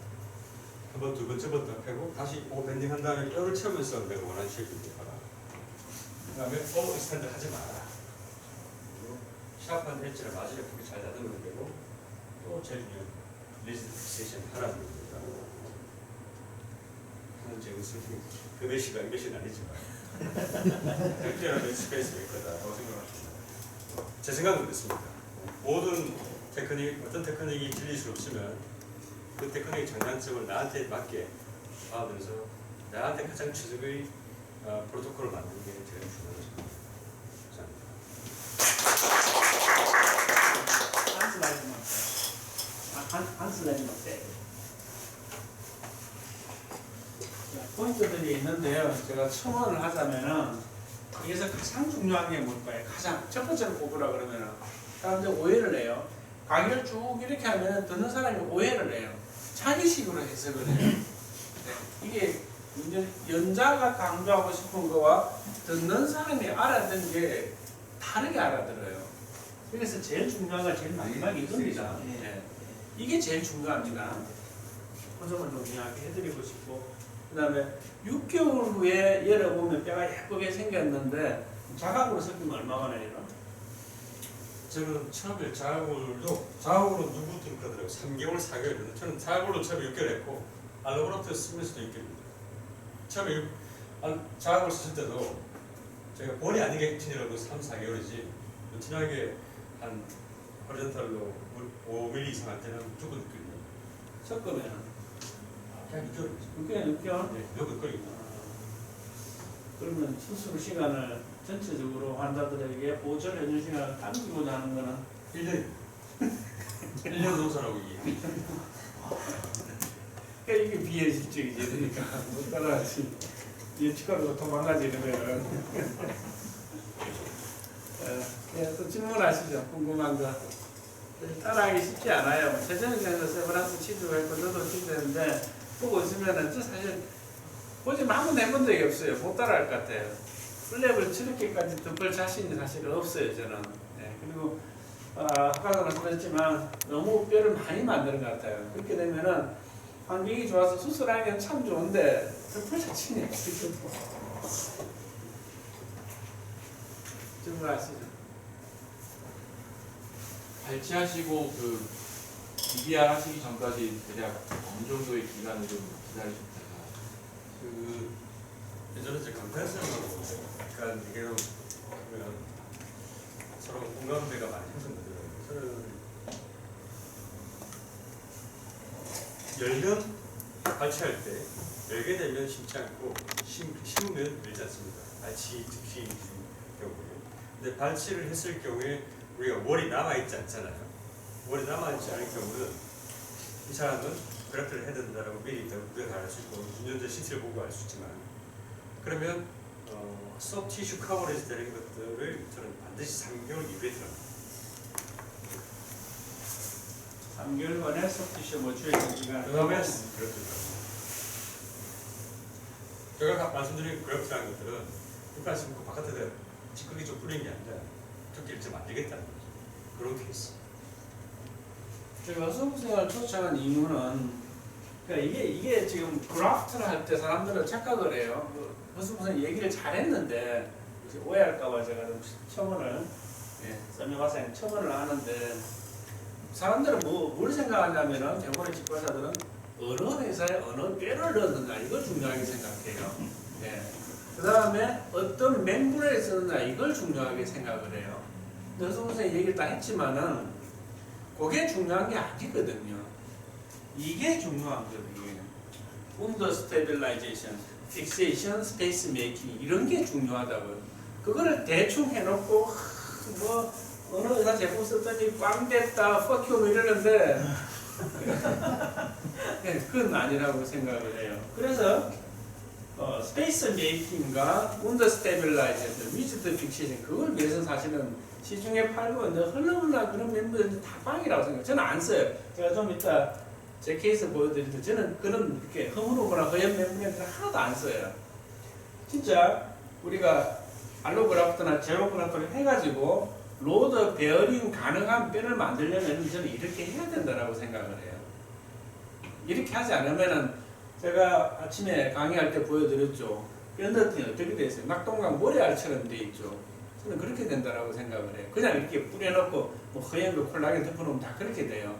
한번 두 번 접었다 펴고 다시 오밴딩 한 다음에 뼈를 채우면서 내가 원하는 쉐입을 봐라. 그 다음에 오엑스텐드 하지 마라. 그리고 샤프한 엣지를 마지막에 그렇게 잘 다듬으면 되고 또 제일 중요한 리지드 픽세이션 하라는 겁니다. 현재 무슨 그 메시가 이 메시는 아니지만 특별한 스페이스가 있다고 생각합니다. 제 생각은 그렇습니다. 모든 테크닉, 어떤 테크닉이 틀릴 수 없으면 그 테크닉의 장단점을 나한테 맞게 받아들여서 나한테 가장 최적의 프로토콜을 만드는 게 제일 중요하죠. 감사합니다. 한 슬라이드만 빼. 포인트들이 있는데요. 제가 첨언을 하자면은 여기서 가장 중요한 게 뭘까요? 가장 첫 번째로 꼽으라 그러면은 사람들 오해를 해요. 강의를 쭉 이렇게 하면 듣는 사람이 오해를 해요. 자기식으로 해석을 해요. 네. 이게 이제 연자가 강조하고 싶은 거와 듣는 사람이 알아듣는 게 다르게 알아들어요. 그래서 제일 중요한 건 제일 마지막에 이겁니다. 네. 이게 제일 중요합니다. 그 점을 좀 이야기해드리고 싶고, 그 다음에 6개월 후에 열어보면 뼈가 예쁘게 생겼는데 자각으로 섞이면 얼마 만에요? 저는 처음에 자학으로 누구 등록하더라고요. 3개월, 4개월. 저는 자학으로 처음에 6개월 했고 알로브라트 쓰면서도 6개월입니다. 처음에 자학으로 썼을 때도 제가 본의 아니게 진이라고 3, 4개월이지 루틴하게 한 호리젠탈로 5mm 이상 할 때는 무조건 6개월입니다. 섞으면 그냥 6개월이죠. 6개월? 네, 무조건 6개월입니다. 그러면 수술 시간을 전체적으로 환자들에게 보조해주는 시간을 당기고자 하는 거는 1년 1년 노선하고 이해합니다. 그러니까 이게 비현실적이지. 그러니까 못 따라하지. 예측하고 도망가지 그러면. 또 질문하시죠. 궁금한 거. 따라하기 쉽지 않아요. 최전에서 세브란스 치료를 했고 저도 치료했는데 보고 있으면은 저 사실 보지만 한 번도 해본 적이 없어요. 못 따라할 것 같아요. 플랩을 저렇게까지 덮을 자신이 사실 없어요. 저는. 네. 그리고 아까도 말씀드렸지만 너무 뼈를 많이 만드는 것 같아요. 그렇게 되면은 환경이 좋아서 수술하기는 참 좋은데 덮을 자신이 없어요. 질문하시죠. 발치하시고 그 DBR 하시기 전까지 대략 어느 정도의 기간을 좀 기다리셨다가 예전에 제 강타였어요. 약간 이게 보면 서로 공감대가 많이 형성되더라고요. 저는 열면 발치할 때 열게 되면 심지 않고 심으면 밀지 않습니다. 발치 즉시 경우에. 근데 발치를 했을 경우에 우리가 월이 남아있지 않잖아요. 월이 남아있지 않을 경우는 이 사람은 그래프를 해야 된다라고 미리 우리가 알 수 있고 유전자 CT를 보고 알 수 있지만 그러면 소프트 티슈 커버리지 되는 것들을 저는 반드시 3개월 이후에 들어갑니다. 3개월 만에 소프티슈 뭐 주의할 시간. 그 다음에 그래프를 제가 말씀드린 그래프라는 것들은 일단 심고 바깥에다 찌끄기 좀 뿌리는 게 아니라 두께를 좀 만들겠다는 거죠. 그런 케이스. 제가 수업생활 초청한 이유는 그러니까 이게 지금 그라프트를 할 때 사람들은 착각을 해요. 무슨 얘기를 잘했는데 오해할까봐 제가 좀 첨언을 썸녀가생 첨언을 하는데 사람들은 뭘 생각하냐면은 대부분의 치과의사들은 어느 회사에 어느 뼈를 넣느냐 이걸 중요하게 생각해요. 그 다음에 어떤 맹분을 쓰느냐 이걸 중요하게 생각을 해요. 근데 선생님이 얘기를 다 했지만은 그게 중요한 게 아니거든요. 이게 중요한 거거든요. 운더 스테빌라이제이션, 픽세이션, 스페이스 메이킹 이런 게 중요하다고요. 그거를 대충 해놓고 뭐 어느 회사 제품 썼더니 꽝 됐다, 퍼큐 이러는데 그건 아니라고 생각을 해요. 그래서 스페이스 메이킹과 운더 스테빌라이제이션, 위즈드 픽시션 그걸 위해서 사실은 시중에 팔고 있는 흘러흘러 그런 멤버들은 다 빵이라고 생각해요. 저는 안 써요. 제가 좀 이따 제 케이스 보여드릴 때 저는 그런 이렇게 허물허물한 허연 멤버들은 하나도 안 써요. 진짜 우리가 알로그라프트나 제로그라프트를 해가지고 로드 베어링 가능한 뼈를 만들려면 저는 이렇게 해야 된다고 생각을 해요. 이렇게 하지 않으면은 제가 아침에 강의할 때 보여드렸죠. 뼈 너팅이 어떻게 돼 있어요? 낙동강 모래알처럼 돼 있죠. 저는 그렇게 된다라고 생각을 해요. 그냥 이렇게 뿌려놓고 뭐 허연 거 콜라겐 덮어놓으면 다 그렇게 돼요.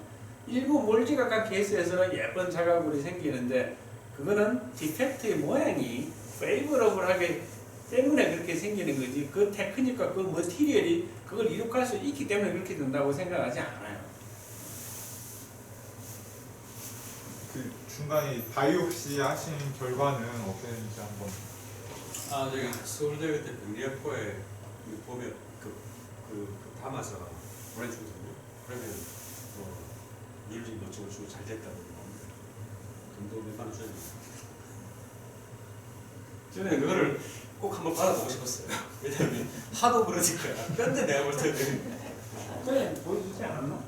일부 몰지각한 케이스에서는 예쁜 자가굴이 생기는데 그거는 디펙트의 모양이 페이버러블하게 때문에 그렇게 생기는 거지 그 테크닉과 그 머티리얼이 그걸 이룩할 수 있기 때문에 그렇게 된다고 생각하지 않아요. 그 중간에 바이옵시 하신 결과는 어땠는지 한번. 아 저기 서울대 그때 병리학과에 보면 그 담아서 보내주거든요. 그러면 윤리 노점을 주고 잘 됐다고 돈도 몇만 원 줘야 됩니다. 저는 그거를 꼭 한번 받아보고 싶었어요. 왜냐면 하도 그러니까. 근데 내가 볼 때는 그래 보여주지 않았나?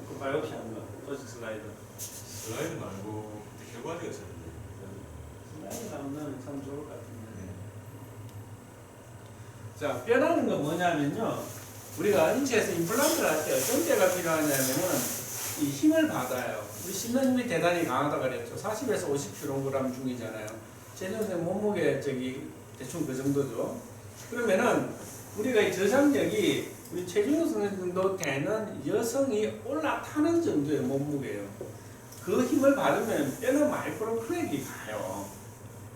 그 바이옵시 하는 거 조직 슬라이드. 슬라이드 말고 그때 결과지가 있었는데. 슬라이드 하면 참 좋을 것 같은데. 자, 뼈라는 건 뭐냐면요. 우리가 인체에서 임플란트를 할 때 어떤 뼈가 필요하냐면은 이 힘을 받아요. 우리 씹는 힘이 대단히 강하다 그랬죠. 40에서 50kg 중이잖아요. 최정생 몸무게 대충 그 정도죠. 그러면은 우리가 이 저장력이 우리 최준호 선생 정도 되는 여성이 올라타는 정도의 몸무게예요. 그 힘을 받으면 뼈는 마이크로 크랙이 가요.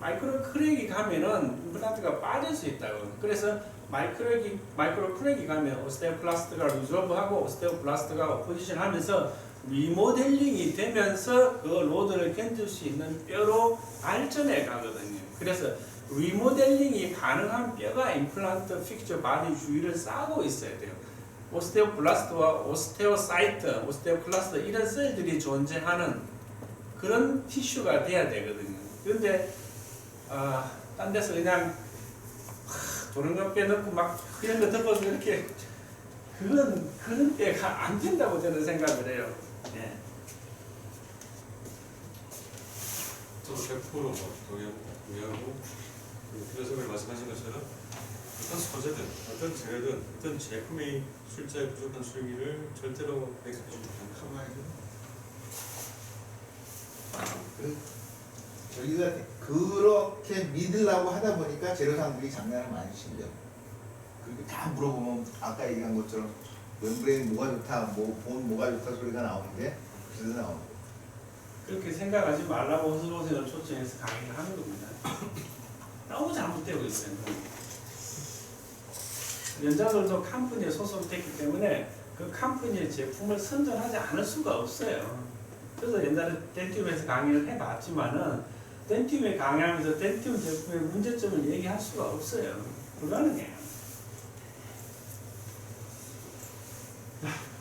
마이크로 크랙이 가면은 임플란트가 빠질 수 있다고. 그래서 마이크로 크랙이 가면 오스테오플라스트가 리졸브하고 오스테오플라스트가 포지션 하면서 리모델링이 되면서 그 로드를 견딜 수 있는 뼈로 발전해 가거든요. 그래서 리모델링이 가능한 뼈가 임플란트 픽처 바디 주위를 싸고 있어야 돼요. 오스테오블라스트와 오스테오사이트, 오스테오클라스트 이런 셀들이 존재하는 그런 티슈가 돼야 되거든요. 그런데 딴 데서 그냥 도는거 빼놓고 막 그런 거 덮어서 이렇게 그런 뼈가 안 된다고 저는 생각을 해요. 네. 저도 100% 동의하고 필요성을 말씀하신 것처럼 어떤 소재든 어떤 재료든 어떤 제품의 술자에 부족한 수용기를 절대로 백색해주지 저희가 그렇게 믿으려고 하다 보니까 재료상들이 장난을 많이 치죠. 그렇게 다 물어보면 아까 얘기한 것처럼 멤브레인 뭐가 좋다, 본 뭐가 좋다 소리가 나오는데 그래서 나오는 거예요. 그렇게 생각하지 말라고 허스로스를 초청해서 강의를 하는 겁니다. 너무 잘못되고 있어요. 연자들도 컴퍼니에 소속됐기 때문에 그 컴퍼니의 제품을 선전하지 않을 수가 없어요. 그래서 옛날에 덴티움에서 강의를 해봤지만은 덴티움에 강의하면서 덴티움 제품의 문제점을 얘기할 수가 없어요. 불가능해요.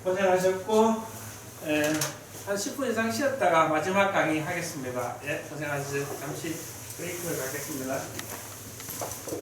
고생하셨고 한 10분 이상 쉬었다가 마지막 강의 하겠습니다. 예, 고생하셨어요. 잠시 브레이크를 갖겠습니다.